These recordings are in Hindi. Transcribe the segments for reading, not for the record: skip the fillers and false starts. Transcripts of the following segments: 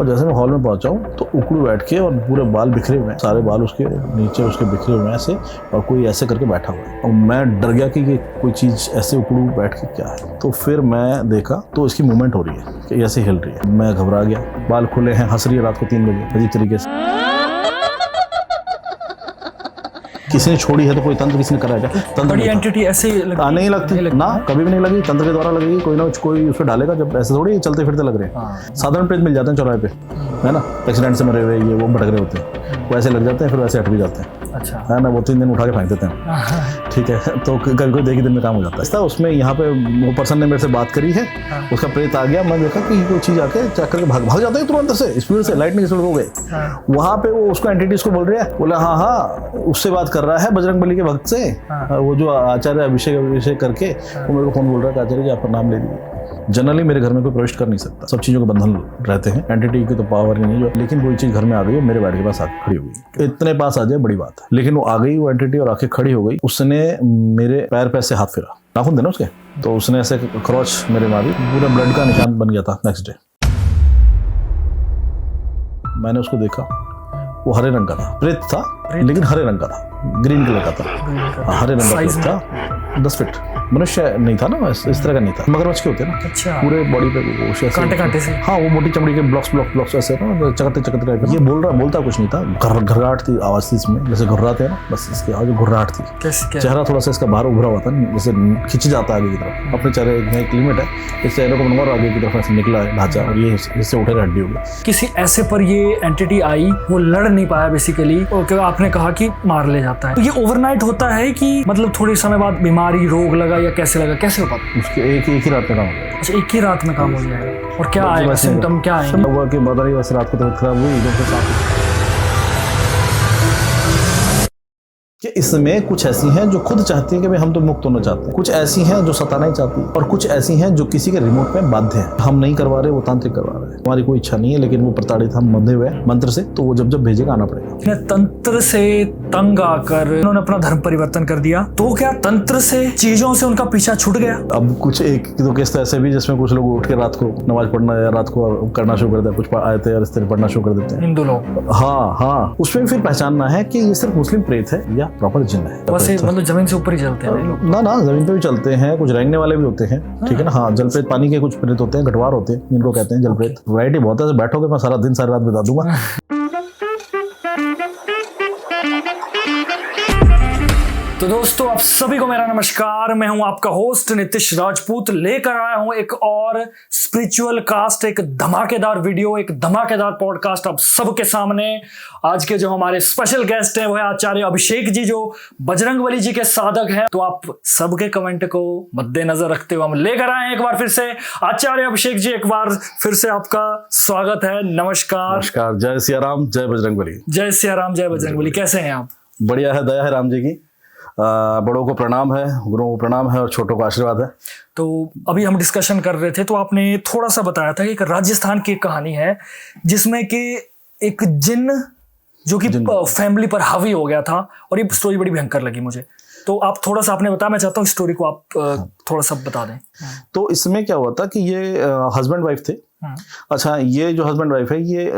और जैसे मैं हॉल में पहुंचा हूँ तो उकड़ू बैठ के और पूरे बाल बिखरे हुए हैं, सारे बाल उसके नीचे उसके बिखरे हुए हैं ऐसे, और कोई ऐसे करके बैठा हुआ है। और मैं डर गया कि ये कोई चीज़ ऐसे उकड़ू बैठ के क्या है। तो फिर मैं देखा तो इसकी मूवमेंट हो रही है कि ऐसे हिल रही है। मैं घबरा गया, बाल खुले हैं, हंस रही है रात को 3 बजे अजीब तरीके से। किसी ने छोड़ी है तो कोई तंत्र किसी ने करा है क्या? तंत्र बड़ी एंटिटी ऐसे नहीं लगती ना, कभी भी नहीं लगी। तंत्र के द्वारा लगेगी, कोई ना कोई उस पर डालेगा। जब ऐसे थोड़ी चलते फिरते लग रहे हैं। साधारण प्रेत मिल जाते हैं चौराहे पे, है ना, एक्सीडेंट से मरे हुए ये वो भटक रहे होते हैं, वो ऐसे लग जाते हैं फिर वैसे हट भी जाते हैं। अच्छा है ना, वो 3 दिन उठा के फेंक देते हैं। ठीक है, तो कभी कोई 1 दिन में काम हो जाता है। उसमें यहाँ पे वो पर्सन ने मेरे से बात करी है, उसका प्रेत आ गया। मैं देखा कि कोई चीज़ आके चेक करके भाग जाता है तुरंत से, स्पीड से, लाइटनिंग स्पीड हो गए। वहाँ पे वो उसको एंटिटीज को बोल रही है, बोला हाँ उससे बात कर रहा है बजरंगबली के भक्त से। वो जो आचार्य अभिषेक करके वो मेरे को फोन बोल रहा है कि आचार्य जी आपका नाम ले दीजिए। जनरली मेरे घर में कोई प्रवेश कर नहीं सकता, सब चीज़ों के बंधन रहते हैं, एंटिटी की तो पावर नहीं है जो। लेकिन कोई चीज़ घर में आ गई, मेरे बेड के पास आके खड़ी हो गई। इतने पास आ जाए बड़ी बात है, लेकिन वो आ गई वो एंटिटी और आके खड़ी हो गई। उसने मेरे पैर पे से हाथ फेरा, नाखून थे ना उसके, तो उसने ऐसे क्रॉच मेरे मारी, पूरा ब्लड का निशान बन गया था। नेक्स्ट डे मैंने उसको देखा, वो हरे रंग का था, प्रेत था लेकिन हरे रंग का था, ग्रीन कलर का था, हरे रंग का प्रेत था। 10 फीट मनुष्य नहीं था ना, इस तरह का नहीं था, मगरमच्छ के होते हैं ना। अच्छा। पूरे बॉडी पे कांटे से। हाँ, वो मोटी चमड़ी के ब्लॉक्स ऐसे ना, चकते टाइप। ये बोलता कुछ नहीं था, घर्राहट थी, आवाज थी इसमें, जैसे घुर्राते हैं ना, बस इसकी आवाज घुर्राहट थी। चेहरा थोड़ा सा इसका बाहर उभरा हुआ था, जैसे खिंच जाता है आगे की तरफ। अपने चेहरे एक लिमिट है, इस चेहरे को बनवा और आगे की तरफ ऐसे निकला है ढांचा, और ये इससे उठे हड्डी हो गई। किसी ऐसे पर ये एंटिटी आई, वो लड़ नहीं पाया बेसिकली, और आपने कहा कि मार ले जाता है। तो ये ओवरनाइट होता है कि मतलब थोड़े समय बाद बीमारी रोग लगा या कैसे लगा, कैसे होता है? उसके एक ही रात में काम हो गया। अच्छा, एक ही रात में काम हो जाएगा। और क्या आएगा सिम्टम, क्या आएंगे? हुआ कि बता रही वैसे रात को तबीयत खराब हुई, एकदम से साफ। कि इसमें कुछ ऐसी हैं जो खुद चाहती हैं कि भाई हम तो मुक्त होना चाहते हैं, कुछ ऐसी हैं जो सताना ही चाहती हैं, और कुछ ऐसी हैं जो किसी के रिमोट में बाध्य हैं। हम नहीं करवा रहे, वो तांत्रिक करवा रहे हैं। हमारी कोई इच्छा नहीं है, लेकिन वो प्रताड़ित हम बंधे हुए मंत्र से, तो वो जब भेजेगा आना पड़ेगा। तंत्र से तंग आकर उन्होंने अपना धर्म परिवर्तन कर दिया, तो क्या तंत्र से चीजों से उनका पीछा छूट गया? अब कुछ एक दो केस तो ऐसे भी जिसमें कुछ लोग उठ के रात को नमाज पढ़ना या रात को करना शुरू कर देते, कुछ आयतें और इस तरह पढ़ना शुरू कर देते हैं हिंदू लोग। हाँ, उसमें फिर पहचानना है कि ये सिर्फ मुस्लिम प्रेत है या प्रॉपर जिन है। वैसे मतलब जमीन से ऊपर ही चलते हैं लोग? ना, जमीन पे भी चलते हैं, कुछ रेंगने वाले भी होते हैं। ठीक है ना। हाँ, जलप्रेत पानी के कुछ प्रेत होते हैं, गटवार होते हैं जिनको कहते हैं जलप्रेत। वैरायटी बहुत है, बैठोगे मैं सारा दिन सारी रात बता दूंगा। तो दोस्तों, आप सभी को मेरा नमस्कार। मैं हूं आपका होस्ट नीतीश राजपूत, लेकर आया हूं एक और स्पिरिचुअल कास्ट, एक धमाकेदार वीडियो, एक धमाकेदार पॉडकास्ट आप सबके सामने। आज के जो हमारे स्पेशल गेस्ट हैं वो है आचार्य अभिषेक जी, जो बजरंगबली जी के साधक हैं। तो आप सबके कमेंट को मद्देनजर रखते हुए हम लेकर आए हैं एक बार फिर से आचार्य अभिषेक जी। एक बार फिर से आपका स्वागत है। नमस्कार। नमस्कार। जय सिया राम, जय बजरंगबली। जय सिया राम, जय बजरंगबली। कैसे हैं आप? बढ़िया है, दया है राम जी की। बड़ों को प्रणाम है, गुरुओं को प्रणाम है, और छोटों को आशीर्वाद है। तो अभी हम डिस्कशन कर रहे थे, तो आपने थोड़ा सा बताया था कि एक राजस्थान की एक कहानी है जिसमें कि एक जिन जो कि फैमिली पर हावी हो गया था, और ये स्टोरी बड़ी भयंकर लगी मुझे। तो आप थोड़ा सा आपने बताया, मैं चाहता हूँ स्टोरी को आप थोड़ा सा बता दें। तो इसमें क्या हुआ था कि ये हस्बैंड वाइफ थे। अच्छा, ये जो हस्बैंड वाइफ है, ये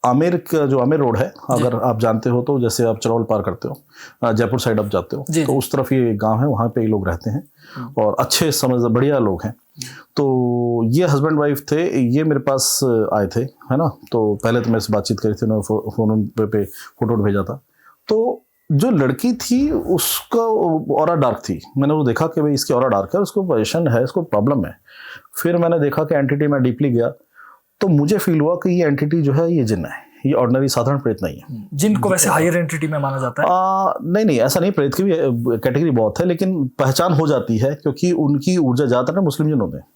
आमेर का जो आमेर रोड है, अगर आप जानते हो तो, जैसे आप चरौल पार करते हो, जयपुर साइड आप जाते हो, तो उस तरफ ये गांव है, वहाँ पे ये लोग रहते हैं और अच्छे समझ बढ़िया लोग हैं। तो ये हस्बैंड वाइफ थे, ये मेरे पास आए थे, है ना। तो पहले तो मेरे से बातचीत करी थी, उन्होंने फोन पे फोटो भेजा था। तो जो लड़की थी उसका ऑरा डार्क थी। मैंने वो देखा कि भाई इसकी ऑरा डार्क है, उसको पोजिशन है, इसको प्रॉब्लम है। फिर मैंने देखा कि एंटिटी में डीपली गया, तो मुझे फील हुआ कि ये एंटिटी जो है ये जिन है, ये ऑर्डिनरी साधारण प्रेत नहीं है। जिन को वैसे हायर एंटिटी में माना जाता है? नहीं, ऐसा नहीं। प्रेत की भी कैटेगरी बहुत है, लेकिन पहचान हो जाती है क्योंकि उनकी ऊर्जा ज्यादातर ना मुस्लिम जिन होते हैं,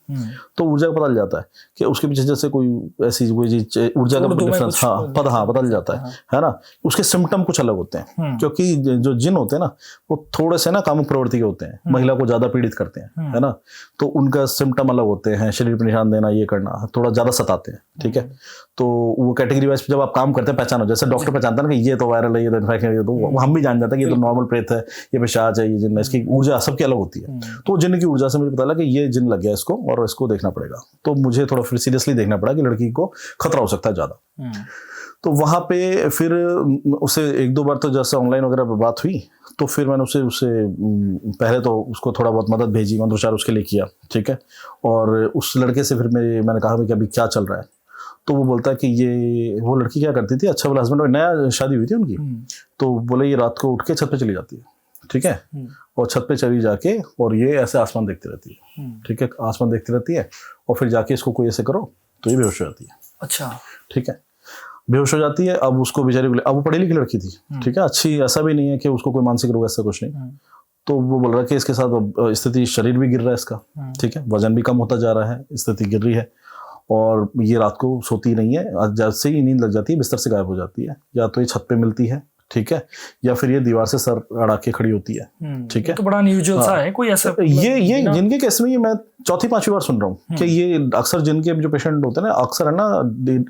तो ऊर्जा का पता चल जाता है कि उसके पीछे जैसे कोई ऐसी कोई चीज ऊर्जा का डिफरेंस, पता चल जाता है ना। उसके सिम्टम कुछ अलग होते हैं, क्योंकि जो जिन होते हैं ना, वो थोड़े से ना कामुक प्रवृत्ति के होते हैं, महिला को ज्यादा पीड़ित करते हैं, है ना। तो उनका सिम्टम अलग होते हैं, शरीर पर निशान देना, ये करना, थोड़ा ज्यादा सताते हैं। ठीक है, तो वो कैटेगरी वाइज जब आप काम करते हैं पहचानो, जैसे डॉक्टर पहचानता है ना कि ये तो वायरल है, ये तो इन्फेक्शन है, तो हम भी जान जाते हैं कि ये तो नॉर्मल प्रेत है, ये पिशाच है, ये जिन है, इसकी ऊर्जा सबकी अलग होती है। तो जिन की ऊर्जा से मुझे पता लगा कि ये जिन लग गया इसको और इसको देखना पड़ेगा। तो मुझे थोड़ा फिर सीरियसली देखना पड़ा कि लड़की को खतरा हो सकता है ज़्यादा। तो वहाँ पे फिर उसे 1-2 बार तो जैसे ऑनलाइन वगैरह पर बात हुई, तो फिर मैंने उसे पहले तो उसको थोड़ा बहुत मदद भेजी, मंत्रोच्चार उसके लिए किया, ठीक है। और उस लड़के से फिर मैंने कहा कि अभी क्या चल रहा है। तो वो बोलता है कि वो लड़की क्या करती थी, अच्छा वाला हस्बैंड, नया शादी हुई थी उनकी, तो बोले ये रात को उठ के छत पे चली जाती है, ठीक है, और छत पे चली जाके और ये ऐसे आसमान देखती रहती है, ठीक है, आसमान देखती रहती है, और फिर जाके इसको कोई ऐसे करो तो ये बेहोश हो जाती है। अच्छा, ठीक है, बेहोश हो जाती है। अब उसको बेचारी को, अब वो पढ़ी लिखी लड़की थी, ठीक है, अच्छी, ऐसा भी नहीं है कि उसको कोई मानसिक रोग ऐसा कुछ नहीं। तो वो बोल रहा है कि इसके साथ स्थिति, शरीर भी गिर रहा है इसका, ठीक है, वजन भी कम होता जा रहा है, स्थिति गिर रही है, और ये रात को सोती नहीं है, जैसे ही नींद लग जाती है बिस्तर से गायब हो जाती है, या तो ये छत पे मिलती है, ठीक है, या फिर ये दीवार से सर अड़ा के खड़ी होती है, ठीक है। तो बड़ा अनयूजुअल सा है, कोई ऐसा ये जिनके केस में ये मैं 4-5 बार सुन रहा हूँ कि ये अक्सर जिनके जो पेशेंट होते हैं ना, अक्सर है ना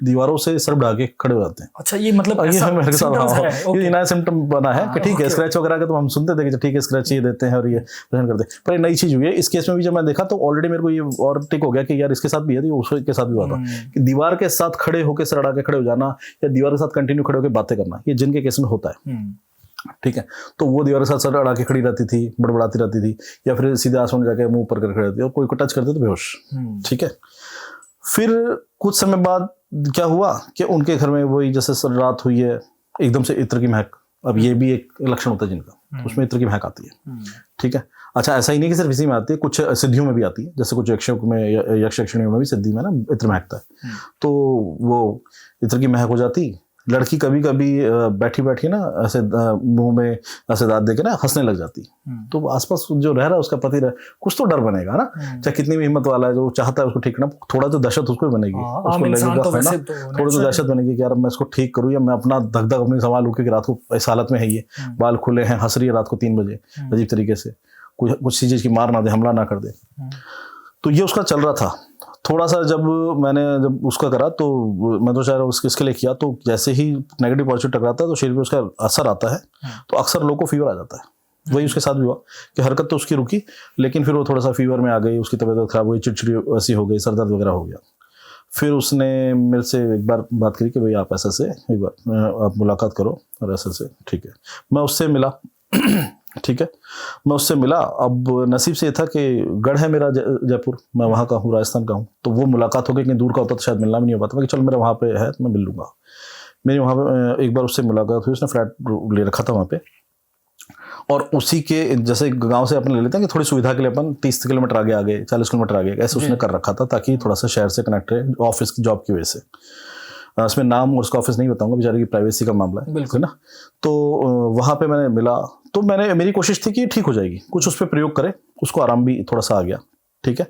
दीवारों से सर बढ़ा के खड़े हो जाते हैं। अच्छा, ये मतलब ये मेरे साथ ये नया सिम्टम बना है कि ठीक है, स्क्रैच वगैरह का तो हम सुनते थे कि ठीक है स्क्रैच ये देते हैं और ये पेशेंट करते हैं, पर ये नई चीज हुई है। इस केस में भी जब मैं देखा तो ऑलरेडी मेरे को ये और टिक हो गया कि यार इसके साथ भी है, तो उसके साथ भी हुआ था कि दीवार के साथ खड़े होकर सर अड़ा के खड़े हो जाना, या दीवार के साथ कंटिन्यू खड़े होकर बातें करना, ये जिनके केस में होता है, ठीक है। तो वो दीवार के साथ सर अड़ा के खड़ी रहती थी, बड़बड़ाती रहती थी, या फिर सीधे आसमान में जाके मुंह ऊपर कर खड़ी रहती थी, और कोई को टच करते तो बेहोश, ठीक है। फिर कुछ समय बाद क्या हुआ कि उनके घर में वही जैसे सर रात हुई है, एकदम से इत्र की महक, अब ये भी एक लक्षण होता है जिनका, उसमें इत्र की महक आती है, ठीक है। अच्छा, ऐसा ही नहीं कि सिर्फ इसी में आती है, कुछ सिद्धियों में भी आती है, जैसे कुछ यक्ष यक्षिणियों में भी सिद्धि में ना इत्र महकता है, तो वो इत्र की महक हो जाती। लड़की कभी कभी बैठी बैठी ना ऐसे मुंह में ऐसे दांत देके ना हंसने लग जाती, तो आसपास जो रह रहा है उसका पति कुछ तो डर बनेगा ना, चाहे कितनी भी हिम्मत वाला है, जो चाहता है उसको ठीक करना, थोड़ा तो दहशत उसको भी बनेगी, उसको लगेगा है ना, थोड़ी तो दहशत बनेगी कि यार मैं इसको ठीक करूँ, या मैं अपना धक धक अपनी संभालूं कि रात को इस हालत में है, ये बाल खुले हैं, हंस रही है रात को 3 बजे अजीब तरीके से, कुछ चीज की मार ना दे, हमला ना कर दे। तो ये उसका चल रहा था। थोड़ा सा जब उसका करा तो मैं तो चाह रहा हूँ इसके लिए किया, तो जैसे ही नेगेटिव पॉजिटिव टकराता है तो शरीर पे उसका असर आता है, तो अक्सर लोगों को फीवर आ जाता है। वही उसके साथ भी हुआ कि हरकत तो उसकी रुकी, लेकिन फिर वो थोड़ा सा फीवर में आ गई, उसकी तबीयत खराब हुई, चिड़चिड़ी ऐसी हो गई, सर दर्द वगैरह हो गया। फिर उसने मेरे से एक बार बात करी कि भाई आप ऐसा से एक बार आप मुलाकात करो, और ऐसा से, ठीक है। मैं उससे मिला, ठीक है, मैं उससे मिला। अब नसीब से ये था कि गढ़ है मेरा जयपुर, मैं वहाँ का हूँ, राजस्थान का हूँ, तो वो मुलाकात हो गई, कहीं दूर का होता तो शायद मिलना भी नहीं हो पाता, कि चलो मेरा वहाँ पे है तो मैं मिल लूँगा। मेरी वहाँ पे एक बार उससे मुलाकात हुई, उसने फ्लैट ले रखा था वहाँ पे, और उसी के जैसे गांव से अपन ले लेते हैं कि थोड़ी सुविधा के लिए अपन 30 किलोमीटर आगे 40 किलोमीटर आगे ऐसे उसने कर रखा था, ताकि थोड़ा सा शहर से कनेक्ट रहे, ऑफिस की जॉब की वजह से। इसमें नाम और उसका ऑफिस नहीं बताऊंगा, बेचारे की प्राइवेसी का मामला है, बिल्कुल ना। तो वहाँ पे मैंने मिला, तो मेरी कोशिश थी कि ठीक हो जाएगी, कुछ उस पर प्रयोग करे, उसको आराम भी थोड़ा सा आ गया, ठीक है,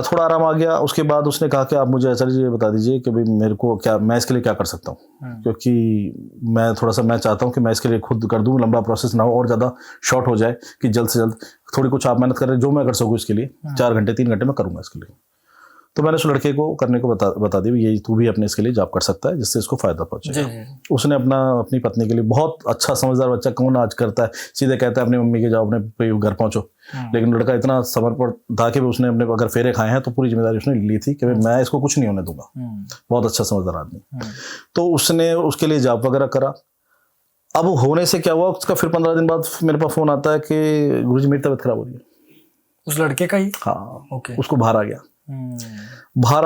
थोड़ा आराम आ गया। उसके बाद उसने कहा कि आप मुझे आचार्य जी बता दीजिए कि भाई मेरे को क्या, मैं इसके लिए क्या कर सकता हूँ, क्योंकि मैं चाहता हूँ कि मैं इसके लिए खुद कर दूँ, लंबा प्रोसेस ना हो और ज़्यादा शॉर्ट हो जाए, कि जल्द से जल्द थोड़ी कुछ आप मेहनत करें, जो मैं कर सकूँ इसके लिए 4 घंटे 3 घंटे मैं करूँगा इसके लिए। तो मैंने उस लड़के को करने को बता दिया, ये तू भी अपने इसके लिए जॉब कर सकता है, जिससे इसको फायदा पहुंचेगा। उसने अपनी पत्नी के लिए, बहुत अच्छा समझदार बच्चा, कौन आज करता है, सीधे कहता है अपनी मम्मी के जाओ, अपने घर पहुंचो, लेकिन लड़का इतना समर्पण था कि उसने अपने अगर फेरे खाए हैं तो पूरी जिम्मेदारी उसने ली थी कि मैं इसको कुछ नहीं होने दूंगा। बहुत अच्छा समझदार आदमी। तो उसने उसके लिए जॉब वगैरह करा। अब होने से क्या हुआ, उसका फिर 15 दिन बाद मेरे पास फोन आता है कि गुरुजी मेरी तबीयत खराब हो रही है। उस लड़के का ही? हाँ, ओके। उसको बाहर आ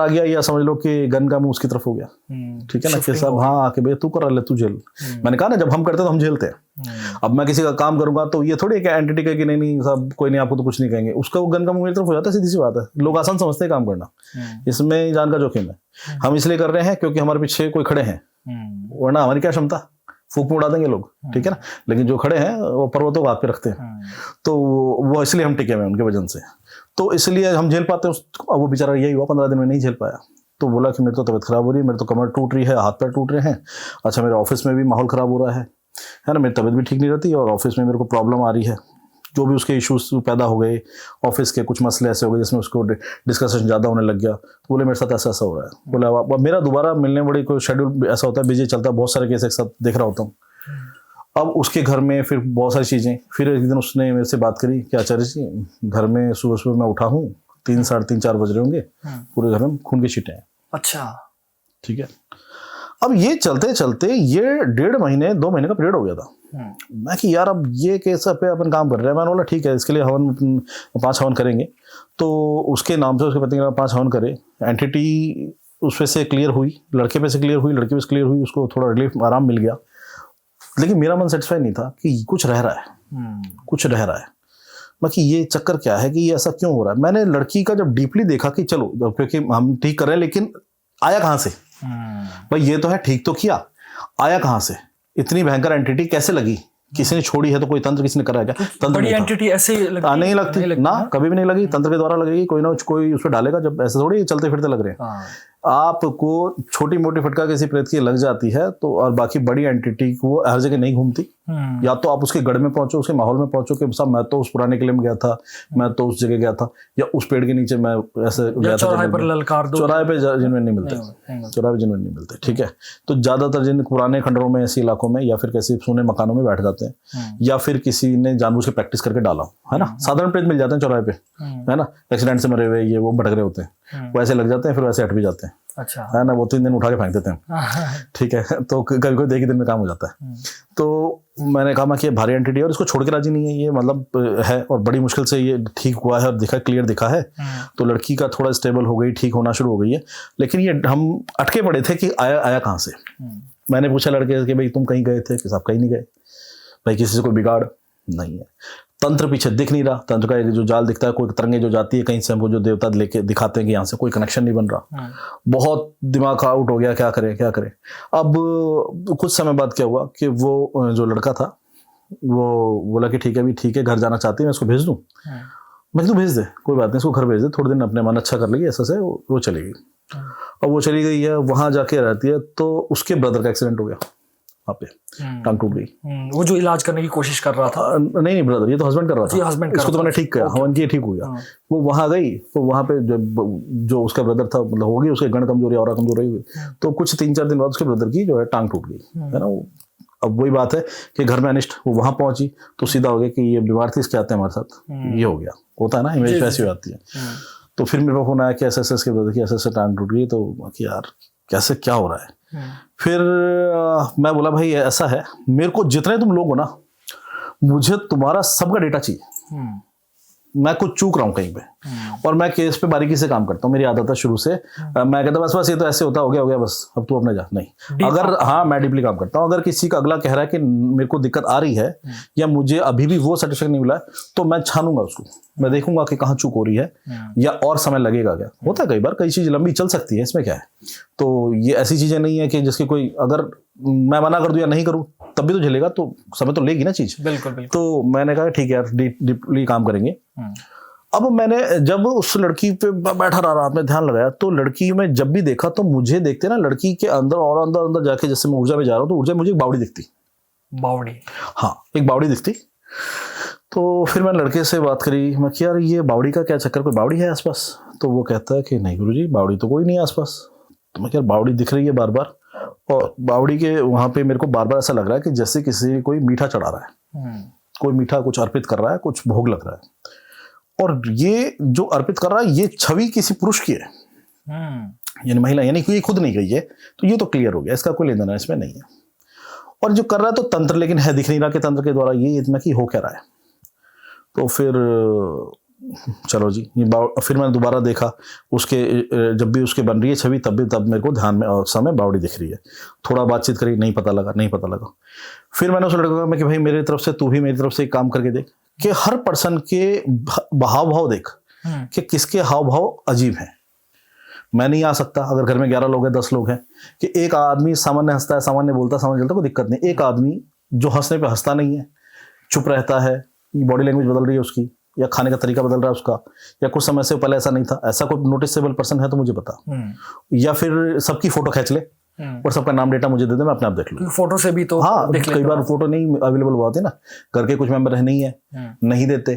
गया, या समझ लो कि गन का मुंह उसकी तरफ हो गया, ठीक है ना, कि सब हाँ आके बे तू कर ले, तू झेल। मैंने कहा ना, जब हम करते तो हम झेलते हैं। अब मैं किसी का काम करूंगा तो ये थोड़ी क्या एंटिटी का कि नहीं सब कोई नहीं, आपको तो कुछ नहीं कहेंगे, उसका वो गन का मुंह मेरी तरफ हो जाता है, सीधी सी बात है। लोग आसान समझते हैं काम करना, इसमें जान का जोखिम है। हम इसलिए कर रहे हैं क्योंकि हमारे पीछे कोई खड़े हैं, वरना हमारी क्या क्षमता, फूक में उड़ा देंगे लोग, ठीक है ना। लेकिन जो खड़े हैं वो पर्वतों को हाथ पे रखते हैं, तो वो इसलिए हम टिके हुए हैं उनके वजन से, तो इसलिए हम झेल पाते हैं। अब वो बेचारा यही हुआ, 15 दिन में नहीं झेल पाया, तो बोला कि मेरी तो तबीयत खराब हो रही है, मेरी तो कमर टूट रही है, हाथ पैर टूट रहे हैं, अच्छा मेरे ऑफिस में भी माहौल खराब हो रहा है ना, मेरी तबीयत भी ठीक नहीं रहती और ऑफिस में मेरे को प्रॉब्लम आ रही है, जो भी उसके इश्यूज पैदा हो गए, ऑफिस के कुछ मसले ऐसे हो गए जिसमें उसको डिस्कशन ज़्यादा होने लग गया, तो बोले मेरे साथ ऐसा ऐसा हो रहा है। बोला अब मेरा दोबारा मिलने बड़ी कोई शेड्यूल ऐसा होता है, बिजी चलता है, बहुत सारे केस एक साथ देख रहा होता हूँ। अब उसके घर में फिर बहुत सारी चीज़ें, फिर एक दिन उसने मेरे से बात करी कि आचार्य जी घर में सुबह सुबह मैं उठा हूँ, 3, साढ़े 3, 4 बज रहे होंगे, पूरे घर में खून की छींटें हैं। अच्छा, ठीक है। अब ये चलते चलते ये 1.5 महीने 2 महीने का पीरियड हो गया था। मैं कि यार अब ये कैसा पे अपन काम कर रहे हैं। मैंने बोला ठीक है, इसके लिए 5 हवन करेंगे। तो उसके नाम से उसके पति के नाम 5 हवन करे। एंटिटी उस पे से क्लियर हुई, लड़के पे से क्लियर हुई, लड़के पे से क्लियर हुई, उसको थोड़ा रिलीफ आराम मिल गया। लेकिन मेरा मन सेटिस्फाई नहीं था कि कुछ रह रहा है, कुछ रह रहा है। मैं कि ये चक्कर क्या है, कि ये ऐसा क्यों हो रहा है। मैंने लड़की का जब डीपली देखा कि चलो क्योंकि हम ठीक कर रहे हैं, लेकिन आया कहाँ से भाई, ये तो है ठीक तो किया, आया कहाँ से, इतनी भयंकर एंटिटी कैसे लगी, किसी ने छोड़ी है तो कोई तंत्र किसी ने करा है क्या? तंत्र बड़ी एंटिटी ऐसे नहीं लगती ना, कभी भी नहीं लगी, तंत्र के द्वारा लगेगी, कोई ना कोई उस पर डालेगा। जब ऐसे थोड़ी चलते फिरते लग रहे हैं। आपको छोटी मोटी फटका किसी प्रेत की लग जाती है तो, और बाकी बड़ी एंटिटी को हर जगह नहीं घूमती। या तो आप उसके गढ़ में पहुंचो, उसके माहौल में पहुंचो कि साहब मैं तो उस पुराने किले में गया था, मैं तो उस जगह गया था, या उस पेड़ के नीचे मैं ऐसे गया था। चौराहे पर ललकार दो, चौराहे पे जिनमें नहीं मिलते, चौराहे पे जिनमें नहीं मिलते। ठीक है, तो ज्यादातर जिन पुराने खंडरों में, ऐसे इलाकों में, या फिर किसी सुने मकानों में बैठ जाते हैं, या फिर किसी ने जानबूझ के प्रैक्टिस करके डाला है ना। साधारण प्रेत मिल जाते हैं चौराहे पे, है ना, एक्सीडेंट से मरे हुए, ये वो भटक रहे होते हैं, वैसे लग जाते हैं, फिर वैसे हट भी जाते हैं। अच्छा, है ना, वो 3 दिन उठा के फेंक देते हैं। ठीक है, तो कभी कोई 1 दिन में काम हो जाता है। तो मैंने कहा कि भारी एंटिटी है और इसको छोड़ के राजी नहीं है, ये मतलब है, और बड़ी मुश्किल से ये ठीक हुआ है और दिखा, क्लियर दिखा है। तो लड़की का थोड़ा स्टेबल हो गई, ठीक होना शुरू हो गई है। लेकिन ये हम अटके पड़े थे कि आया कहाँ से। मैंने पूछा लड़के से कि भाई तुम कहीं गए थे, कि साहब कहीं नहीं गए भाई, किसी से कोई बिगाड़ नहीं है, तंत्र पीछे दिख नहीं रहा, तंत्र का जो जाल दिखता है, कोई तरंगे जो जाती है कहीं से, हमको जो देवता लेके दिखाते हैं कि यहाँ से कोई कनेक्शन नहीं बन रहा। बहुत दिमाग आउट हो गया, क्या करें क्या करें। अब कुछ समय बाद क्या हुआ कि वो जो लड़का था वो बोला कि ठीक है, अभी ठीक है, घर जाना चाहती है, मैं इसको भेज दूँ। मैं तो भेज दे, कोई बात नहीं, इसको घर भेज दे, थोड़े दिन अपने मन अच्छा कर लेगी, ऐसा से वो चली गई। और वो चली गई है, वहाँ जाके रहती है, तो उसके ब्रदर का एक्सीडेंट हो गया, वहाँ पे टांग टूट गई। वो जो इलाज करने की कोशिश कर रहा था, नहीं ब्रदर, ये तो हस्बैंड कर रहा था, हस्बैंड इसको तो मैंने ठीक किया, हवन किया, ठीक हो गया। वो वहाँ गई, तो वहाँ पे जो उसका ब्रदर था, मतलब होगी उसके गण कमजोरी और कमजोरी हुई, तो कुछ 3-4 दिन बाद उसके ब्रदर की जो है टांग टूट गई, है ना। अब वही बात है कि घर में अनिष्ट, वो वहां पहुंची तो सीधा हो गया कि ये बीमार थी, इसके आते हैं हमारे साथ, ये हो गया, होता है ना, इमेज वैसी हो जाती है। तो फिर मेरे को फोन आया कि एसएसएस के ब्रदर की ऐसे टांग टूट गई, तो यार कैसे क्या हो रहा है। फिर मैं बोला भाई ऐसा है, मेरे को जितने तुम लोग हो ना, मुझे तुम्हारा सबका डेटा चाहिए, मैं कुछ चूक रहा हूँ कहीं पे, और मैं केस पे बारीकी से काम करता हूँ, मेरी आदत है शुरू से। मैं कहता बस ये तो ऐसे होता, हो गया बस, अब तू अपने जा। नहीं, अगर हाँ, मैं डीपली काम करता हूँ। अगर किसी का अगला कह रहा है कि मेरे को दिक्कत आ रही है, या मुझे अभी भी वो सर्टिफिकेट नहीं मिला है, तो मैं छानूंगा उसको, मैं देखूंगा कि कहाँ चूक हो रही है, या और समय लगेगा क्या। होता है कई बार, कई चीज लंबी चल सकती है, इसमें क्या है। तो ये ऐसी चीजें नहीं है कि जिसकी कोई, अगर मैं मना कर दूं या नहीं करूं तब भी तो झेलेगा, तो समय तो लेगी ना चीज। बिल्कुल। तो मैंने कहा ठीक है यार, डीपली काम करेंगे। अब मैंने जब उस लड़की पे बैठा रहा, रात में ध्यान लगाया, तो लड़की में जब भी देखा, तो मुझे देखते ना लड़की के अंदर और अंदर जाके, जैसे मैं ऊर्जा में जा रहा हूँ, तो ऊर्जा में मुझे एक बावड़ी दिखती। बावड़ी? हाँ, एक बावड़ी दिखती। तो फिर मैंने लड़के से बात करी, मैं कि यार ये बावड़ी का क्या चक्कर, कोई बावड़ी है आसपास? तो वो कहता है कि नहीं गुरुजी, बावड़ी तो कोई नहीं है आसपास। तो मैं क्या, बावड़ी दिख रही है बार बार, और बावड़ी के वहां पे मेरे को बार बार ऐसा लग रहा है कि जैसे किसी कोई मीठा चढ़ा रहा है, कोई मीठा कुछ अर्पित कर रहा है, कुछ भोग लग रहा है। और ये जो अर्पित कर रहा है, ये छवि किसी पुरुष की है, यानी महिला, यानी कि ये खुद नहीं गई है। तो ये तो क्लियर हो गया, इसका कोई लेना देना इसमें नहीं है। और जो कर रहा है तो तंत्र, लेकिन है दिख नहीं रहा कि तंत्र के द्वारा ये इतना की हो क्या रहा है। तो फिर चलो जी, फिर मैंने दोबारा देखा, उसके जब भी उसके बन रही है छवि, तब मेरे को ध्यान में और समय बावड़ी दिख रही है। थोड़ा बातचीत करी, नहीं पता लगा। फिर मैंने उस लड़के को कहा कि भाई मेरी तरफ से, तू भी मेरी तरफ से एक काम करके देख कि हर पर्सन के हाव भाव देख कि किसके हाव भाव अजीब हैं। मैं नहीं आ सकता, अगर घर में 11 लोग हैं, 10 लोग हैं, कि एक आदमी सामान्य हंसता है, सामान्य बोलता है, सामान्य चलता, कोई दिक्कत नहीं। एक आदमी जो हंसने पे हंसता नहीं है, चुप रहता है, बॉडी लैंग्वेज बदल रही है उसकी, या खाने का तरीका बदल रहा है उसका, या कुछ समय से पहले ऐसा नहीं था, ऐसा कोई नोटिसेबल पर्सन है तो मुझे बता। या फिर सबकी फोटो खींच ले, और सबका नाम डेटा मुझे दे दे, मैं अपने आप देख लूँ। फोटो से भी तो हाँ, देख कई बार फोटो नहीं अवेलेबल हुआ होती ना, घर के कुछ मेंबर नहीं है, नहीं देते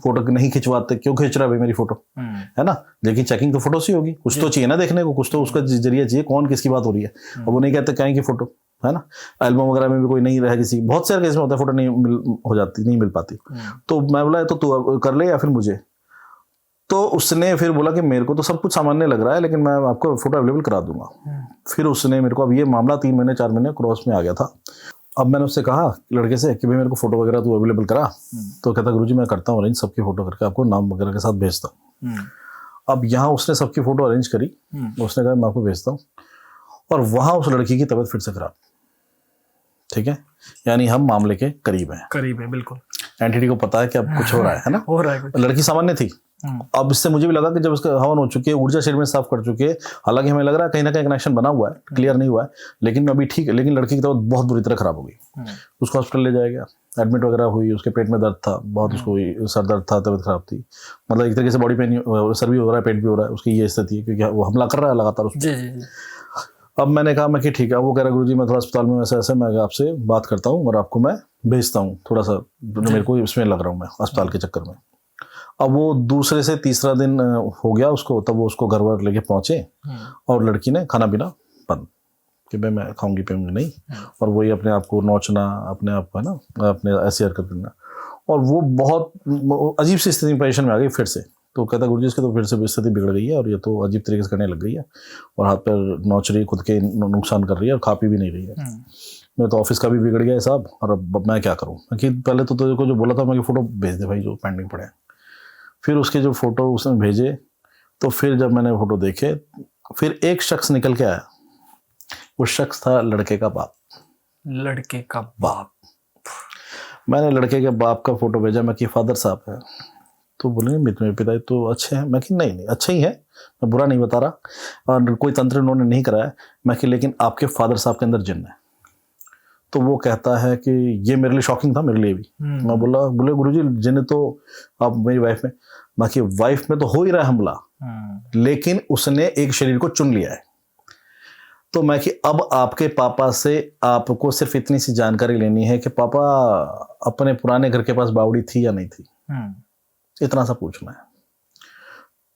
फोटो, नहीं खिंचवाते, क्यों खींच रहा है भाई मेरी फोटो, है ना। लेकिन चेकिंग तो फोटो से होगी, कुछ तो चाहिए ना देखने को, कुछ तो उसका जरिया चाहिए कौन किसकी बात हो रही है। और वो नहीं कहते कहीं की फोटो, है ना। एल्बम वगैरह में भी कोई नहीं रहा किसी, बहुत सारे केस में होता है फोटो नहीं मिल पाती। तो मैं बोला तो तू कर ले या फिर मुझे। तो उसने फिर बोला कि मेरे को तो सब कुछ सामान्य लग रहा है, लेकिन मैं आपको फोटो अवेलेबल करा दूंगा। फिर उसने मेरे को, अब ये मामला 3 महीने 4 महीने क्रॉस में आ गया था। अब मैंने उससे कहा लड़के से कि भाई मेरे को फोटो वगैरह तू अवेलेबल करा। तो कहता गुरुजी मैं करता हूँ अरेंज, सबकी फोटो करके आपको नाम वगैरह के साथ भेजता हूँ। अब यहाँ उसने सबकी फोटो अरेंज करी, उसने कहा मैं आपको भेजता हूँ, और वहाँ उस लड़की की तबीयत फिर से खराब। ठीक है, यानी हम मामले के करीब हैं बिल्कुल। एंटिटी को पता है कि अब कुछ हो रहा है ना, हो रहा है कुछ। लड़की सामान्य थी। अब इससे मुझे भी लगा कि जब उसका हवन हो चुकी है, ऊर्जा शरीर में साफ कर चुके हैं, हालांकि हमें लग रहा है कहीं ना कहीं कनेक्शन बना हुआ है, क्लियर नहीं हुआ है, लेकिन अभी ठीक है। लेकिन लड़की की तबीयत बहुत बुरी तरह खराब हो गई, उसको हॉस्पिटल ले जाया गया, एडमिट वगैरह हुई, उसके पेट में दर्द था बहुत, उसको सर दर्द था, तबीयत खराब थी, मतलब एक तरीके से बॉडी पेन, सर भी हो रहा है, पेट भी हो रहा है, उसकी ये स्थिति है क्योंकि वो हमला कर रहा है लगातार उसको। अब मैंने कहा मैं कि ठीक है, वो कह रहा गुरुजी मैं थोड़ा अस्पताल में ऐसे मैं आपसे बात करता हूँ और आपको मैं भेजता हूँ, थोड़ा सा मेरे को इसमें लग रहा हूँ मैं अस्पताल के चक्कर में। अब वो दूसरे से तीसरा दिन हो गया उसको, तब वो उसको घर वर लेके पहुंचे, और लड़की ने खाना पीना बंद कि भाई मैं खाऊंगी पीऊंगी नहीं, और वही अपने आप को नोचना, अपने आप को है ना, अपने ऐसी हरकत करना, और वो बहुत अजीब सी स्थिति परेशान में आ गई फिर से। तो कहता गुरुजी इसकी तो फिर से स्थिति बिगड़ गई है, और ये तो अजीब तरीके से करने लग गई है, और हाथ पैर नोच रही, खुद के नुकसान कर रही है, और खा पी भी नहीं रही है। मैं तो ऑफिस का भी बिगड़ गया साहब, और अब मैं क्या करूँ। कि पहले तो तेरे को जो बोला था मैं कि फ़ोटो भेज दे भाई जो पेंडिंग पड़े हैं। फिर उसके जो फ़ोटो उसने भेजे, तो फिर जब मैंने फ़ोटो देखे, फिर एक शख्स निकल के आया। वो शख्स था लड़के का बाप। लड़के का बाप। मैंने लड़के के बाप का फ़ोटो भेजा, मैं कि फादर साहब है। तो बोले मेरे पिता तो अच्छे हैं। मैं कि नहीं अच्छे ही है, मैं बुरा नहीं बता रहा, और कोई तंत्र उन्होंने नहीं कराया। मैं कि लेकिन आपके फादर साहब के अंदर जिन्न है। तो वो कहता है कि ये मेरे लिए शॉकिंग था, मेरे लिए भी। मैं बोले गुरुजी जिन्न तो आप मेरी वाइफ में, बाकी वाइफ में तो हो ही रहा है हमला, लेकिन उसने एक शरीर को चुन लिया है। तो मैं कि अब आपके पापा से आपको सिर्फ इतनी सी जानकारी लेनी है कि पापा अपने पुराने घर के पास बावड़ी थी या नहीं थी, इतना सा पूछना है।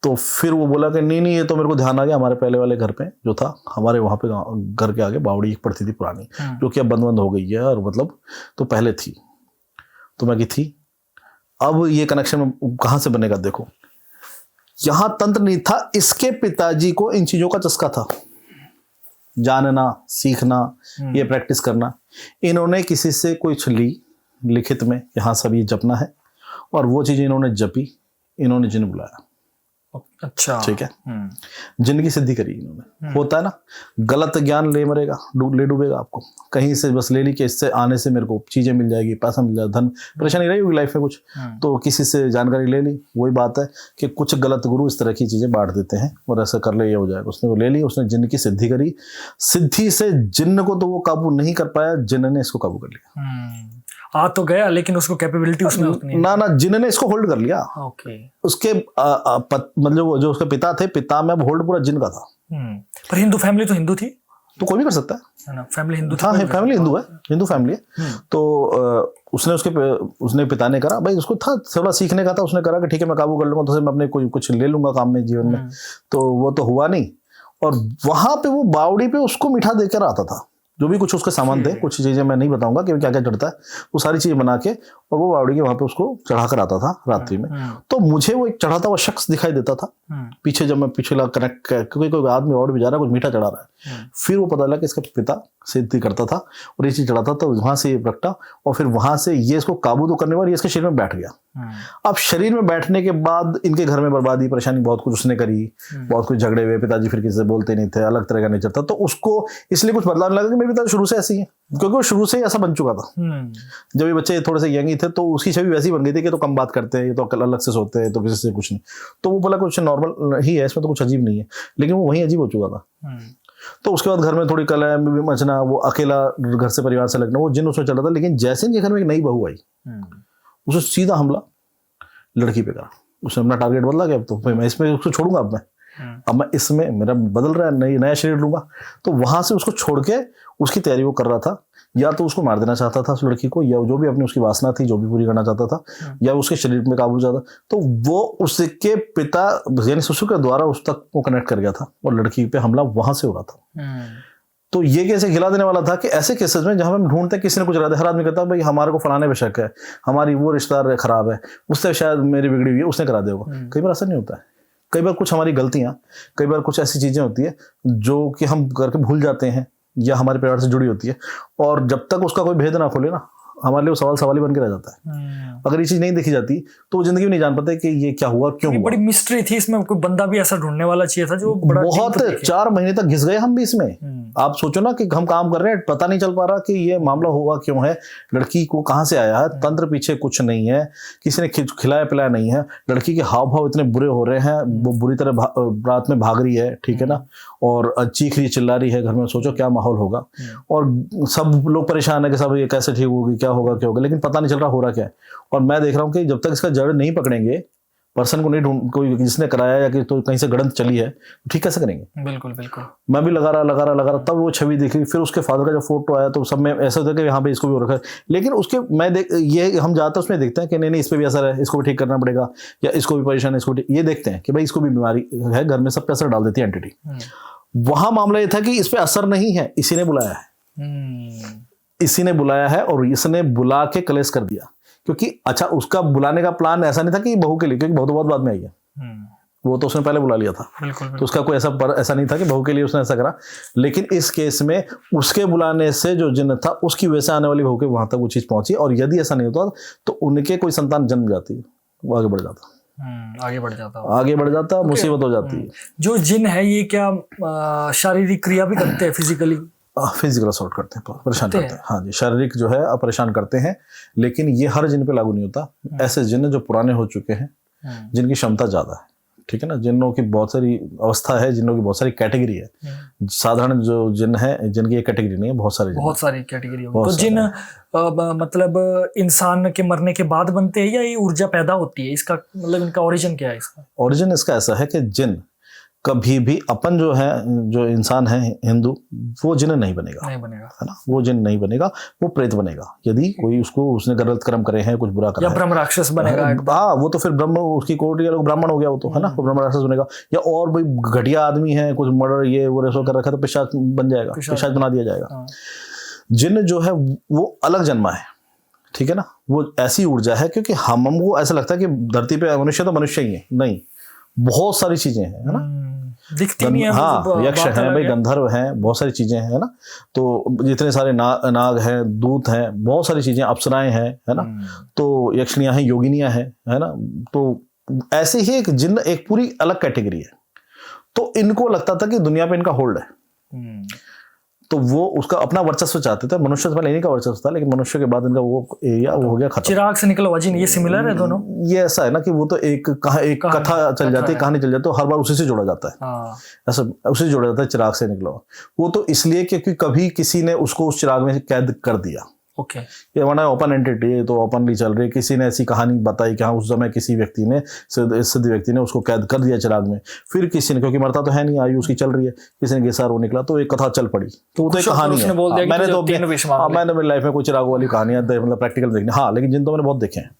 तो फिर वो बोला कि नहीं ये तो मेरे को ध्यान आ गया, हमारे पहले वाले घर पे जो था, हमारे वहाँ पे घर के आगे बावड़ी एक पड़ती थी पुरानी, जो कि अब बंद हो गई है, और मतलब तो पहले थी। तो मैं कि थी, अब ये कनेक्शन कहाँ से बनेगा। देखो यहाँ तंत्र नहीं था, इसके पिताजी को इन चीजों का चस्का था, जानना, सीखना, ये प्रैक्टिस करना। इन्होंने किसी से कुछ ली लिखित में, यहाँ सब ये जपना है, और वो चीज़ इन्होंने जपी, इन्होंने जिन बुलाया। अच्छा, ठीक है, जिन की सिद्धि करी इन्होंने। होता है ना, गलत ज्ञान ले मरेगा, ले डूबेगा आपको। कहीं से बस ले ली कि इससे आने से मेरे को चीजें मिल जाएगी, पैसा मिल जाएगा, धन, परेशानी रही होगी लाइफ में कुछ, तो किसी से जानकारी ले ली। वही बात है कि कुछ गलत गुरु इस तरह की चीजें बांट देते हैं, और ऐसा कर ले ये हो जाएगा। उसने वो ले ली, उसने जिन की सिद्धि करी, सिद्धि से जिन्न को तो वो काबू नहीं कर पाया, जिन्न ने इसको काबू कर लिया। आ तो गया, लेकिन उसको कैपेबिलिटी उसमें उतनी ना जिन्होंने इसको होल्ड कर लिया। ओके। उसके मतलब जो उसके पिता थे, पिता में अब होल्ड पूरा जिन का था। पर हिंदू फैमिली तो हिंदू थी, तो कोई भी कर सकता है ना, फैमिली हिंदू थी। हाँ, फैमिली हिंदू है, हिंदू फैमिली है। तो उसने पिता ने करा भाई, उसको था थोड़ा सीखने का था, उसने करा कि ठीक है मैं काबू कर लूंगा, तो मैं अपने कोई कुछ ले लूंगा काम में, जीवन में। तो वो तो हुआ नहीं, और वहां पे वो बावड़ी पे उसको मीठा देकर आता था, जो भी कुछ उसके सामान थे, कुछ चीजें मैं नहीं बताऊंगा कि क्या क्या चढ़ता है, वो सारी चीजें बना के, और वो बावड़ी के वहां पे उसको चढ़ा कर आता था रात्रि में। तो मुझे वो एक चढ़ाता हुआ शख्स दिखाई देता था पीछे, जब मैं पीछे कनेक्ट, क्योंकि कोई आदमी और भी जा रहा है, कुछ मीठा चढ़ा रहा है। फिर वो पता लगा कि इसका पिता सिद्धि करता था और ये चीज चढ़ाता था, तो वहां से ये प्रकटा, और फिर वहां से ये इसको काबू तो करने वाला, ये इसके शरीर में बैठ गया। अब शरीर में बैठने के बाद इनके घर में बर्बादी, परेशानी बहुत कुछ उसने करी, बहुत कुछ झगड़े हुए, पिताजी फिर किसी से बोलते नहीं थे, अलग तरह का नेचर था। तो उसको इसलिए कुछ बदलाव लगा कि मेरे पिता शुरू से ऐसी है, क्योंकि वो शुरू से ही ऐसा बन चुका था। जब ये बच्चे थोड़े से यंग ही थे, तो उसकी छवि वैसी बन गई थी कि तो कम बात करते हैं, ये तो अलग से सोते हैं, तो किसी से कुछ नहीं। तो वो बोला कुछ नॉर्मल ही है, इसमें तो कुछ अजीब नहीं है, लेकिन वो वहीं अजीब हो चुका था। तो उसके बाद घर में थोड़ी कलह मचना, वो अकेला घर से परिवार से लगना, वो जिन उसमें चला था। लेकिन जैसे ही घर में एक नई बहू आई, उसे सीधा हमला लड़की पे करा। उसने अपना टारगेट बदला कि अब तो भाई मैं इसमें उसको छोड़ूंगा, अब मैं अब मैं इसमें मेरा बदल रहा है, नया शरीर लूंगा, तो वहां से उसको छोड़ के उसकी तैयारी वो कर रहा था। या तो उसको मार देना चाहता था उस लड़की को, या जो भी अपनी उसकी वासना थी जो भी पूरी करना चाहता था, या उसके शरीर में काबू चाहता, तो वो उसके पिता यानी ससुर के द्वारा उस तक वो कनेक्ट कर गया था और लड़की पे हमला वहां से हो रहा था। तो ये कैसे खिला देने वाला था कि ऐसे केसेस में जहां हम ढूंढते किसी ने कुछ हर आदमी कहता है भाई हमारे को फलाने पे शक है, हमारी वो रिश्तेदार खराब है, उससे शायद मेरी बिगड़ी हुई है, उसने करा दिया होगा। कई बार ऐसा नहीं होता है, कई बार कुछ हमारी गलतियां, कई बार कुछ ऐसी चीजें होती है जो कि हम करके भूल जाते हैं या हमारे परिवार से जुड़ी होती है, और जब तक उसका कोई भेद ना खोले ना, हमारे लिए वो सवाल ही बन के रह जाता है। अगर ये चीज नहीं देखी जाती तो वो जिंदगी में नहीं जान पाते कि ये क्या हुआ, क्यों हुआ। बड़ी मिस्ट्री थी इसमें, कोई बंदा भी ऐसा ढूंढने वाला चाहिए था जो बड़ा बहुत 4 महीने तक घिस गए हम भी इसमें। आप सोचो ना कि हम काम कर रहे हैं, पता नहीं चल पा रहा कि ये मामला हुआ क्यों है, लड़की को कहां से आया है, तंत्र पीछे कुछ नहीं है, किसी ने खिलाया पिलाया नहीं है, लड़की के हाव भाव इतने बुरे हो रहे हैं, वो बुरी तरह रात में भाग रही है, ठीक है ना, और चीख रही चिल्ला रही है घर में। सोचो क्या माहौल होगा, और सब लोग परेशान है कि सब ये कैसे ठीक होगी, क्या होगा क्या होगा, लेकिन पता नहीं चल रहा हो रहा क्या है। और मैं देख रहा हूँ कि जब तक इसका जड़ नहीं पकड़ेंगे, पर्सन को नहीं ढूंढ, कोई जिसने कराया या कि तो कहीं से गड़ंत चली है, ठीक कैसे करेंगे। बिल्कुल बिल्कुल। मैं भी लगा रहा, तब वो छवि देखी, फिर उसके फादर का जब फोटो आया तो सब में ऐसा होता है कि यहाँ पे इसको भी हो रखा है, लेकिन उसके ये हम जाते उसमें देखते हैं कि नहीं इस पर भी असर है, इसको भी ठीक करना पड़ेगा, या इसको भी परेशान है, इसको ये देखते हैं कि भाई इसको भी बीमारी है, घर में सब पे असर डाल देती है एंटिटी। वहां मामला ये था कि इस पे असर नहीं है, इसी ने बुलाया है, इसी ने बुलाया है, और इसने बुला के कलेश कर दिया। क्योंकि अच्छा उसका बुलाने का प्लान ऐसा नहीं था कि बहू के लिए, क्योंकि बहू तो बहुत बाद में आई है, वो तो उसने पहले बुला लिया था। बिल्कुल। तो उसका कोई ऐसा नहीं था कि बहू के लिए उसने ऐसा करा, लेकिन इस केस में उसके बुलाने से जो जिन्न था उसकी वजह से आने वाली बहू के वहां तक वो चीज पहुंची, और यदि ऐसा नहीं होता तो उनके कोई संतान जन्म जाती, वो आगे बढ़ जाता, मुसीबत हो जाती है। जो जिन है ये क्या शारीरिक क्रिया भी करते हैं, फिजिकल असॉल्ट करते हैं, परेशान करते हैं। हाँ जी, शारीरिक जो है परेशान करते हैं, लेकिन ये हर जिन पे लागू नहीं होता। ऐसे जिन जो पुराने हो चुके हैं, जिनकी क्षमता ज्यादा है, ठीक है ना, जिनों की बहुत सारी अवस्था है, जिनों की बहुत सारी कैटेगरी है। साधारण जो जिन है, जिनकी एक कैटेगरी नहीं है, बहुत सारी कैटेगरी है। तो जिन मतलब इंसान के मरने के बाद बनते हैं या ये ऊर्जा पैदा होती है, इसका मतलब इनका ओरिजिन क्या है? इसका ओरिजिन इसका ऐसा है कि जिन कभी भी अपन जो है, जो इंसान है हिंदू, वो जिन नहीं बनेगा, है ना, वो जिन नहीं बनेगा, वो प्रेत बनेगा। यदि कोई उसने गलत कर्म करे हैं, कुछ बुरा करा या ब्रह्म राक्षस बनेगा। हाँ, वो तो फिर ब्रह्म उसकी कोट या ब्राह्मण हो गया वो तो, है ना, वो ब्रह्म राक्षस बनेगा। या और भाई घटिया आदमी है, कुछ मर्डर ये वो रेसो कर रखा है, तो पिशाच बन जाएगा, पिशाच बना दिया जाएगा। जिन जो है वो अलग जन्मा है, ठीक है ना, वो ऐसी ऊर्जा है, क्योंकि हमको ऐसा लगता है कि धरती पे मनुष्य तो मनुष्य ही है, नहीं, बहुत सारी चीजें हैं, है ना, दिखती नहीं है। हाँ, यक्ष हैं भाई, गंधर्व हैं, बहुत सारी चीजें हैं ना, तो जितने सारे नाग हैं, दूत हैं, बहुत सारी चीजें, अप्सराएं हैं, है ना, तो यक्षिणियां हैं, योगिनियां हैं, है ना, तो ऐसे ही एक जिन्न एक पूरी अलग कैटेगरी है। तो इनको लगता था कि दुनिया पे इनका होल्ड है, तो वो उसका अपना वर्चस्व चाहते थे। मनुष्य से पहले इन्हीं का वर्चस्व था, लेकिन मनुष्य के बाद इनका वो एरिया वो हो गया खत्म। चिराग से निकला वजन, ये सिमिलर है दोनों। ये ऐसा है ना कि वो तो एक कथा चल जाती है, कहानी चल जाती है, तो हर बार उसी से जोड़ा जाता है, ऐसा उसी से जोड़ा जाता है, चिराग से निकला। वो तो इसलिए क्योंकि कभी किसी ने उसको उस चिराग में कैद कर दिया। ये हमारा ओपन एंटिटी, तो ओपनली चल रही है। किसी ने ऐसी कहानी बताई कि हाँ उस समय किसी व्यक्ति ने, सिद्ध व्यक्ति ने उसको कैद कर दिया चिराग में, फिर किसी ने, क्योंकि मरता तो है नहीं, आयु उसकी चल रही है, किसी ने गेसार वो निकला, तो एक कथा चल पड़ी, तो वो तो एक कहानी है। मैंने मेरी लाइफ में कुछ चिराग वाली कहानियां मतलब प्रैक्टिकल देखनी, हाँ, लेकिन जिन तो मैंने बहुत देखे हैं,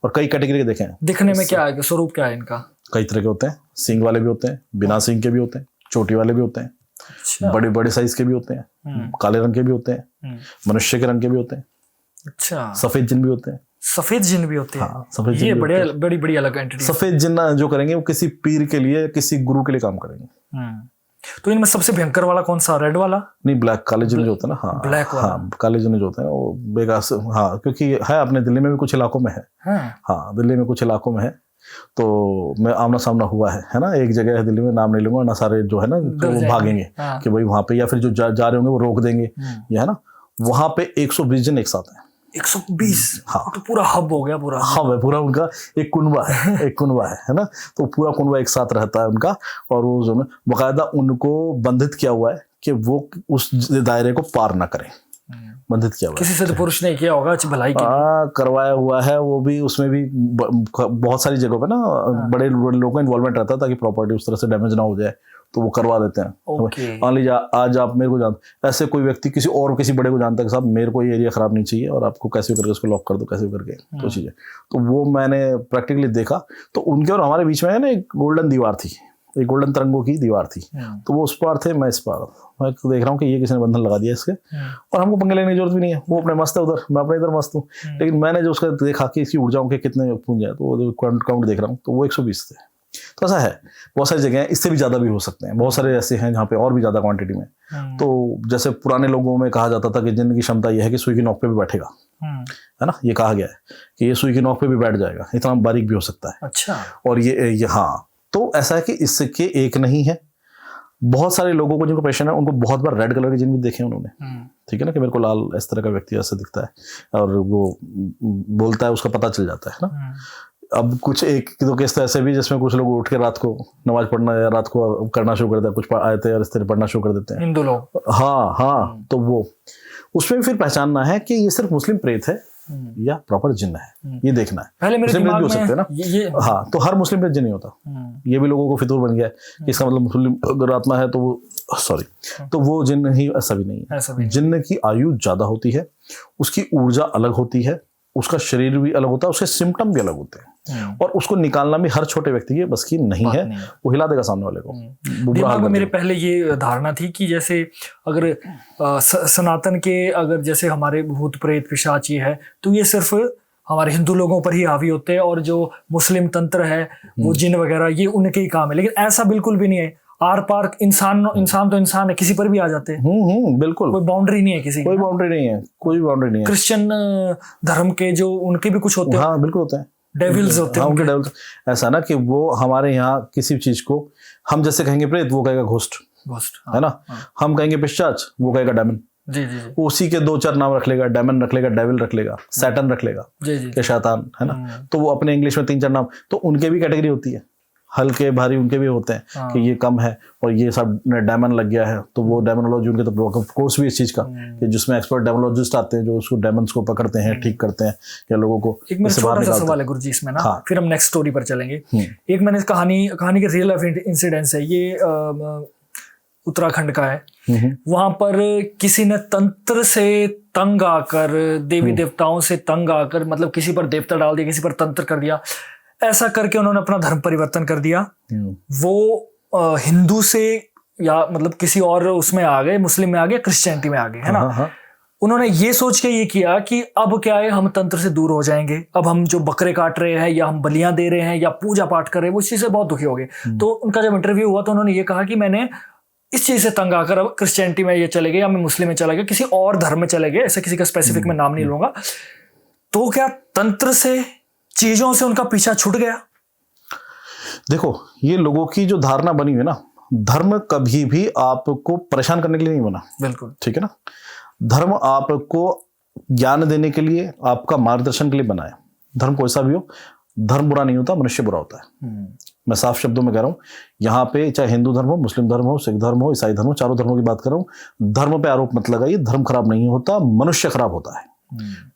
और कई कैटेगरी के देखे हैं। दिखने में क्या है, स्वरूप क्या है इनका? कई तरह के होते हैं, सींग वाले भी होते हैं, बिना सींग के भी होते हैं, चोटी वाले भी होते हैं, बड़े बड़े साइज के भी होते हैं, काले रंग के भी होते हैं, मनुष्य के रंग के भी होते हैं। अच्छा, सफेद जिन भी होते हैं। सफेद जिन भी होते हैं। हाँ, सफेद जिन ये बड़ी बड़ी अलग एंटिटी। सफेद जिन जो करेंगे वो किसी पीर के लिए, किसी गुरु के लिए काम करेंगे। तो इनमें सबसे भयंकर वाला कौन सा? रेड वाला? नहीं, ब्लैक, काले जिन जो होते हैं ना। हाँ, ब्लैक वाला। हाँ, काले जिन जो होते हैं वो बेकार। हाँ, क्योंकि है अपने दिल्ली में भी कुछ इलाकों में है। हाँ, दिल्ली में कुछ इलाकों में है, तो मैं आमना सामना हुआ है ना, एक जगह है दिल्ली में, नाम नहीं लूंगा ना, सारे जो है ना तो वो भागेंगे कि भाई वहां पे, या फिर जो जा रहे होंगे वो रोक देंगे, ये है ना। वहां पे 120 जिन एक साथ हैं। 120? हाँ, तो पूरा हब हो गया, पूरा हब है, पूरा उनका एक कुनबा है, एक कुनबा है ना, तो पूरा कुनबा एक साथ रहता है उनका। और वो जो बाकायदा उनको बंधित किया हुआ है कि वो उस दायरे को पार ना करें। बंधित किया हुआ है। किसी से तो पुरुष ने किया होगा भलाई के लिए। करवाया हुआ है वो भी, उसमें भी बहुत सारी जगहों पे ना बड़े लोगों का इन्वॉल्वमेंट रहता है ताकि प्रॉपर्टी उस तरह से डैमेज ना हो जाए, तो वो करवा देते हैं। मान लीजिए आज आप मेरे को जानते, ऐसे कोई व्यक्ति किसी बड़े को जानता है कि साहब मेरे को ये एरिया खराब नहीं चाहिए और आपको कैसे करके उसको लॉक कर दो, कैसे करके तो चीजें, तो वो मैंने प्रैक्टिकली देखा। तो उनके और हमारे बीच में है ना एक गोल्डन दीवार थी, एक गोल्डन तरंगों की दीवार थी। तो वो उस पार थे, मैं इस पार। मैं देख रहा हूँ कि ये किसी ने बंधन लगा दिया इसके, और हमको पंगे लेने की जरूरत भी नहीं है, वो अपने मस्त है उधर, मैं अपने इधर मस्त हूँ। लेकिन मैंने जो उसका देखा कि इसकी ऊर्जाओं के कितने पूंज है, तो वो काउंट देख रहा हूँ, तो वो 120 थे। तो ऐसा है, बहुत सारी जगह हैं, इससे भी ज्यादा भी हो सकते हैं, बहुत सारे ऐसे हैं जहाँ पे और भी ज्यादा क्वांटिटी में। तो जैसे पुराने लोगों में कहा जाता था कि जिन की क्षमता यह है कि सुई की नोक पे भी बैठेगा, है ना, ये कहा गया है कि ये सुई की नोक पे भी बैठ जाएगा, इतना बारीक भी हो सकता है। अच्छा। और ये हाँ, तो ऐसा है कि इसके एक नहीं है, बहुत सारे लोगों को जिनको पेशेंट है उनको बहुत बार रेड कलर के जिन भी देखे उन्होंने, ठीक है ना, कि मेरे को लाल इस तरह का व्यक्ति ऐसा दिखता है और वो बोलता है, उसका पता चल जाता है ना। अब कुछ एक दो केस तो ऐसे भी जिसमें कुछ लोग उठ के रात को नमाज पढ़ना या रात को करना शुरू कर देते हैं, कुछ आयतें और इस तरह पढ़ना शुरू कर देते हैं हिंदू लोग। हाँ, तो वो उसमें फिर पहचानना है कि ये सिर्फ मुस्लिम प्रेत है या प्रॉपर जिन्न है, ये देखना है। पहले मेरे दिमाग में हो सकते हैं ना ये हाँ, तो हर मुस्लिम प्रेत जिन्न नहीं होता, ये भी लोगों को फितूर बन गया है कि इसका मतलब मुस्लिम अगर आत्मा है तो वो तो वो जिन्न ही, ऐसा भी नहीं है। जिन्न की आयु ज्यादा होती है, उसकी ऊर्जा अलग होती है, उसका शरीर भी अलग होता है, उसके सिम्टम भी अलग होते हैं, और उसको निकालना भी हर छोटे व्यक्ति की बस की नहीं है। वो हिला देगा सामने वाले को। दिमाग में मेरे पहले ये धारणा थी कि जैसे अगर सनातन के अगर जैसे हमारे भूत प्रेत पिशाच ये है तो ये सिर्फ हमारे हिंदू लोगों पर ही हावी होते हैं, और जो मुस्लिम तंत्र है वो जिन वगैरह ये उनके ही काम है। लेकिन ऐसा बिल्कुल भी नहीं है, आर पार इंसान तो इंसान है, किसी पर भी आ जाते हैं। बिल्कुल, कोई बाउंड्री नहीं है, किसी कोई बाउंड्री नहीं है, कोई बाउंड्री नहीं है। क्रिश्चियन धर्म के जो उनके भी कुछ होते हैं, हाँ बिल्कुल होते हैं, डेविल्स होते हैं उनके डेविल्स। ऐसा ना कि वो हमारे यहाँ किसी चीज को हम जैसे कहेंगे प्रेत, वो कहेगा घोस्ट, है ना। हम कहेंगे पिशाच, वो कहेगा डेमन। जी जी। उसी के 2-4 नाम रख लेगा, डेमन रख लेगा, डेविल रख लेगा, सैटन रख लेगा, के शैतान, है ना। तो वो अपने इंग्लिश में 3-4 नाम, तो उनके भी कैटेगरी होती है, हल्के भारी उनके भी होते हैं कि ये कम है और ये सब डेमन लग गया है। तो वो डेमोनोलॉजी उनके तो कोर्स भी इस चीज का कि जिसमें एक्सपर्ट डेमोनोलॉजिस्ट आते हैं जो उसको डेमन्स को पकड़ते हैं, ठीक करते हैं या लोगों को। एक मेरा छोटा सा सवाल है गुरुजी इसमें ना, फिर हम नेक्स्ट स्टोरी पर चलेंगे। एक मैंने कहानी के रियल लाइफ इंसिडेंट्स है, ये उत्तराखंड का है। वहां पर किसी ने तंत्र से तंग आकर, देवी देवताओं से तंग आकर, मतलब किसी पर देवता डाल दिया, किसी पर तंत्र कर दिया, ऐसा करके उन्होंने अपना धर्म परिवर्तन कर दिया। वो हिंदू से या मतलब किसी और उसमें आ गए, मुस्लिम में आ गए, क्रिश्चियनिटी में आ गए, है ना। उन्होंने ये सोच के ये किया कि अब क्या है, हम तंत्र से दूर हो जाएंगे, अब हम जो बकरे काट रहे हैं या हम बलियां दे रहे हैं या पूजा पाठ कर रहे हैं, वो इस चीज से बहुत दुखी हो गए। तो उनका जब इंटरव्यू हुआ तो उन्होंने ये कहा कि मैंने इस चीज से तंग आकर अब क्रिश्चियनिटी में ये चले गए या मैं मुस्लिम में चला गया, किसी और धर्म में चले गए, ऐसे किसी का स्पेसिफिक मैं नाम नहीं लूंगा। तो क्या तंत्र से, चीजों से उनका पीछा छूट गया? देखो, ये लोगों की जो धारणा बनी हुई है ना, धर्म कभी भी आपको परेशान करने के लिए नहीं बना। बिल्कुल ठीक है ना। धर्म आपको ज्ञान देने के लिए, आपका मार्गदर्शन के लिए बना है। धर्म कोई सा भी हो, धर्म बुरा नहीं होता, मनुष्य बुरा होता है। मैं साफ शब्दों में कह रहा हूं, यहाँ पे चाहे हिंदू धर्म हो, मुस्लिम धर्म हो, सिख धर्म हो, ईसाई धर्म हो, चारों धर्मों की बात कर रहा हूं। धर्म पे आरोप मत लगाइए, धर्म खराब नहीं होता, मनुष्य खराब होता है।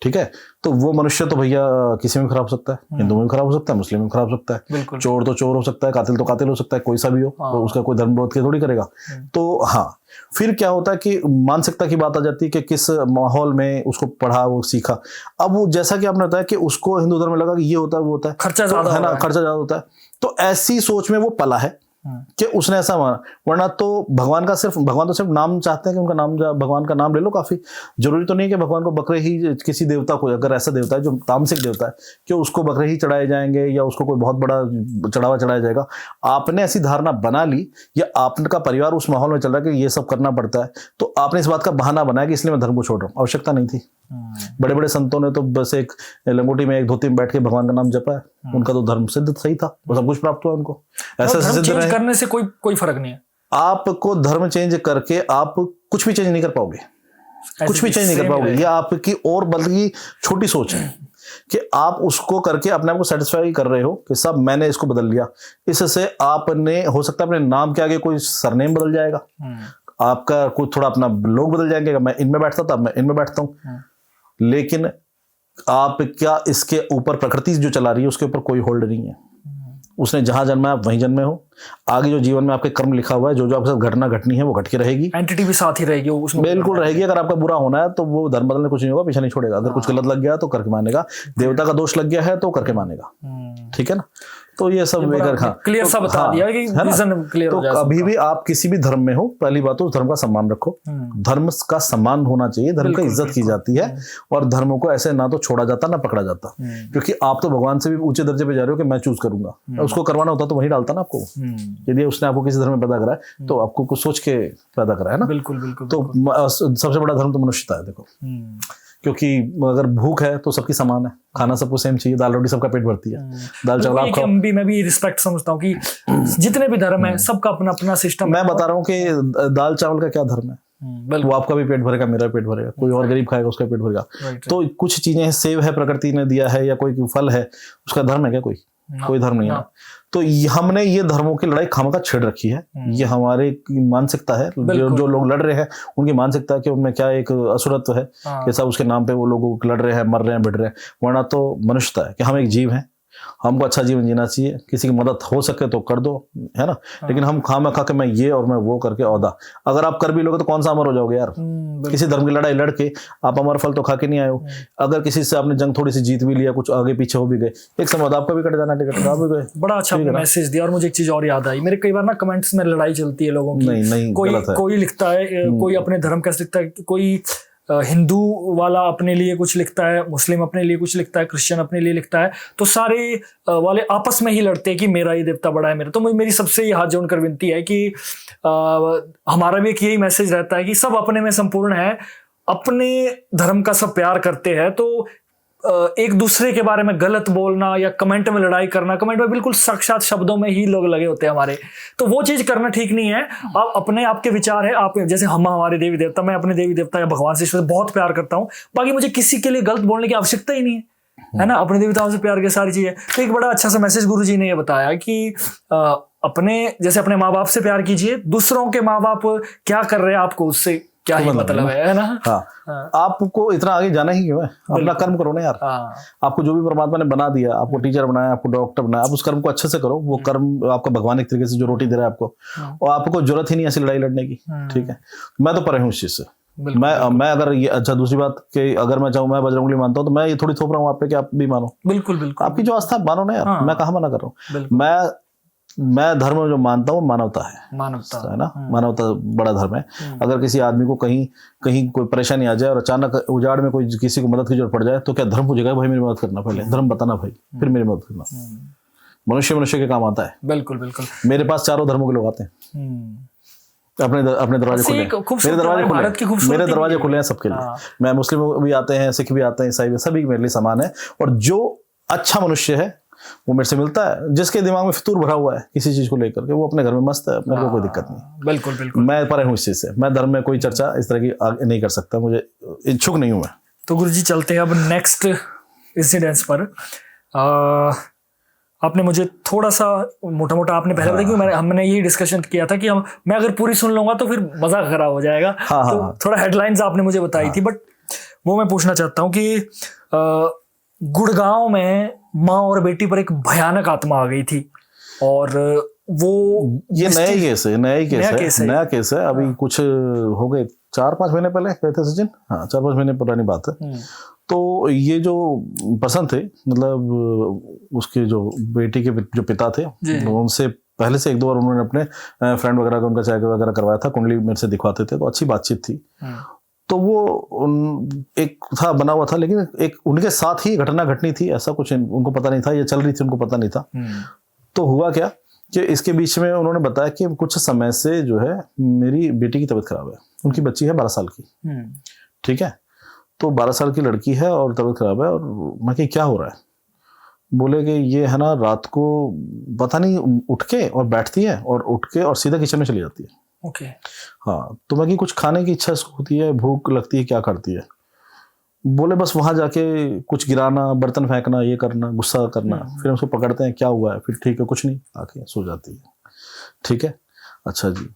ठीक है। तो वो मनुष्य तो भैया किसी में खराब हो सकता है, हिंदू में भी खराब हो सकता है, मुस्लिम में भी खराब हो सकता है, चोर तो चोर हो सकता है, कातिल तो कातिल हो सकता है, कोई सा भी हो, तो उसका कोई धर्म विरोध थोड़ी करेगा। तो हाँ, फिर क्या होता है कि मानसिकता की बात आ जाती है कि किस माहौल में उसको पढ़ा, वो सीखा। अब वो जैसा कि आपने बताया कि उसको हिंदू धर्म में लगा कि ये होता है, वो होता है, खर्चा ज्यादा है ना, खर्चा ज्यादा होता है, तो ऐसी सोच में वो पला है कि उसने ऐसा माना। वरना तो भगवान तो सिर्फ नाम चाहते हैं कि उनका नाम, भगवान का नाम ले लो, काफी जरूरी तो नहीं है कि भगवान को बकरे ही, किसी देवता को, अगर ऐसा देवता है जो तामसिक देवता है, कि उसको बकरे ही चढ़ाए जाएंगे या उसको कोई बहुत बड़ा चढ़ावा चढ़ाया जाएगा। आपने ऐसी धारणा बना ली या आपका परिवार उस माहौल में चल रहा है कि ये सब करना पड़ता है, तो आपने इस बात का बहाना बनाया कि इसलिए मैं धर्म को छोड़ रहा हूँ। आवश्यकता नहीं थी। बड़े बड़े संतों ने तो बस एक लंगोटी में, एक धोती में बैठ के भगवान का नाम जपा है, उनका तो धर्म सिद्ध सही था, वो सब कुछ प्राप्त हुआ उनको। ऐसा सिद्ध करने से कोई फर्क नहीं है। आपको धर्म चेंज करके आप कुछ भी चेंज नहीं कर पाओगे, कुछ भी चेंज नहीं कर पाओगे। ये आपकी और बल्कि छोटी सोच है कि आप उसको करके अपने आप को सेटिस्फाई कर रहे हो कि सब मैंने इसको बदल लिया। इससे आपने, हो सकता है अपने नाम के आगे कोई सरनेम बदल जाएगा, आपका कुछ थोड़ा अपना लोग बदल जाएंगे, मैं इनमें बैठता था मैं इनमें बैठता हूँ, लेकिन आप क्या इसके ऊपर प्रकृति जो चला रही है उसके ऊपर कोई होल्ड नहीं है। उसने जहां जन्मा आप वहीं जन्मे हो, आगे जो जीवन में आपके कर्म लिखा हुआ है, जो जो आपके साथ घटना घटनी है वो घट के रहेगी, एंटिटी भी साथ ही रहेगी उसमें, बिल्कुल रहेगी। अगर आपका बुरा होना है तो वो धर्म बदलने कुछ नहीं होगा, पीछे नहीं छोड़ेगा। अगर कुछ गलत लग गया तो करके मानेगा, देवता का दोष लग गया है तो करके मानेगा, ठीक है ना। तो ये सब क्लियर सा बता दिया कि रीजन क्लियर तो हो जाए। अभी भी आप किसी भी धर्म में हो, पहली बात तो उस धर्म का सम्मान रखो, धर्म का सम्मान होना चाहिए, धर्म का इज्जत की जाती है, और धर्मों को ऐसे ना तो छोड़ा जाता ना पकड़ा जाता, क्योंकि आप तो भगवान से भी ऊंचे दर्जे पे जा रहे हो कि मैं चूज करूंगा। उसको करवाना होता तो वही डालता ना आपको, यदि उसने आपको किसी धर्म में पैदा करा है तो आपको कुछ सोच के पैदा करा है ना। बिल्कुल बिल्कुल। तो सबसे बड़ा धर्म तो मनुष्यता है, देखो, क्योंकि अगर भूख है तो सबकी समान है, खाना सबको सेम चाहिए, दाल रोटी सबका पेट भरती है, दाल चावल आप खाओ। मैं भी रिस्पेक्ट समझता हूँ कि जितने भी धर्म है सबका अपना अपना सिस्टम। मैं बता रहा हूँ कि दाल चावल का क्या धर्म है, वो आपका भी पेट भरेगा, मेरा पेट भरेगा, कोई और गरीब खाएगा उसका पेट भरेगा। तो कुछ चीजें सेव है प्रकृति ने दिया है, या कोई फल है, उसका धर्म है क्या? कोई धर्म नहीं है। तो हमने ये धर्मों की लड़ाई खामखा छेड़ रखी है, ये हमारे मानसिकता है, जो लोग लड़ रहे हैं उनकी मानसिकता है कि उनमें क्या एक असुरत्व है, कैसा उसके नाम पे वो लोग लड़ रहे हैं, मर रहे हैं, भिड़ रहे हैं। वरना तो मनुष्यता है कि हम एक जीव हैं, हमको अच्छा जीवन जीना चाहिए, किसी की मदद हो सके तो कर दो, है ना। लेकिन हम खामखा के मैं ये और मैं वो करके औदा, अगर आप कर भी लोगे तो कौन सा अमर हो जाओगे यार। किसी धर्म की लड़ाई लड़के आप अमर फल तो खा के नहीं आए हो। अगर किसी से आपने जंग थोड़ी सी जीत भी लिया, कुछ आगे पीछे हो भी गए, एक समय बाद आपका भी कट जाना, टिकट आप भी गए। बड़ा अच्छा मैसेज दिया। और मुझे एक चीज और याद आई, मेरे कई बार ना कमेंट्स में लड़ाई चलती है लोगों की। नहीं, कोई लिखता है, कोई अपने धर्म का लिखता है, कोई हिंदू वाला अपने लिए कुछ लिखता है, मुस्लिम अपने लिए कुछ लिखता है, क्रिश्चियन अपने लिए लिखता है, तो सारे वाले आपस में ही लड़ते हैं कि मेरा ये देवता बड़ा है मेरा। तो मेरी सबसे ये हाथ जोड़कर विनती है कि हमारा भी एक यही मैसेज रहता है कि सब अपने में संपूर्ण है, अपने धर्म का सब प्यार करते हैं। तो एक दूसरे के बारे में गलत बोलना या कमेंट में लड़ाई करना, कमेंट में बिल्कुल साक्षात शब्दों में ही लोग लगे होते हैं हमारे, तो वो चीज करना ठीक नहीं है। आप अपने आपके विचार है, आप जैसे हम हमारे देवी देवता, मैं अपने देवी देवता या भगवान से बहुत प्यार करता हूँ, बाकी मुझे किसी के लिए गलत बोलने की आवश्यकता ही नहीं है ना। अपने देवताओं से प्यार की सारी चीजें। तो एक बड़ा अच्छा सा मैसेज गुरु जी ने ये बताया कि अपने जैसे अपने माँ बाप से प्यार कीजिए, दूसरों के माँ बाप क्या कर रहे हैं आपको उससे क्या ही मतलब है ना। हाँ, आपको इतना आगे जाना ही क्यों है? अपना कर्म करो ना यार। आपको जो भी परमात्मा ने बना दिया, आपको टीचर बनाया, आपको डॉक्टर बनाया, आप उस कर्म को अच्छे से करो। वो कर्म आपका भगवान एक तरीके से जो रोटी दे रहा है आपको, और आपको जरूरत ही नहीं ऐसी लड़ाई लड़ने की, ठीक है। मैं तो परे हूँ इस चीज से। मैं अगर ये अच्छा, दूसरी बात कि अगर मैं चाहूँ, मैं बजरंगबली मानता हूँ, तो मैं ये थोड़ी थोप रहा हूँ आप पे कि आप भी मानो। बिल्कुल बिल्कुल, आपकी जो आस्था मानो ना यार, मैं कहाँ मना कर रहा हूँ। मैं धर्म जो मानता हूँ मानवता है ना, मानवता बड़ा धर्म है। अगर किसी आदमी को कहीं कोई परेशानी आ जाए और अचानक उजाड़ में कोई किसी को मदद की जरूरत पड़ जाए, तो क्या धर्म पूछेगा भाई मेरी मदद करना, पहले धर्म बताना भाई, फिर मेरी मदद करना। मनुष्य के काम आता है। बिल्कुल बिल्कुल। मेरे पास चारों धर्मों के लोग आते हैं, अपने दरवाजे खुले, मेरे दरवाजे खुले हैं सबके लिए। मैं मुस्लिम भी आते हैं, सिख भी आते हैं, ईसाई भी, सभी मेरे लिए समान है। और जो अच्छा मनुष्य है वो मेरे से मिलता है, जिसके दिमाग में फितूर भरा हुआ है किसी चीज को लेकर के, वो अपने घर में मस्त है, मेरे को कोई दिक्कत नहीं। बिल्कुल बिल्कुल, मैं परे हूँ इस चीज से। मैं धर्म में कोई चर्चा इस तरह की नहीं कर सकता, मुझे इच्छुक नहीं हूं मैं। तो गुरुजी चलते हैं अब नेक्स्ट इंसिडेंट्स पर। आपने मुझे थोड़ा सा मोटा आपने पहले बताया कि हमने यही डिस्कशन किया था कि मैं अगर पूरी सुन लूंगा तो फिर मजा खराब हो जाएगा। तो थोड़ा हेडलाइंस आपने मुझे बताई थी, बट वो मैं पूछना चाहता हूँ कि गुड़गांव में माँ और बेटी पर एक भयानक आत्मा आ गई थी, और वो ये नया केस है। अभी कुछ हो गए 4-5 महीने पहले कहते सचिन, हाँ 4-5 महीने पुरानी बात है। तो ये जो पर्सन थे, मतलब उसके जो बेटी के जो पिता थे, उनसे पहले से 1-2 बार उन्होंने अपने फ्रेंड वगैरह का उनका चेक वगैरह करवाया था, कुंडली मेरे से दिखवाते थे, तो अच्छी बातचीत थी। तो वो एक था बना हुआ था, लेकिन एक उनके साथ ही घटना घटनी थी, ऐसा कुछ उनको पता नहीं था, ये चल रही थी उनको पता नहीं था। तो हुआ क्या कि इसके बीच में उन्होंने बताया कि कुछ समय से जो है मेरी बेटी की तबीयत खराब है। उनकी बच्ची है 12 साल की, ठीक है। तो 12 साल की लड़की है और तबीयत खराब है। और मैं कि क्या हो रहा है? बोले कि ये है ना, रात को पता नहीं उठ के और बैठती है, और उठ के और सीधा किचन में चली जाती है। ओके। हाँ, तो मैं कि कुछ खाने की इच्छा होती है, भूख लगती है, क्या करती है? बोले बस वहां जाके कुछ गिराना, बर्तन फेंकना, ये करना, गुस्सा करना। फिर उसको पकड़ते हैं, क्या हुआ है? फिर ठीक है कुछ नहीं, आके सो जाती है। ठीक है, अच्छा जी।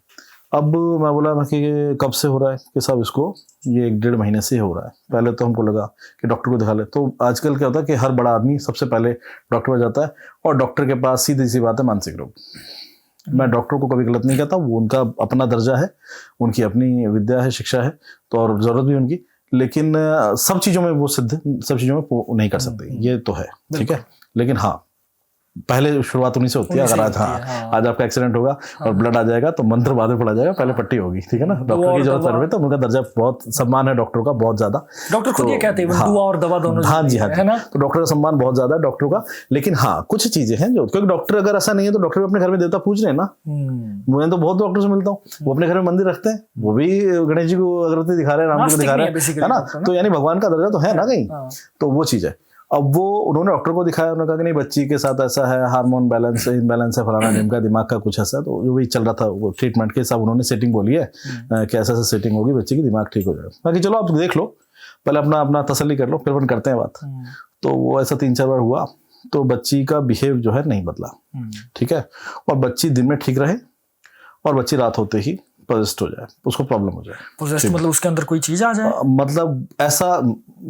अब मैं बोला मैं कि कब से हो रहा है कि साहब इसको ये 1-1.5 महीने से हो रहा है। पहले तो हमको लगा कि डॉक्टर को दिखा ले। तो आजकल क्या होता है कि हर बड़ा आदमी सबसे पहले डॉक्टर पर जाता है और डॉक्टर के पास सीधी सी बात है मानसिक रोग। मैं डॉक्टर को कभी गलत नहीं कहता, वो उनका अपना दर्जा है, उनकी अपनी विद्या है, शिक्षा है, तो और ज़रूरत भी उनकी, लेकिन सब चीज़ों में वो सिद्ध सब चीज़ों में वो नहीं कर सकते, ये तो है, ठीक है। लेकिन हाँ, पहले शुरुआत उन्हीं से होती है। अगर आज आपका एक्सीडेंट होगा और ब्लड आ जाएगा तो मंत्र बाद में पढ़ा जाएगा, पहले पट्टी होगी, ठीक है ना। डॉक्टर की जरूरत पड़ तो उनका दर्जा बहुत सम्मान है डॉक्टर का, बहुत ज्यादा। डॉक्टर खुद ये कहते हैं दुआ और दवा दोनों। हाँ जी, हाँ, है ना। तो डॉक्टर का सम्मान बहुत ज्यादा है डॉक्टर का। लेकिन हाँ, कुछ चीजें हैं जो, क्योंकि डॉक्टर अगर ऐसा नहीं है तो डॉक्टर अपने घर में देवता पूज रहे हैं ना। मैं तो बहुत डॉक्टर से मिलता हूँ, वो अपने घर में मंदिर रखते हैं, वो भी गणेश जी को अगरबत्ती दिखा रहे हैं, राम जी को दिखा रहे हैं, है ना। तो यानी भगवान का दर्जा तो है ना कहीं, तो वो चीज है। अब वो उन्होंने डॉक्टर को दिखाया, उन्होंने कहा कि नहीं बच्ची के साथ ऐसा है, हार्मोन बैलेंस इनबैलेंस है, फलाना ढिमका, दिमाग का कुछ ऐसा। तो जो भी चल रहा था वो ट्रीटमेंट के हिसाब उन्होंने सेटिंग बोली है कि ऐसा सेटिंग होगी, बच्चे की दिमाग ठीक हो जाएगा। बाकी चलो आप देख लो, पहले अपना तसल्ली कर लो, फिर अपन करते हैं बात। तो वो ऐसा 3-4 बार हुआ, तो बच्ची का बिहेव जो है नहीं बदला, ठीक है। और बच्ची दिन में ठीक रहे और बच्ची रात होते ही पोजेस्ट हो जाए, उसको प्रॉब्लम हो जाए। पोजेस्ट मतलब उसके अंदर कोई चीज आ जाए, मतलब ऐसा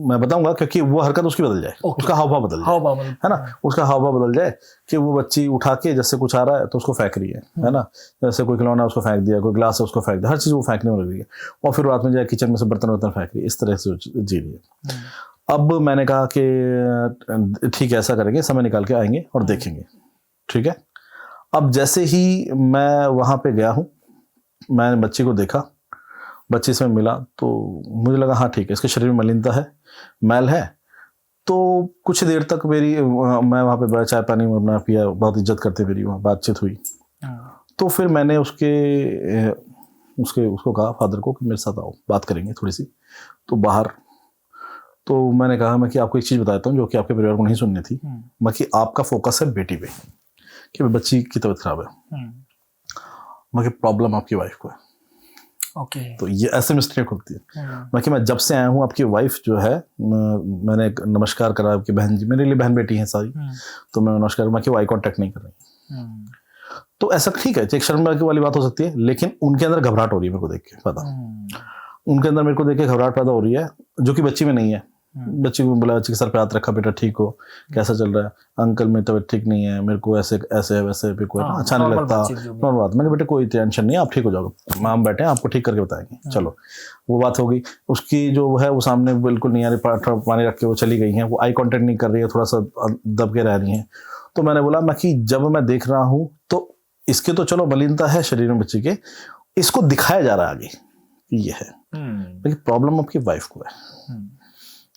मैं बताऊंगा, क्योंकि वो हरकत उसकी बदल जाए, उसका हाव भाव बदल जाए, है ना। उसका हाव भाव बदल जाए कि वो बच्ची उठा के जैसे कुछ आ रहा है तो उसको फेंक रही है ना। जैसे कोई खिलौना उसको फेंक दिया, कोई ग्लास है उसको फेंक दिया, हर चीज वो फेंकने में लग रही है। और फिर रात में जाए किचन में से बर्तन फेंक रही है, इस तरह से जी रही है। अब मैंने कहा कि ठीक है, ऐसा करेंगे, समय निकाल के आएंगे और देखेंगे, ठीक है। अब जैसे ही मैं वहां पे गया हूँ, मैंने बच्ची को देखा, बच्ची से मिला, तो मुझे लगा हाँ ठीक है, इसके शरीर में मलिनता है, मैल है। तो कुछ देर तक मैं वहाँ पे चाय पानी में अपना पिया, बहुत इज्जत करते मेरी वहाँ बातचीत हुई। तो फिर मैंने उसको कहा फादर को कि मेरे साथ आओ, बात करेंगे थोड़ी सी। तो बाहर तो मैंने कहा मैं कि आपको एक चीज़ बताता हूँ जो कि आपके परिवार को नहीं सुननी थी। मैं कि आपका फोकस है बेटी पे, कि बच्ची की तबीयत खराब है, मैं प्रॉब्लम आपकी वाइफ को है। ओके। तो ये ऐसे मिस्टेक होती है। मैं जब से आया हूँ आपकी वाइफ जो है, मैंने नमस्कार करा, आपकी बहन जी मेरे लिए बहन बेटी हैं सारी, तो मैं नमस्कार, मैं वो आई कांटेक्ट नहीं कर रही। तो ऐसा ठीक है, एक शर्म वाली बात हो सकती है, लेकिन उनके अंदर घबराहट हो रही है मेरे को देख के, पता उनके अंदर मेरे को देख के घबराहट पैदा हो रही है, जो कि बच्ची में नहीं है। बच्ची को बोला, बच्ची के सर पे हाथ रखा, बेटा ठीक हो, कैसा चल रहा है? अंकल मेरी तबीयत ठीक नहीं है, मेरे को ऐसे वैसे भी कोई अच्छा नहीं लगता, नॉर्मल बात। मैंने बेटे कोई टेंशन नहीं है, आप ठीक हो जाओगे, हम बैठे हैं, आपको ठीक करके बताएंगे। चलो वो बात हो गई। उसकी जो है वो सामने बिल्कुल नहीं आ रही, पानी रख के वो चली गई हैं, वो आई कॉन्टेक्ट नहीं कर रही है, थोड़ा सा दब के रह रही हैं। तो मैंने बोला मैं कि जब मैं देख रहा हूँ तो इसके तो चलो मलिनता है शरीर में बच्ची के, इसको दिखाया जा रहा है आगे ये है, लेकिन प्रॉब्लम आपकी वाइफ को है।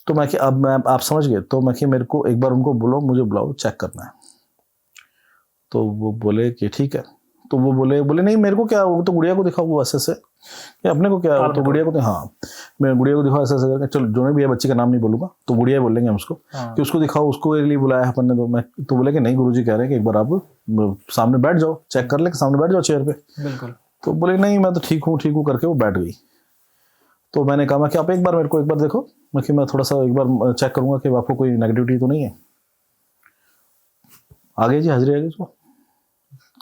तो मैं कि अब मैं आप समझ गए, तो मैं कि मेरे को एक बार उनको बोलो, मुझे बुलाओ, चेक करना है। तो वो बोले कि ठीक है। तो वो बोले नहीं मेरे को क्या, वो तो गुड़िया को दिखाओ ऐसे अपने को क्या, तो गुड़िया को हाँ मैं गुड़िया को दिखाओ ऐसे करके। चलो जो भी है, बच्चे का नाम नहीं बोलूंगा, तो गुड़िया बोलेंगे हम उसको कि उसको दिखाओ, उसको लिए बुलाया अपन ने। तो मैं तो बोले कि नहीं गुरुजी कह रहे हैं कि एक बार आप सामने बैठ जाओ, चेक कर ले, सामने बैठ जाओ चेयर पे। बिल्कुल। तो बोले नहीं मैं तो ठीक हूँ करके वो बैठ गई। तो मैंने कहा कि आप एक बार मेरे को एक बार देखो, मैं थोड़ा सा एक बार चेक करूंगा कि आपको कोई नेगेटिविटी तो नहीं है। आ गई जी, हाजिरी आ गई, उसको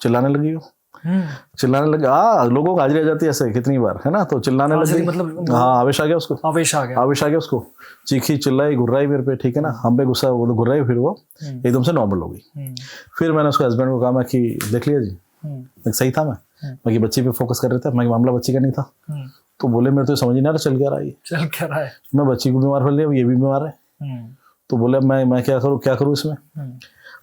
चिल्लाने लगी वो, चिल्लाने लगे। लोगों को हाजिरी आ जाती है ऐसे कितनी बार, है ना। तो चिल्लाने लगी, मतलब हाँ आवेश आ गया उसको, आवेश आ गया उसको, चीखी चिल्लाई घुर्राई मेरे पे, ठीक है ना। हम पे गुस्सा, वो तो घुर्राई, फिर वो एकदम से नॉर्मल हो गई। फिर मैंने उसको हस्बैंड को कहा मैं कि देख लिया जी, सही था मैं कि बच्ची पे फोकस कर रहे थे, मैं मामला बच्ची का नहीं था। तो बोले मेरे तो समझ ही नहीं आ रहा चल क्या रहा है, मैं बच्ची को बीमार फैल लिया, ये भी बीमार है। तो बोले मैं क्या करूँ इसमें।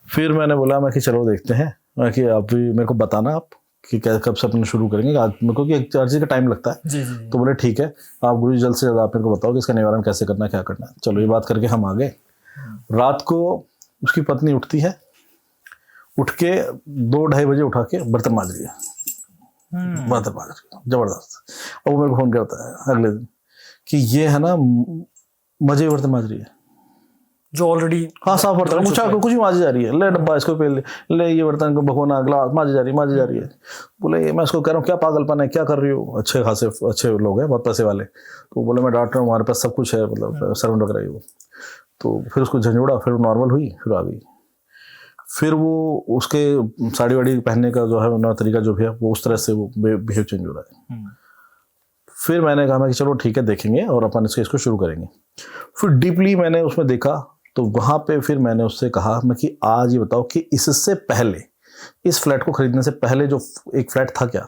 फिर मैंने बोला मैं कि चलो देखते हैं, मैं कि आप भी मेरे को बताना आप कि कब से अपने शुरू करेंगे, मेरे को कि एक चीज का टाइम लगता है। जी। तो बोले ठीक है, आप गुरु जी जल्द से जल्द आप मेरे को बताओ कि इसका निवारण कैसे करना है, क्या करना है। चलो ये बात करके हम आ गए। रात को उसकी पत्नी उठती है, उठ के 2-2:30 बजे उठा के बर्तन मांज रही है, बर्तन मांज रही है जबरदस्त। और वो मेरे को फोन करता है अगले दिन कि ये है ना मजे बर्तन मांज रही है, जो ऑलरेडी हाँ साफ बर्तन, कुछ भी मांजी जा रही है, ले डब्बा इसको पे ले ये बर्तन को भगोना ग्लास मांजी जा रही है। बोले मैं इसको कह रहा हूँ क्या पागलपन है, क्या कर रही हो, अच्छे खासे अच्छे लोग हैं, बहुत पैसे वाले। तो बोले मैं डॉक्टर हूँ, हमारे पास सब कुछ है, मतलब सर्वेंट वगैरह वो। तो फिर उसको झंझोड़ा, फिर नॉर्मल हुई, फिर आ गई। फिर वो उसके साड़ी वाड़ी पहनने का जो है उनका तरीका जो भी है वो उस तरह से वो बिहेव चेंज हो रहा है। फिर मैंने कहा मैं कि चलो ठीक है देखेंगे और अपन इसको शुरू करेंगे। फिर डीपली मैंने उसमें देखा, तो वहाँ पे फिर मैंने उससे कहा मैं कि आज ये बताओ कि इससे पहले, इस फ्लैट को खरीदने से पहले जो एक फ्लैट था क्या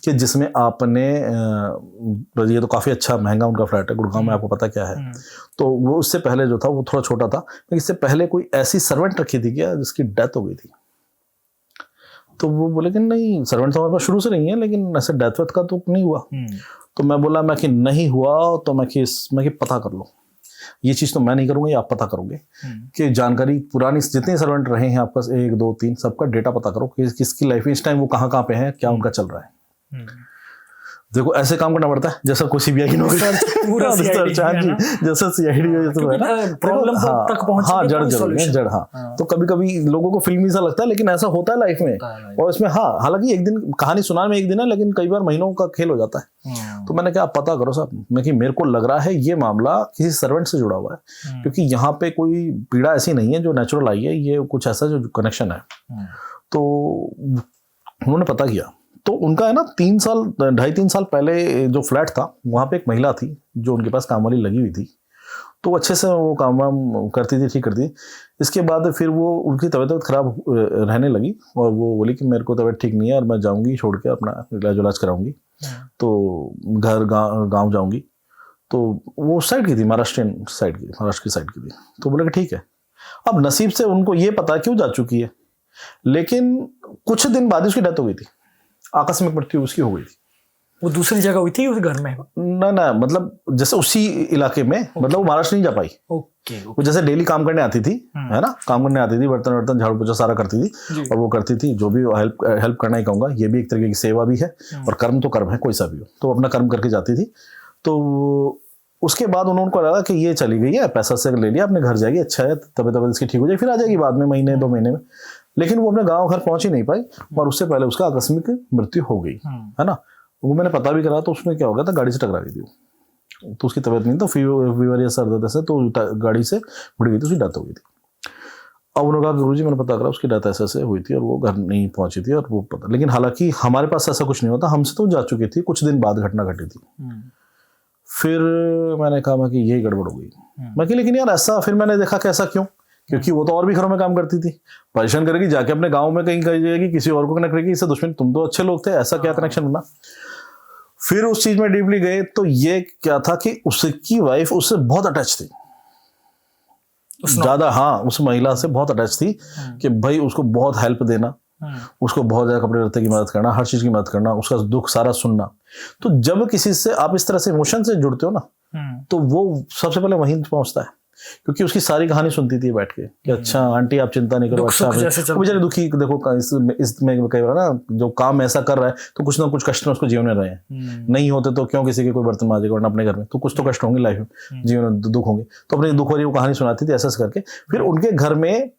कि जिसमें आपने ये तो काफ़ी अच्छा महंगा उनका फ्लैट है गुड़गांव में, आपको पता क्या है, तो वो उससे पहले जो था वो थोड़ा छोटा था, लेकिन इससे पहले कोई ऐसी सर्वेंट रखी थी क्या जिसकी डेथ हो गई थी? तो वो बोले कि नहीं सर्वेंट तो हमारे पास शुरू से नहीं है, लेकिन ऐसे डेथ वेथ का तो नहीं हुआ। तो मैं बोला मैं कि नहीं हुआ तो मैं कि पता कर लो, ये चीज़ तो मैं नहीं करूँगा, ये आप पता करोगे कि जानकारी पुरानी जितने सर्वेंट रहे हैं आपका 1 2 3 सबका डेटा पता करो कि किसकी लाइफ में इस टाइम वो कहाँ पे है, क्या उनका चल रहा है। देखो ऐसे काम करना पड़ता है जैसा कोई सीबीआई की नौकरी, पूरा CID जैसा सीआईडी है ना, प्रॉब्लम तक पहुंचने हाँ के जड़ कोई जरूर solution। जड़ हाँ। तो कभी कभी लोगों को फिल्मी सा लगता है लेकिन ऐसा होता है लाइफ में, और इसमें हाँ हालांकि एक दिन कहानी सुनाने में एक दिन है लेकिन कई बार महीनों का खेल हो जाता है। तो मैंने कहा आप पता करो साहब, मैं कि मेरे को लग रहा है ये मामला किसी सर्वेंट से जुड़ा हुआ है, क्योंकि यहाँ पे कोई पीड़ा ऐसी नहीं है जो नेचुरल आई है, ये कुछ ऐसा जो कनेक्शन है। तो उन्होंने पता किया, तो उनका है ना 2.5-3 साल पहले जो फ्लैट था वहाँ पे एक महिला थी जो उनके पास काम वाली लगी हुई थी, तो अच्छे से वो काम वाम करती थी, ठीक करती थी। इसके बाद फिर वो उनकी तबीयत खराब रहने लगी और वो बोली कि मेरे को तबीयत ठीक नहीं है और मैं जाऊँगी छोड़ के अपना इलाज कराऊंगी, तो घर गाँव जाऊँगी। तो वो उस साइड की थी, महाराष्ट्र की साइड की थी। तो बोले कि ठीक है। अब नसीब से उनको ये पता क्यों जा चुकी है, लेकिन कुछ दिन बाद उसकी डेथ हो गई थी, आकस्मिक मृत्यु उसकी हो गई थी। वो दूसरी जगह हुई थी उस घर में? ना मतलब जैसे उसी इलाके में, मतलब वो महाराष्ट्र नहीं जा पाई। वो जैसे डेली काम करने आती थी, है ना, काम करने आती थी, बर्तन झाड़ू पोछा सारा करती थी और वो करती थी जो भी हेल्प करना ही कहूँगा, ये भी एक तरीके की सेवा भी है और कर्म तो कर्म है कोई सा भी हो, तो अपना कर्म करके जाती थी। तो उसके बाद उनको लगा कि ये चली गई है, पैसा से ले लिया, अपने घर जाएगी, अच्छा है, तबीयत इसकी ठीक हो जाएगी, फिर आ जाएगी बाद में 1-2 महीने में। लेकिन वो अपने गांव घर पहुंच ही नहीं पाई और उससे पहले उसका आकस्मिक मृत्यु हो गई, है ना। वो मैंने पता भी करा, तो उसमें क्या हो गया था, गाड़ी से टकरा गई थी वो, तो उसकी तबीयत नहीं, तो फीवर या सर दर्द से तो गाड़ी से मुड़ गई थी, उसकी डेथ हो गई थी। अब उन्होंने कहा गुरुजी मैंने पता करा उसकी डेथ ऐसे हुई थी और वो घर नहीं पहुंची थी और वो पता, लेकिन हालांकि हमारे पास ऐसा कुछ नहीं होता, हमसे तो जा चुकी थी, कुछ दिन बाद घटना घटी थी। फिर मैंने कहा मैं कि यही गड़बड़ हो गई, मैं कि लेकिन यार ऐसा, फिर मैंने देखा कि ऐसा क्यों, क्योंकि वो तो और भी घरों में काम करती थी, परेशान करेगी, जाके अपने गांव में कहीं जाएगी, किसी और को कनेक्ट करेगी, इससे दुश्मन, तुम तो अच्छे लोग थे, ऐसा क्या कनेक्शन बना। फिर उस चीज में डीपली गए तो ये क्या था कि उसकी वाइफ उससे बहुत अटैच थी, ज्यादा, हाँ उस महिला से बहुत अटैच थी कि भाई उसको बहुत हेल्प देना, उसको बहुत ज्यादा कपड़े लत्ते की मदद करना, हर चीज की मदद करना, उसका दुख सारा सुनना। तो जब किसी से आप इस तरह से इमोशन से जुड़ते हो ना, तो वो सबसे पहले वहीं पहुंचता है, क्योंकि उसकी सारी कहानी सुनती थी बैठ के कि अच्छा आंटी आप चिंता नहीं करो, अच्छा बेचारे दुखी, देखो इसमें कई बार ना जो काम ऐसा कर रहा है तो कुछ ना कुछ कष्ट में उसको जीवन में रहे हैं, नहीं होते तो क्यों किसी के कोई बर्तन मांजेगा, वरना अपने घर में तो कुछ तो कष्ट होंगे लाइफ में, जीवन में दुख होंगे, तो अपने दुख वाली वो कहानी सुनाती थी ऐसा करके। फिर उनके घर में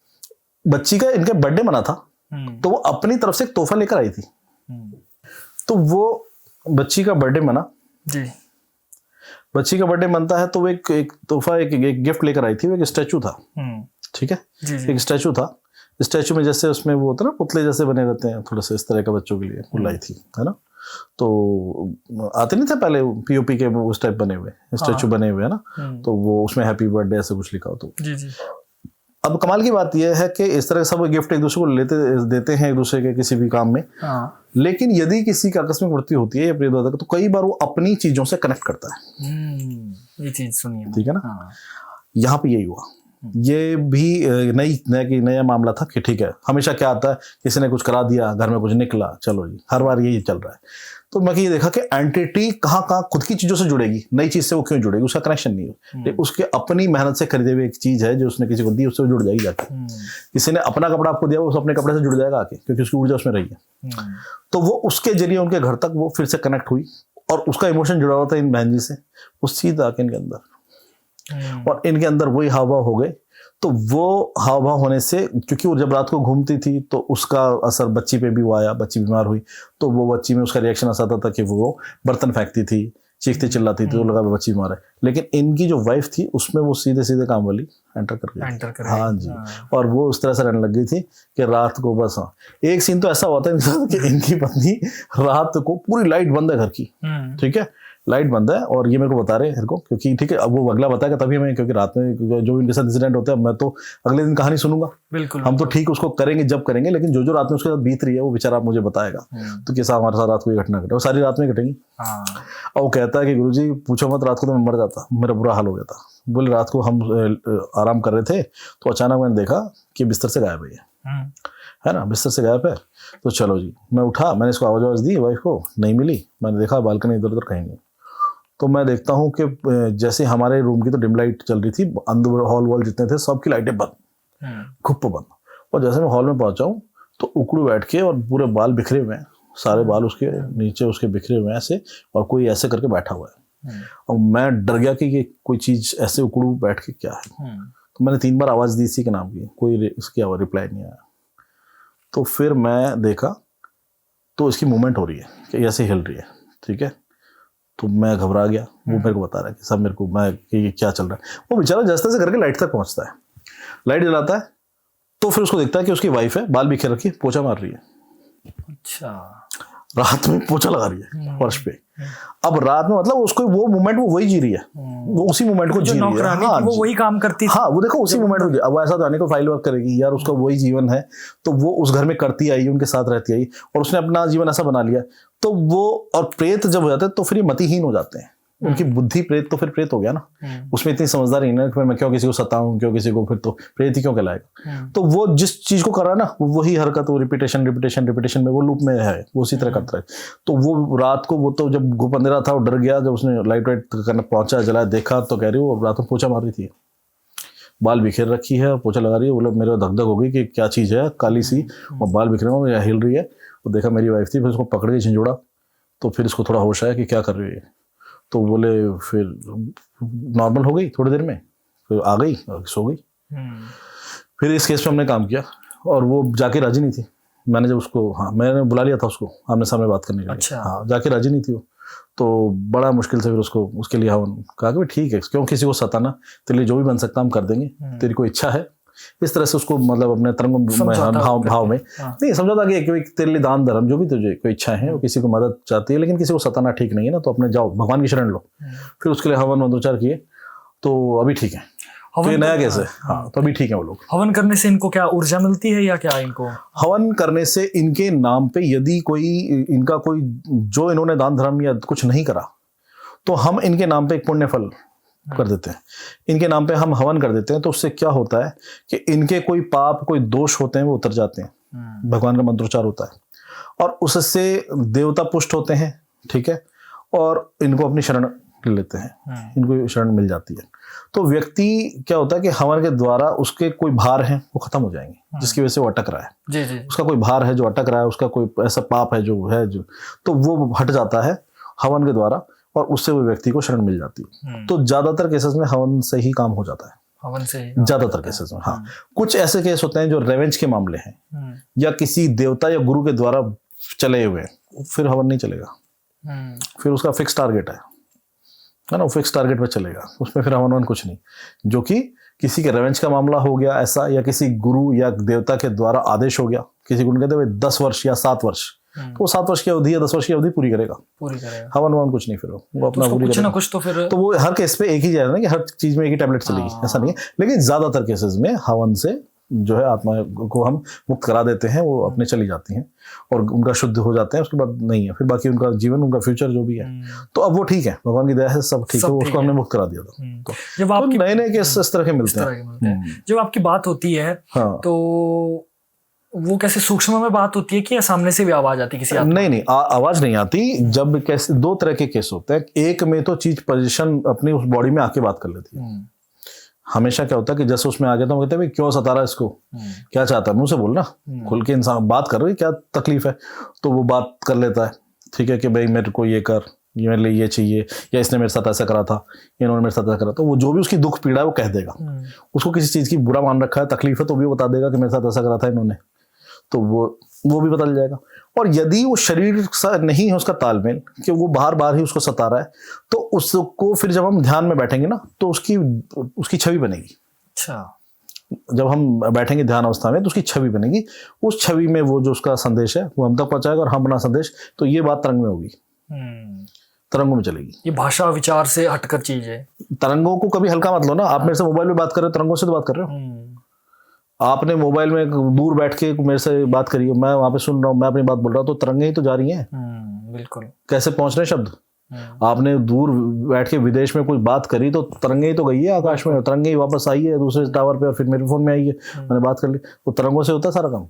बच्ची का इनके बर्थडे मना था, तो वो अपनी तरफ से एक तोहफा लेकर आई थी, तो वो बच्ची का बर्थडे मना जी, बच्ची का बर्थडे मनता है तो वो एक तोहफा, एक गिफ्ट लेकर आई थी, वो एक स्टैचू था, ठीक है, एक स्टैचू था, स्टैचू में जैसे उसमें वो होता है ना पुतले जैसे बने रहते हैं, थोड़ा सा इस तरह का बच्चों के लिए वो लाई थी, है ना। तो आते नहीं थे पहले पीओपी के उस टाइप बने हुए स्टैचू बने हुए, है ना, तो वो उसमें हैप्पी बर्थडे ऐसे कुछ लिखा हो। तो अब कमाल की बात यह है कि इस तरह सब गिफ्ट एक दूसरे को देते हैं एक दूसरे के किसी भी काम में, लेकिन यदि किसी का आकस्मिक मृत्यु होती है या प्रियदाता, तो कई बार वो अपनी चीजों से कनेक्ट करता है। ये चीज सुनिए, ठीक है ना। यहाँ पे यही हुआ, ये भी नया मामला था कि ठीक है, हमेशा क्या आता है, किसी ने कुछ करा दिया, घर में कुछ निकला, चलो जी, हर बार यही चल रहा है। तो मैं ये देखा कि एंटिटी कहाँ खुद की चीजों से जुड़ेगी, नई चीज से वो क्यों जुड़ेगी, उसका कनेक्शन नहीं है, उसके अपनी मेहनत से खरीदे हुए एक चीज है जो उसने किसी को दी, उससे जुड़ जाएगी जाके। किसी ने अपना कपड़ा आपको दिया, वो अपने कपड़े से जुड़ जाएगा आके, क्योंकि उसकी ऊर्जा उसमें रही है। तो वो उसके जरिए उनके घर तक वो फिर से कनेक्ट हुई और उसका इमोशन जुड़ा हुआ था इन बहन जी से, वो सीधा आके इनके अंदर, और इनके अंदर वही हाव भाव हो गए। तो वो हाव भाव होने से, क्योंकि वो जब रात को घूमती थी तो उसका असर बच्ची पे भी वो आया, बच्ची बीमार हुई, तो वो बच्ची में उसका रिएक्शन ऐसा था कि वो बर्तन फेंकती थी चीखती चिल्लाती थी, तो लगा बच्ची मारे। लेकिन इनकी जो वाइफ थी उसमें वो सीधे सीधे काम वाली एंटर कर गई। हाँ जी। और वो उस तरह से रहने लग गई थी कि रात को बस, हाँ, एक सीन तो ऐसा होता है कि इनकी पत्नी रात को पूरी लाइट बंद है घर की, ठीक है, लाइट बंद है, और ये मेरे को बता रहे हैं को, क्योंकि ठीक है अब वो अगला बताएगा तभी मैं, क्योंकि रात में जो इनके साथ इंसिडेंट होता है मैं तो अगले दिन कहानी सुनूंगा। बिल्कुल, हम तो ठीक उसको करेंगे जब करेंगे, लेकिन जो रात में उसके साथ बीत रही है वो बेचारा मुझे बताएगा तो कैसा हमारे साथ रात को ये घटना घटे, और सारी रात में घटेगी। और वो कहता है कि गुरुजी पूछो मत, रात को तो मैं मर जाता, मेरा बुरा हाल हो गया था। बोले रात को हम आराम कर रहे थे तो अचानक मैंने देखा कि बिस्तर से गायब है ना, बिस्तर से गायब है। तो चलो जी, मैं उठा, मैंने इसको आवाज दी वाइफ को, नहीं मिली। मैंने देखा बालकनी इधर उधर कहीं नहीं। तो मैं देखता हूँ कि जैसे हमारे रूम की तो डिम लाइट चल रही थी, अंदर हॉल वॉल जितने थे सबकी लाइटें बंद, खुप्प बंद। और जैसे मैं हॉल में पहुंचा हूँ तो उकड़ू बैठ के, और पूरे बाल बिखरे हुए हैं, सारे बाल उसके नीचे उसके बिखरे हुए हैं ऐसे, और कोई ऐसे करके बैठा हुआ है। और मैं डर गया कि ये कोई चीज ऐसे उकड़ू बैठ के क्या है। तो मैंने 3 बार आवाज दी इसी के नाम की, कोई इसकी रिप्लाई नहीं आया। तो फिर मैं देखा तो इसकी मूवमेंट हो रही है कि ऐसे हिल रही है, ठीक है। तो मैं घबरा गया। वो मेरे को बता रहा है कि सब मेरे को, मैं कि क्या चल रहा है। वो बेचारा जैसे करके लाइट तक पहुंचता है, लाइट जलाता है, तो फिर उसको देखता है कि उसकी वाइफ है, बाल बिखेर रखी, पोछा मार रही है। अच्छा, रात में पोछा लगा रही है फर्श पे। अब रात में मतलब उसको वो मोमेंट वो वही जी रही है, वो उसी मोमेंट को जी रही है। हाँ, वो वही काम करती थी। हाँ, वो देखो उसी मोमेंट को। अब ऐसा तो आने को फाइल वर्क करेगी यार, उसका वही जीवन है, तो वो उस घर में करती आई, उनके साथ रहती आई, और उसने अपना जीवन ऐसा बना लिया। तो वो, और प्रेत जब हो जाते हैं तो फिर ये मतिहीन हो जाते हैं, उनकी बुद्धि प्रेत, तो फिर प्रेत हो गया ना, उसमें इतनी समझदारी नहीं, फिर मैं क्यों किसी को सताऊं, क्यों किसी को, फिर तो प्रेत ही क्यों कहलाएगा। तो वो जिस चीज को कर रहा है ना, वही हरकत, वो रिपीटेशन रिपीटेशन रिपीटेशन में वो लूप में है, वो उसी तरह करता है। तो वो रात को, वो तो जब घुप अंधेरा था, वो डर गया, जब उसने लाइट वाइट करने पहुंचा, जलाया, देखा, तो कह रही वो रात में पोछा मार रही थी, बाल बिखेर रखी है, पोछा लगा रही है। बोले मेरे धक धक हो गई कि क्या चीज है काली सी, और बाल बिखरे हुए हिल रही है। वो देखा मेरी वाइफ थी, फिर उसको पकड़ के झंझोड़ा, तो फिर इसको थोड़ा होश आया कि क्या कर रही है। तो बोले फिर नॉर्मल हो गई, थोड़ी देर में फिर आ गई, सो गई। फिर इस केस पे हमने काम किया, और वो जाके राजी नहीं थी। मैंने जब उसको, हाँ, मैंने बुला लिया था उसको आमने सामने बात करने के लिए। अच्छा। हाँ, जाके राजी नहीं थी वो, तो बड़ा मुश्किल से फिर उसको, उसके लिए हवन कहा कि ठीक है, क्यों किसी को सताना, तेरे लिए जो भी बन सकता हम कर देंगे, तेरी कोई इच्छा है, इस तरह से उसको मतलब अपने तरंग भाव में नहीं समझौता कि तेरे लिए दान धर्म जो भी तुझे कोई इच्छा है, वो किसी को मदद चाहती है, लेकिन किसी को सताना ठीक नहीं है ना, तो अपने जाओ भगवान की शरण लो। फिर उसके लिए हवन मंत्रोच्चार किए, तो अभी ठीक है। तो नया कैसे, हाँ, तो अभी ठीक है वो लोग। हवन करने से इनको क्या ऊर्जा मिलती है या क्या इनको? हवन करने से इनके नाम पे यदि कोई, इनका कोई, जो इन्होंने दान धर्म या कुछ नहीं करा, तो हम इनके नाम पे एक पुण्य फल कर देते हैं, इनके नाम पे हम हवन कर देते हैं। तो उससे क्या होता है कि इनके कोई पाप, कोई दोष होते हैं, वो उतर जाते हैं। भगवान का मंत्रोच्चार होता है, और उससे देवता पुष्ट होते हैं, ठीक है, और इनको अपनी शरण ले लेते हैं, इनको शरण मिल जाती है। तो व्यक्ति क्या होता है कि हवन के द्वारा उसके कोई भार हैं वो खत्म हो जाएंगे, जिसकी वजह से वो अटक रहा है। जी जी। उसका कोई भार है जो अटक रहा है, उसका कोई ऐसा पाप है जो, तो वो हट जाता है हवन के द्वारा, और उससे वो व्यक्ति को शरण मिल जाती है। तो ज्यादातर केसेस में हवन से ही काम हो जाता है, हवन से ज्यादातर केसेस में। हाँ, कुछ ऐसे केस होते हैं जो रेवेंज के मामले हैं, या किसी देवता या गुरु के द्वारा चले हुए, फिर हवन नहीं चलेगा। फिर उसका फिक्स टारगेट है ना, वो फिक्स टारगेट पे चलेगा, उसमें फिर हवन कुछ नहीं। जो कि किसी के रेवेंज का मामला हो गया ऐसा, या किसी गुरु या देवता के द्वारा आदेश हो गया, किसी गुरु कहते हुए 10 वर्ष या 7 वर्ष, तो वो 7 वर्ष की अवधि या 10 वर्ष की अवधि पूरी करेगा। हवन कुछ नहीं, फिर वो अपना पूरी कुछ ना कुछ तो फिर, तो वो हर केस पे एक ही जाएगा ना, कि हर चीज में एक ही टैबलेट चलेगी, ऐसा नहीं है। लेकिन ज्यादातर केसेस में हवन से जो है आत्मा को हम मुक्त करा देते हैं, वो अपने चली जाती हैं और उनका शुद्ध हो जाते हैं। उसके बाद नहीं है, फिर बाकी उनका जीवन, उनका फ्यूचर जो भी है, तो अब वो ठीक है, भगवान की दया से सब ठीक है, उसको हमने मुक्त करा दिया था। तो जब आपकी नए नए केस इस तरह के मिलते हैं, जब आपकी बात होती है, तो वो कैसे सूक्ष्म में बात होती है कि या सामने से भी आवाज आती है किसी? नहीं, आवाज नहीं आती। जब कैसे, 2 तरह के केस होते हैं। एक में तो चीज पोजीशन अपनी उस बॉडी में आके बात कर लेती है। हमेशा क्या होता है कि जैसे उसमें आ गया तो हम कहते हैं क्यों सता रहा है इसको, क्या चाहता है, मुंह से बोलना, खुल के इंसान बात कर रही, क्या तकलीफ है, तो वो बात कर लेता है, ठीक है, कि भाई मेरे को ये कर, ये मेरे लिए ये चाहिए, या इसने मेरे साथ ऐसा करा था, इन्होंने मेरे साथ ऐसा करा, तो वो जो भी उसकी दुख पीड़ा है वो कह देगा। उसको किसी चीज की बुरा मान रखा है, तकलीफ है, तो भी बता देगा कि मेरे साथ ऐसा करा था इन्होंने। तो वो भी पता चल जाएगा। और यदि वो शरीर सा नहीं है उसका तालमेल, कि वो बार बार ही उसको सता रहा है, तो उसको फिर जब हम ध्यान में बैठेंगे ना, तो उसकी छवि बनेगी। अच्छा, जब हम बैठेंगे ध्यान अवस्था में तो उसकी छवि बनेगी। उस छवि में वो जो उसका संदेश है वो हम तक पहुंचाएगा, और हम अपना संदेश, तो ये बात तरंग में होगी, तरंगों में चलेगी। ये भाषा विचार से हटकर चीज है। तरंगों को कभी हल्का मत लो ना। आप मेरे से मोबाइल में बात कर रहे हो, तरंगों से तो बात कर रहे हो। आपने मोबाइल में दूर बैठ के मेरे से बात करी है, मैं वहां पे सुन रहा हूँ, मैं अपनी बात बोल रहा हूँ, तो तरंगे ही तो जा रही हैं। बिल्कुल। कैसे पहुंच रहे हैं शब्द? आपने दूर बैठ के विदेश में कोई बात करी तो तरंगे ही तो गई है आकाश में, तरंगे ही वापस आई है दूसरे टावर पे, और फिर मेरे फोन में आई है, मैंने बात कर ली। वो तरंगों से होता है सारा काम।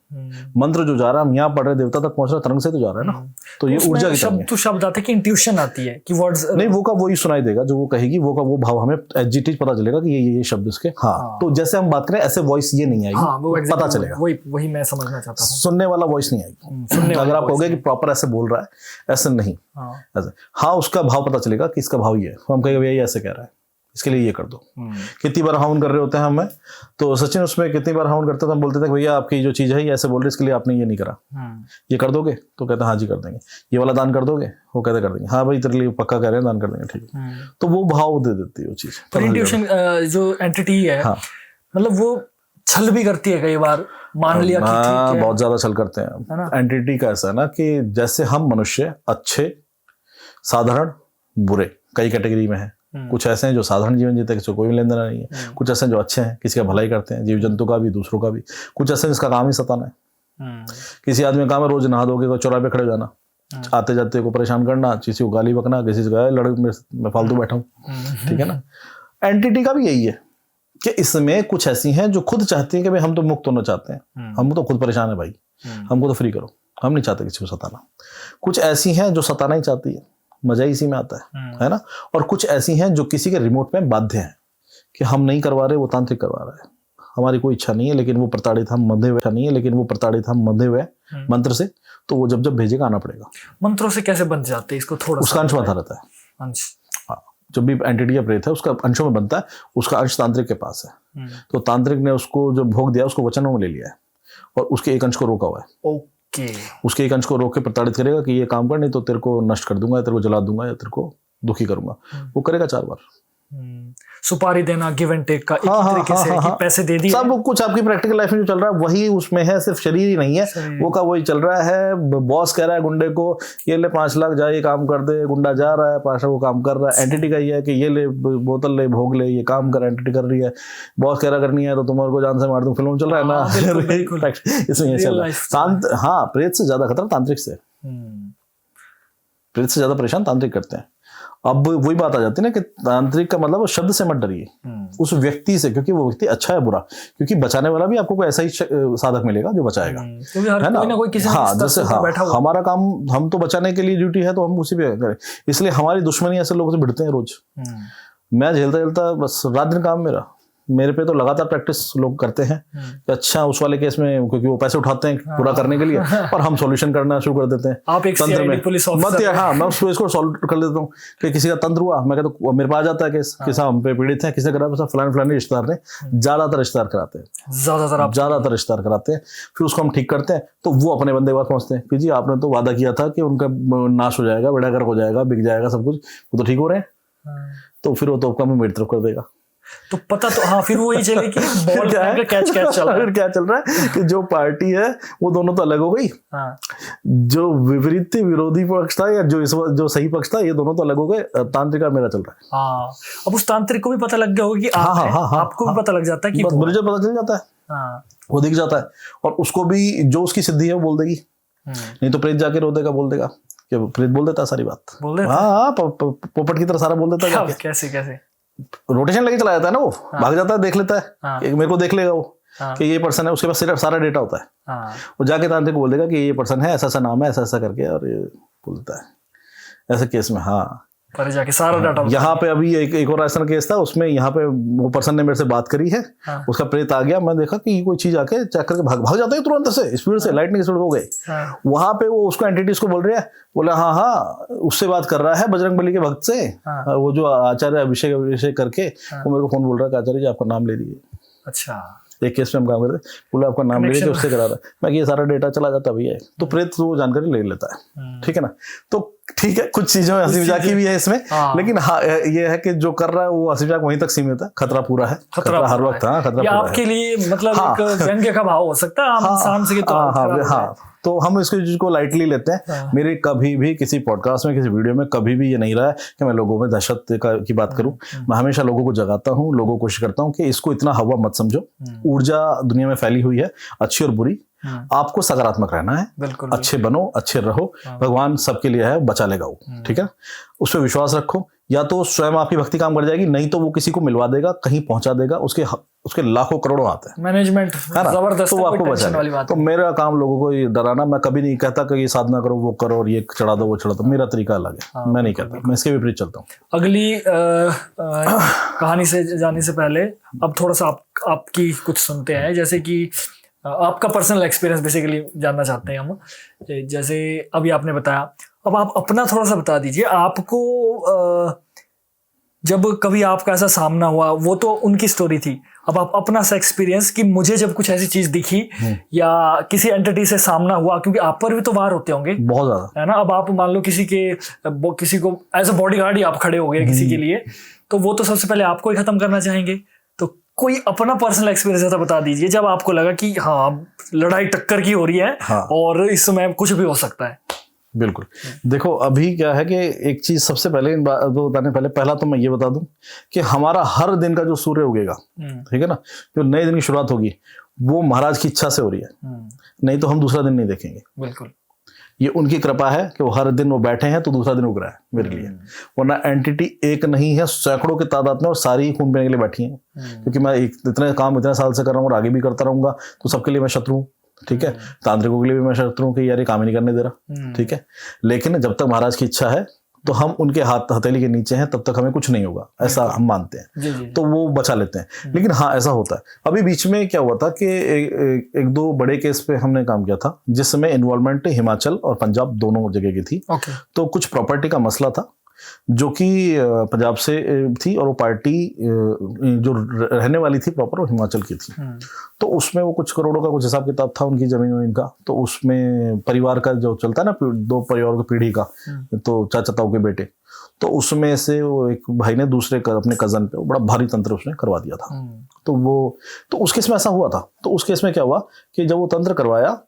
मंत्र जो जा रहा है, हम यहाँ पढ़ रहे, देवता तक पहुंच रहा है, तरंग से तो जा रहा है ना। तो ये ऊर्जा की तरंग है। तो शब्द आते हैं कि इंट्यूशन आती है कि वर्ड्स नहीं, वो का वही सुनाई देगा जो वो कहेगी, वो का वो भाव हमें एडजेक्टिव पता चलेगा कि ये शब्द इसके। हाँ, तो जैसे हम बात करें ऐसे वॉइस ये नहीं आएगी, पता चलेगा। वही मैं समझना चाहता हूँ। सुनने वाला वॉइस नहीं आएगी। अगर आप कहोगे कि प्रॉपर ऐसे बोल रहा है, ऐसे नहीं, ऐसे हाँ, उसका भाव पता चलेगा कि इसका भाव ये है। हम कहेंगे भैया ये ऐसे कह रहा है, इसके लिए ये कर दो। कितनी बार हाउन कर रहे होते हैं हमें, तो सचिन उसमें कितनी बार हाउन करते थे, हम बोलते थे भैया आपकी जो चीज है ये ऐसे बोल रहे, इसके लिए आपने ये नहीं करा, ये कर दोगे? तो कहते हैं हाँ जी कर देंगे। ये वाला दान कर दोगे? वो कहते कर देंगे। हाँ भाई तेरे लिए पक्का कह रहे हैं, दान कर देंगे, ठीक है। तो वो भाव दे देती है वो चीज। पर इंट्यूशन जो एंटिटी है, मतलब वो छल भी करती है कई बार, मान लिया कि ठीक है। बहुत ज्यादा छल करते हैं। एंटिटी का ऐसा है ना कि जैसे हम मनुष्य अच्छे, साधारण, बुरे कई कैटेगरी में हैं। कुछ ऐसे हैं जो साधारण जीवन जीते हैं, किसी को कोई लेन देना नहीं है। कुछ ऐसे हैं जो अच्छे हैं, किसी का भलाई करते हैं, जीव जंतु का भी, दूसरों का भी। कुछ ऐसे हैं जिसका काम ही सताना है। किसी आदमी का काम है रोज नहा धो के चौराहे पे खड़े हो जाना, आते जाते को परेशान करना, किसी को गाली बकना, किसी से लड़के मैं फालतू बैठा हूँ, ठीक है ना। एंटिटी का भी यही है कि इसमें कुछ ऐसी हैं जो खुद चाहती हैं कि भाई हम तो मुक्त होना चाहते हैं, हम तो खुद परेशान है भाई, हमको तो फ्री करो, हम नहीं चाहते किसी को सताना। कुछ ऐसी हैं जो सताना ही चाहती है, मजा इसी में आता है ना। और कुछ ऐसी हैं जो किसी के रिमोट में बाध्य हैं कि हम नहीं करवा रहे, वो तांत्रिक करवा रहा है, हमारी कोई इच्छा नहीं है, लेकिन वो प्रताड़ित हम बंधे हुए मंत्र से, तो वो जब भेजेगा आना पड़ेगा। मंत्रों से कैसे बन जाते हैं, इसको थोड़ा उसका अंश बंधा रहता है। अंश, हाँ, जब भी एंटिटी या प्रेत है उसका अंशों में बनता है, उसका अंश तांत्रिक के पास है। तो तांत्रिक ने उसको जो भोग दिया उसको वचनों में ले लिया है, और उसके एक अंश को रोका हुआ है। उसके एक अंश को रोक के प्रताड़ित करेगा कि ये काम कर, नहीं तो तेरे को नष्ट कर दूंगा, तेरे को जला दूंगा, या तेरे को दुखी करूंगा। वो करेगा 4 बार। सुपारी देना, गिव एंड टेक का एक तरीके से कि पैसे दे दिए, सब कुछ आपकी प्रैक्टिकल लाइफ में जो चल रहा है वही उसमें है, सिर्फ शरीर ही नहीं है, वो का वही चल रहा है। बॉस कह रहा है गुंडे को ये ले 5 लाख, जा ये काम कर दे, गुंडा जा रहा है 5 लाख वो काम कर रहा है। एंटिटी का ये है कि ये ले बोतल ले, भोग ले, ये काम कर, एंटिटी कर रही है। बॉस कह रहा करनी है तो तुम्हारे को जान से मार दूं, फिल्म चल रहा है ना। इसमें ये चल रहा है। हाँ, प्रेत से ज्यादा खतरा तांत्रिक से, प्रेत से ज्यादा परेशान तांत्रिक करते हैं। अब वही बात आ जाती है ना कि तांत्रिक का मतलब शब्द से मत डरिए, उस व्यक्ति से, क्योंकि वो व्यक्ति अच्छा है बुरा, क्योंकि बचाने वाला भी आपको कोई ऐसा ही साधक मिलेगा जो बचाएगा, है ना। हाँ, जैसे हमारा काम, हम तो बचाने के लिए ड्यूटी है तो हम उसी पे करें, इसलिए हमारी दुश्मनी ऐसे लोगों से भिड़ते हैं रोज। मैं झेलता बस रात दिन काम मेरे पे तो लगातार प्रैक्टिस लोग करते हैं कि अच्छा उस वाले केस में, क्योंकि वो पैसे उठाते हैं पूरा करने के लिए, और हम सॉल्यूशन करना शुरू कर देते हैं। आप एक CID पुलिस ऑफिसर, हाँ, मैं इसको सॉल्व कर देता हूँ कि किसी का तंत्र हुआ, मैं कहता हूँ मेरे पास आ जाता है केस, किसी हम पे पीड़ित है, किसी करा फलाने रिश्तेदार ने, ज्यादातर रिश्तेदार कराते हैं, ज्यादातर रिश्तेदार कराते हैं। फिर उसको हम ठीक करते हैं तो वो अपने बंदे के पास पहुंचते हैं कि जी आपने तो वादा किया था कि उनका नाश हो जाएगा, बेड़ा गर्क हो जाएगा, बिक जाएगा सब कुछ, वो तो ठीक हो रहे हैं। तो फिर वो तो कम मेरी तरफ कर देगा, तो पता तो हाँ, फिर वही चले कि बॉल क्या है, कैच चल रहा है। फिर क्या चल रहा है कि जो पार्टी है वो दोनों तो अलग हो गई, जो विपरीत विरोधी पक्ष था या जो सही पक्ष था, ये दोनों तो अलग हो गए। तांत्रिक मेरा चल रहा है। हाँ, अब उस तांत्रिक को भी पता लग गया होगा कि आपको भी पता लग जाता है कि मुझे पता चल जाता है, वो दिख जाता है, और उसको भी जो उसकी सिद्धि है वो बोल देगी, नहीं तो प्रेत जाके रो देगा, बोल देगा कि प्रेत बोल देता है सारी बात, हाँ, पोपट की तरह सारा बोल देता है। कैसे रोटेशन लेके चला जाता है ना, वो भाग जाता है, देख लेता है, मेरे को देख लेगा वो कि ये पर्सन है, उसके पास सिर्फ सारा डेटा होता है। वो जाके तांत्रिक को बोल देगा कि ये पर्सन है, ऐसा ऐसा नाम है, ऐसा ऐसा करके, और ये बोलता है ऐसे केस में। हाँ, पर जाके सारा डाटा यहाँ पे अभी एक और ऐसा केस था, उसमें यहाँ पे वो पर्सन ने मेरे से बात करी है, उसका प्रेत आ गया, मैं देखा कि कोई चीज आके चेक करके भाग जाता है तुरंत से, स्पीड से, लाइटनिंग स्पीड हो गई। वहां पे वो उसको एंटिटी को बोल रहे हैं, बोला हाँ उससे बात कर रहा है, बजरंगबली के भक्त से, वो जो आचार्य अभिषेक करके वो मेरे को फोन बोल रहा है कि आचार्य जी आपका नाम ले लीजिए। अच्छा, एक केस में हम काम करते, बोले आपका नाम ले लीजिए, उससे करा रहा है, मैं ये सारा डेटा चला जाता भैया, तो प्रेत वो जानकारी ले लेता है, ठीक है ना। तो ठीक है, कुछ चीजों में हंसी मजाक भी है इसमें, लेकिन हाँ ये है कि जो कर रहा है वो हंसी मजाक वहीं तक सीमित है, खतरा पूरा है, खतरा हर वक्त, हाँ खतरा पूरा है। आपके लिए मतलब एक व्यंग्य का भाव हो सकता है आम इंसान से, हाँ, तो हम इसको चीज को लाइटली लेते हैं। मेरे कभी भी किसी पॉडकास्ट में, किसी वीडियो में कभी भी ये नहीं रहा है कि मैं लोगों में दहशत की बात करूं। मैं हमेशा लोगों को जगाता हूं, लोगों को कोशिश करता हूं कि इसको इतना हवा मत समझो, ऊर्जा दुनिया में फैली हुई है, अच्छी और बुरी, आपको सकारात्मक रहना है, अच्छे बनो, अच्छे रहो, भगवान सबके लिए है, बचा लेगा वो, ठीक है। उस पर विश्वास रखो, या तो स्वयं आपकी भक्ति काम कर जाएगी, नहीं तो वो किसी को मिलवा देगा, कहीं पहुंचा देगा, उसके लाखों करोड़ों आते हैं, मैनेजमेंट है ना, जबरदस्त, तो आपको बचा। तो मेरा काम लोगों को ये डराना, मैं कभी नहीं कहता कि ये साधना करो, वो करो, और ये चढ़ा दो, वो चढ़ा दो, मेरा तरीका अलग है, मैं नहीं कहता, मैं इसके विपरीत चलता हूँ। अगली कहानी से जाने से पहले अब थोड़ा सा आपकी कुछ सुनते हैं, जैसे कि आपका पर्सनल एक्सपीरियंस बेसिकली जानना चाहते हैं हम। जैसे अभी आपने बताया, अब आप अपना थोड़ा सा बता दीजिए, आपको जब कभी आपका ऐसा सामना हुआ, वो तो उनकी स्टोरी थी, अब आप अपना सा एक्सपीरियंस कि मुझे जब कुछ ऐसी चीज दिखी या किसी एंटिटी से सामना हुआ, क्योंकि आप पर भी तो वार होते होंगे बहुत ज्यादा, है ना। अब आप मान लो किसी को एज अ बॉडीगार्ड ही आप खड़े हो गए किसी के लिए, तो वो तो सबसे पहले आपको ही खत्म करना चाहेंगे। तो कोई अपना पर्सनल एक्सपीरियंस ऐसा बता दीजिए जब आपको लगा कि हाँ लड़ाई टक्कर की हो रही है, हाँ, और इस समय कुछ भी हो सकता है। बिल्कुल। देखो अभी क्या है कि एक चीज सबसे पहले दो बताने पहले, पहला तो मैं ये बता दूं कि हमारा हर दिन का जो सूर्य उगेगा, ठीक है ना, जो नए दिन की शुरुआत होगी, वो महाराज की इच्छा से हो रही है, नहीं तो हम दूसरा दिन नहीं देखेंगे। बिल्कुल, ये उनकी कृपा है कि वो हर दिन वो बैठे हैं तो दूसरा दिन उग रहा है मेरे लिए, वरना एंटिटी एक नहीं है, सैकड़ों की तादाद में, और सारी ही खून पीने के लिए बैठी हैं, क्योंकि मैं इतने काम इतने साल से कर रहा हूँ और आगे भी करता रहूंगा, तो सबके लिए मैं शत्रु हूँ, ठीक है। तांत्रिकों के लिए भी मैं शत्रु हूँ कि यार ये काम ही नहीं करने दे रहा, ठीक है। लेकिन जब तक महाराज की इच्छा है तो हम उनके हाथ हथेली के नीचे हैं, तब तक हमें कुछ नहीं होगा, ऐसा हम मानते हैं, तो वो बचा लेते हैं। लेकिन हाँ ऐसा होता है। अभी बीच में क्या हुआ था कि एक दो बड़े केस पे हमने काम किया था, जिसमें इन्वॉल्वमेंट हिमाचल और पंजाब दोनों जगह की थी। तो कुछ प्रॉपर्टी का मसला था जो कि पंजाब से थी, और वो पार्टी जो रहने वाली थी प्रॉपर वो हिमाचल की थी। तो उसमें वो कुछ करोड़ों का कुछ हिसाब किताब था उनकी जमीन वमीन का। तो उसमें परिवार का जो चलता है ना, दो परिवार की पीढ़ी का, तो चाचा ताऊ के बेटे, तो उसमें से वो एक भाई ने दूसरे अपने कजन पे बड़ा भारी तंत्र उसने करवा दिया था। तो उस केस में ऐसा हुआ था। तो उस केस में क्या हुआ कि जब वो तंत्र करवाया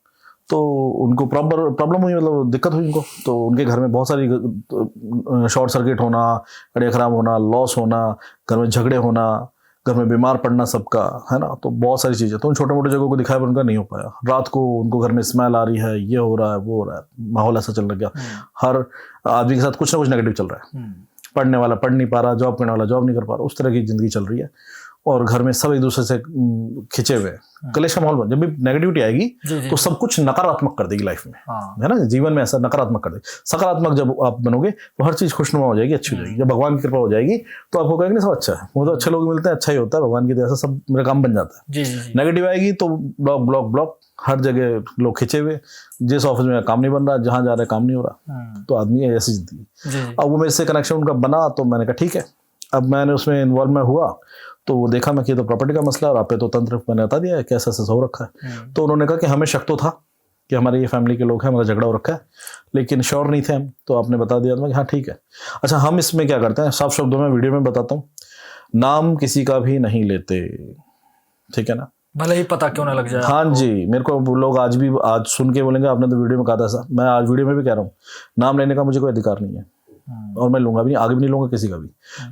तो उनको प्रॉब्लम हुई, मतलब दिक्कत हुई उनको। तो उनके घर में बहुत सारी शॉर्ट सर्किट होना, कड़े खराब होना, लॉस होना, घर में झगड़े होना, घर में बीमार पड़ना सबका, है ना। तो बहुत सारी चीज़ें, तो उन छोटे मोटे जगहों को दिखाया पर उनका नहीं हो पाया। रात को उनको घर में स्मेल आ रही है, ये हो रहा है, वो हो रहा है, माहौल ऐसा चल गया। हर आदमी के साथ कुछ ना कुछ नेगेटिव चल रहा है। पढ़ने वाला पढ़ नहीं पा रहा, जॉब करने वाला जॉब नहीं कर पा रहा, उस तरह की जिंदगी चल रही है। और घर में सब एक दूसरे से खिंचे हुए, कलेश का माहौल। जब भी नेगेटिविटी आएगी तो सब कुछ नकारात्मक कर देगी लाइफ में, है ना। जीवन में ऐसा नकारात्मक कर देगी। सकारात्मक जब आप बनोगे तो हर चीज खुशनुमा हो जाएगी, अच्छी हो जाएगी। जब भगवान की कृपा हो जाएगी तो आपको कहेंगे सब अच्छा है, वो तो अच्छे लोग मिलते हैं, अच्छा ही होता है, भगवान की दया से सब मेरा काम बन जाता है। नेगेटिव आएगी तो ब्लॉक ब्लॉक ब्लॉक, हर जगह लोग खिंचे हुए, जिस ऑफिस में काम नहीं बन रहा, जहां जा रहे काम नहीं हो रहा, तो आदमी है ऐसी जिंदगी। अब वो मेरे से कनेक्शन उनका बना, तो मैंने कहा ठीक है। अब मैंने उसमें इन्वॉल्व में हुआ तो वो देखा मैं कि तो प्रॉपर्टी का मसला है और आप पे तो तंत्र मैंने बता दिया है कैसा ऐसा हो रखा है। तो उन्होंने कहा कि हमें शक तो था कि हमारे ये फैमिली के लोग हैं, हमारा झगड़ा हो रखा है, लेकिन श्योर नहीं थे हम। तो आपने बता दिया तो हाँ ठीक है। अच्छा, हम इसमें क्या करते हैं, साफ शब्दों में वीडियो में बताता हूँ, नाम किसी का भी नहीं लेते, ठीक है ना, भले ही पता क्यों ना लग जाए। हाँ जी, मेरे को लोग आज सुन के बोलेंगे आपने तो वीडियो में कहा था ऐसा। मैं आज वीडियो में भी कह रहा हूँ, नाम लेने का मुझे कोई अधिकार नहीं है, और मैं लूंगा भी नहीं, आगे भी नहीं लूंगा किसी का भी।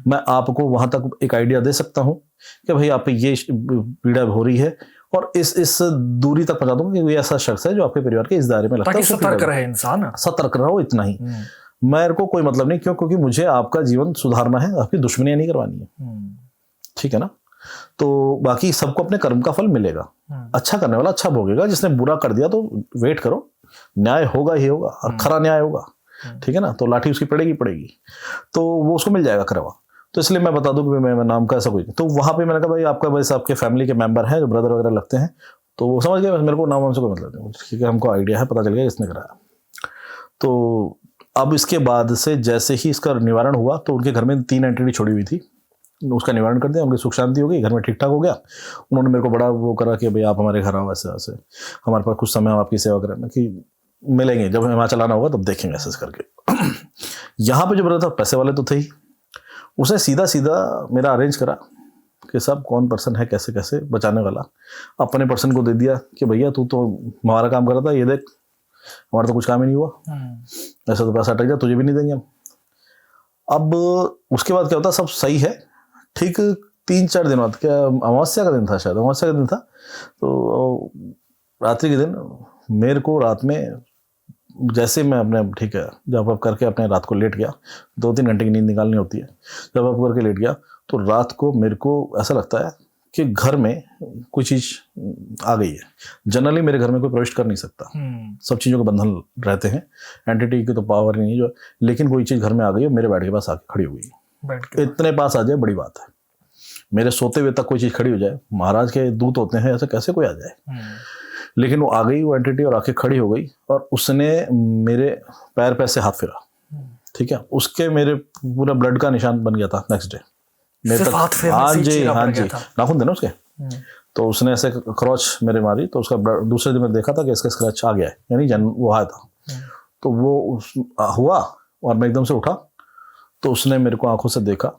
मैं आपको वहां तक एक आइडिया दे सकता हूं कि भाई आप पे ये पीड़ा हो रही है, और इस दूरी तक पहुंचा दूंगा कि ये ऐसा शख्स है जो आपके परिवार के इस दायरे में लगता है, सतर्क रहे इंसान, सतर्क रहो, इतना ही। मेरे को कोई मतलब नहीं, क्यों? क्योंकि मुझे आपका जीवन सुधारना है, आपकी दुश्मनियां नहीं करवानी है, ठीक है ना। तो बाकी सबको अपने कर्म का फल मिलेगा, अच्छा करने वाला अच्छा भोगेगा, जिसने बुरा कर दिया तो वेट करो, न्याय होगा ही होगा, और खरा न्याय होगा, ठीक है ना। तो लाठी उसकी पड़ेगी, तो वो उसको मिल जाएगा करवा। तो इसलिए मैं बता दूं कि मैं नाम का ऐसा कोई। तो वहां पे मैंने कहा भाई आपका वैसे आपके फैमिली के मेंबर हैं जो ब्रदर वगैरह लगते हैं, तो वो समझ गए, मेरे को नाम से कोई मतलब नहीं, ठीक है, हमको आइडिया है, पता चल गया इसने कराया। तो अब इसके बाद से जैसे ही इसका निवारण हुआ तो उनके घर में 3 एंटिटी छोड़ी हुई थी, उसका निवारण कर दिया, उनकी सुख शांति हो गई, घर में ठीक ठाक हो गया। उन्होंने मेरे को बड़ा वो करा कि भाई आप हमारे घर आओ, ऐसे ऐसे हमारे पास कुछ समय हम आपकी सेवा करें, कि मिलेंगे जब हिमाचल आना होगा तब देखेंगे ऐसे करके। यहाँ पे जो ब्रदर था पैसे वाले तो थे ही, उसने सीधा सीधा मेरा अरेंज करा कि सब कौन पर्सन है, कैसे कैसे बचाने वाला, अपने पर्सन को दे दिया कि भैया तू तो हमारा काम कर रहा था, ये देख हमारा तो कुछ काम ही नहीं हुआ, ऐसा तो पैसा अटक गया, तुझे भी नहीं देंगे हम। अब उसके बाद क्या होता, सब सही है, ठीक 3-4 दिन बाद, क्या अमावस्या का दिन था, शायद अमावस्या का दिन था, तो रात्रि के दिन मेरे को रात में जैसे मैं अपने ठीक है जब अब करके अपने रात को लेट गया, 2-3 घंटे की नींद निकालनी होती है, जब अब करके लेट गया तो रात को मेरे को ऐसा लगता है कि घर में कोई चीज़ आ गई है। जनरली मेरे घर में कोई प्रवेश कर नहीं सकता, सब चीज़ों के बंधन रहते हैं, एंटिटी की तो पावर नहीं है जो, लेकिन कोई चीज़ घर में आ गई है, मेरे बेड के पास आके खड़ी हो गई। इतने पास आ जाए बड़ी बात है, मेरे सोते हुए तक कोई चीज़ खड़ी हो जाए, महाराज के दूत होते हैं, ऐसे कैसे कोई आ जाए। लेकिन वो आ गई वो एंटिटी और आके खड़ी हो गई और उसने मेरे पैर पे से हाथ फेरा, ठीक है, उसके मेरे पूरा ब्लड का निशान बन गया था नेक्स्ट डे मेरे तक। हाँ जी, नाखून थे ना उसके, तो उसने ऐसे क्रॉच मेरे मारी, तो उसका दूसरे दिन में देखा था कि इसका स्क्रैच आ गया है, यानी वो आया था। तो वो हुआ और मैं एकदम से उठा, तो उसने मेरे को आंखों से देखा,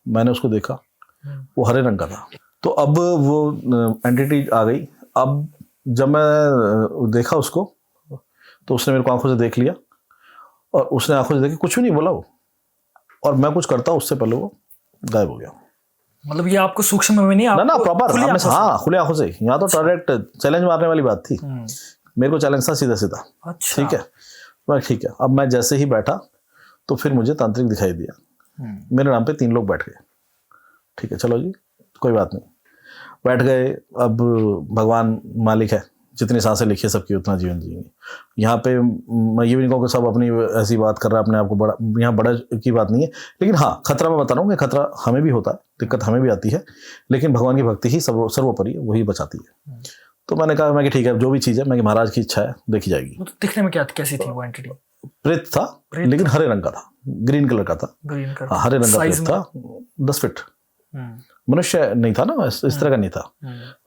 मैंने उसको देखा, वो हरे रंग का था। तो अब वो एंटिटी आ गई। अब जब मैं देखा उसको, तो उसने मेरे को आंखों से देख लिया और उसने आंखों से देखी, कुछ भी नहीं बोला वो, और मैं कुछ करता उससे पहले वो गायब हो गया। मतलब ये आपको सूक्ष्म में नहीं, ना प्रॉपर, हाँ खुले आंखों से। यहाँ तो डायरेक्ट चैलेंज मारने वाली बात थी, मेरे को चैलेंज था सीधा सीधा। अच्छा। ठीक है, मैं ठीक है। अब मैं जैसे ही बैठा तो फिर मुझे तांत्रिक दिखाई दिया, मेरे नाम पे 3 लोग बैठ गए। ठीक है, चलो जी कोई बात नहीं, बैठ गए। अब भगवान मालिक है, जितनी सांसें लिखी है सबकी उतना जीवन जिएंगे। यहाँ पे मैं ये भी नहीं कहूँ कि सब अपनी ऐसी बात कर रहा है अपने आप को बड़ा, यहाँ बड़ा की बात नहीं है, लेकिन हाँ खतरा मैं बता रहा हूँ कि खतरा हमें भी होता है, दिक्कत हमें भी आती है, लेकिन भगवान की भक्ति ही सर्वोपरि है, वही बचाती है। तो मैंने कहा मैं कि ठीक है, जो भी चीज़ है, मैं कि महाराज की इच्छा है, देखी जाएगी। तो दिखने में कैसी थी वो एंटिटी? प्रेत था, लेकिन हरे रंग का था, ग्रीन कलर का था, हरे रंग का प्रेत था, 10 फीट। मनुष्य नहीं था ना, इस तरह का नहीं था,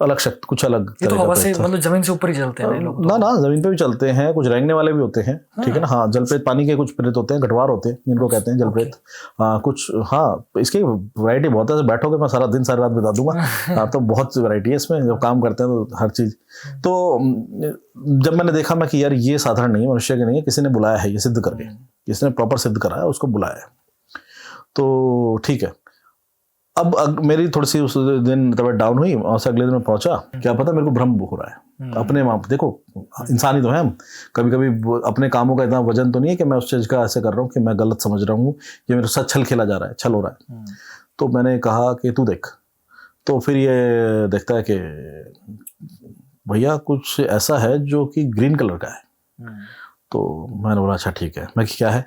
अलग शक्ति, कुछ अलग। ये तो हवा से, मतलब जमीन से ऊपर ही चलते हैं लोग? ना जमीन पे भी चलते हैं, कुछ रेंगने वाले भी होते हैं। ठीक है ना, हाँ जलप्रेत पानी के कुछ प्रेत होते हैं, घटवार होते हैं जिनको कहते हैं जलप्रेत। हाँ कुछ, हाँ इसकी वैरायटी बहुत है, बैठोगे मैं सारा दिन सारी रात बता दूंगा। हाँ तो बहुत वैरायटी है इसमें, जब काम करते हैं तो हर चीज़। तो जब मैंने देखा मैं कि यार ये साधारण नहीं है, मनुष्य के नहीं है, किसी ने बुलाया है ये सिद्ध करके, किसी ने प्रॉपर सिद्ध करा है, उसको बुलाया है। तो ठीक है, अब मेरी थोड़ी सी उस दिन तबीयत डाउन हुई और से अगले दिन में पहुंचा, क्या पता मेरे को भ्रम हो रहा है अपने माँ। देखो इंसान ही तो है हम, कभी कभी अपने कामों का इतना वजन तो नहीं है कि मैं उस चीज़ का ऐसे कर रहा हूँ कि मैं गलत समझ रहा हूँ, ये मेरे साथ छल खेला जा रहा है, छल हो रहा है। तो मैंने कहा कि तू देख, तो फिर ये देखता है कि भैया कुछ ऐसा है जो कि ग्रीन कलर का है। तो मैंने बोला अच्छा ठीक है। मैं क्या है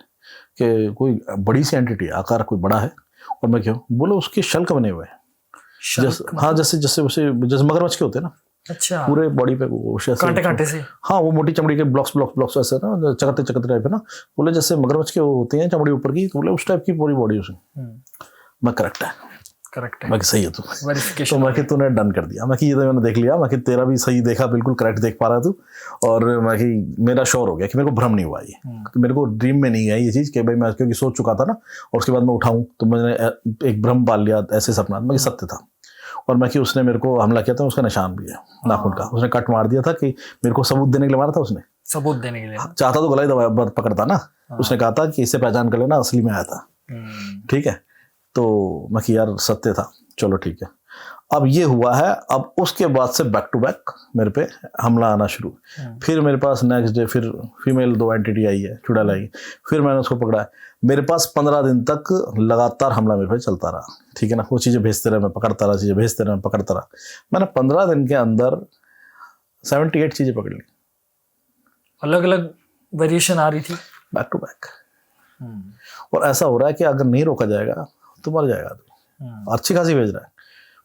कि कोई बड़ी सी एंटिटी, आकार कोई बड़ा है। और मैं क्यों बोलो, उसके शल्क बने हुए हैं, हाँ जैसे जैसे जैसे मगरमच्छ के होते हैं ना। अच्छा। पूरे बॉडी पे वो कांटे से, हाँ वो मोटी चमड़ी के ब्लॉक्स ऐसे ना, चकते टाइप है ना, बोले जैसे मगरमच्छ के होते हैं चमड़ी ऊपर की, तो बोले उस टाइप की पूरी बॉडी उसमें। मैं करेक्ट है मैं सही है तू, तो मैं कि तूने डन कर दिया। मैं कि ये तो मैंने देख लिया, मैं कि तेरा भी सही देखा, बिल्कुल करेक्ट देख पा रहा तू। और मैं कि मेरा श्योर हो गया कि मेरे को भ्रम नहीं हुआ, ये मेरे को ड्रीम में नहीं आई ये चीज़ कि भाई मैं क्योंकि सोच चुका था ना, और उसके बाद मैं उठाऊं तो मैंने एक भ्रम पाल लिया, ऐसे सपना मैं सत्य था। और मैं कि उसने मेरे को हमला किया था, उसका निशान भी है नाखून का, उसने कट मार दिया था कि मेरे को सबूत देने के लिए मारा था उसने, सबूत देने के लिए चाहता तो गला ही दबा पकड़ता ना। उसने कहा था कि इससे पहचान कर लेना असली में आया था। ठीक है, तो मैं कि यार सत्य था, चलो ठीक है। अब ये हुआ है, अब उसके बाद से बैक टू बैक मेरे पे हमला आना शुरू। फिर मेरे पास नेक्स्ट डे फिर फीमेल 2 एंटिटी आई है, चुड़ैल आई, फिर मैंने उसको पकड़ा है। मेरे पास 15 दिन तक लगातार हमला मेरे पे चलता रहा। ठीक है ना, वो चीज़ें भेजते रहे, मैं पकड़ता रहा, चीज़ें भेजते रहे, मैं पकड़ता रहा। मैंने 15 दिन के अंदर 78 चीज़ें पकड़ ली, अलग अलग वेरिएशन आ रही थी बैक टू बैक। और ऐसा हो रहा है कि अगर नहीं रोका जाएगा तो मर जाएगा तू। अच्छी खासी भेज रहा है।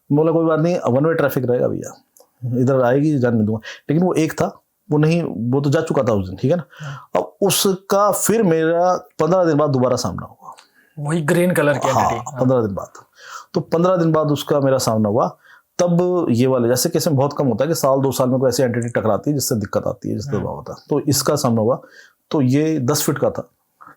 बोला कोई बात नहीं, 1 वे ट्रैफिक रहेगा भैया, इधर आएगी जान नहीं दूंगा। लेकिन वो एक था, वो नहीं, वो तो जा चुका था उस दिन। ठीक है ना, अब उसका फिर मेरा 15 दिन बाद दोबारा सामना हुआ, वही ग्रीन कलर की एंटिटी। 15 दिन बाद तो 15 दिन बाद उसका मेरा सामना हुआ। तब ये वाले जैसे केस में बहुत कम होता है कि साल 2 साल में कोई ऐसी एंटिटी टकराती है जिससे दिक्कत आती है, जिससे दबाव होता है। तो इसका सामना हुआ। तो ये 10 फीट का था,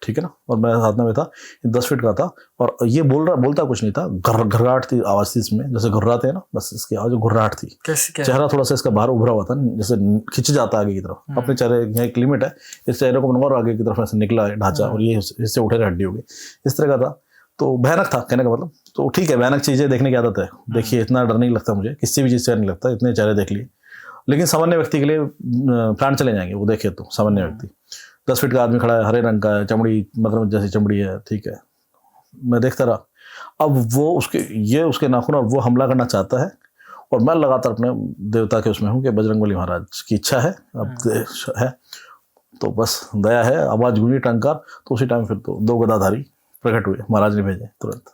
ठीक है ना, और मेरे साथ में था, ये 10 फीट का था। और ये बोलता कुछ नहीं था, घर्राहट थी, आवाज थी इसमें, जैसे घुर्राते हैं ना, बस इसकी आवाज घुर्राहट थी। चेहरा थोड़ा सा इसका बाहर उभरा हुआ था, जैसे खिंच जाता आगे की तरफ। अपने चेहरे यहाँ एक लिमिट है, इस चेहरे को और आगे की तरफ ऐसे निकला है ढांचा, और ये इससे उठे हड्डी हो गई, इस तरह का था। तो भयानक था कहने का मतलब। तो ठीक है, भयानक चीजें देखने की आदत है, देखिए इतना डर नहीं लगता मुझे, किसी भी चीज से नहीं लगता, इतने चेहरे देख लिए। लेकिन सामान्य व्यक्ति के लिए प्राण चले जाएंगे वो देखे तो। सामान्य व्यक्ति 10 फीट का आदमी खड़ा है, हरे रंग का है, चमड़ी मगरमच्छ जैसी चमड़ी है, ठीक है। मैं देखता रहा। अब वो उसके नाखून, और वो हमला करना चाहता है, और मैं लगातार अपने देवता के उसमें हूँ कि बजरंगबली महाराज की इच्छा है, अब है तो बस दया है। आवाज गूंजी, टंकार, तो उसी टाइम फिर तो 2 गदाधारी प्रकट हुए, महाराज ने भेजे तुरंत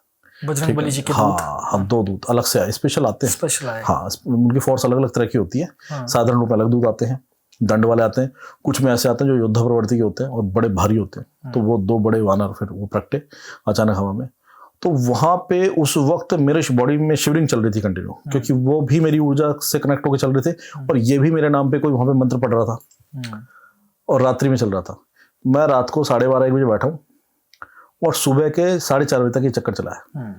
बजरंगबली जी के। हाँ 2 दूत अलग से आए, स्पेशल आते हैं, स्पेशल आए। हाँ, उनकी फोर्स अलग अलग तरह की होती है। साधारण रूप में अलग दूत आते हैं, दंड वाले आते हैं, कुछ में ऐसे आते हैं जो योद्धा प्रवृत्ति के होते हैं और बड़े भारी होते हैं। तो वो 2 बड़े वानर फिर वो प्रकटे अचानक हवा में। तो वहां पे उस वक्त मेरे बॉडी में शिवरिंग चल रही थी कंटिन्यू, क्योंकि वो भी मेरी ऊर्जा से कनेक्ट होकर चल रहे थे, और ये भी मेरे नाम पे कोई वहां पे मंत्र पढ़ रहा था, और रात्रि में चल रहा था। मैं रात को 12:30 बजे बैठा हूँ, और सुबह के 4:30 बजे तक ये चक्कर चला है।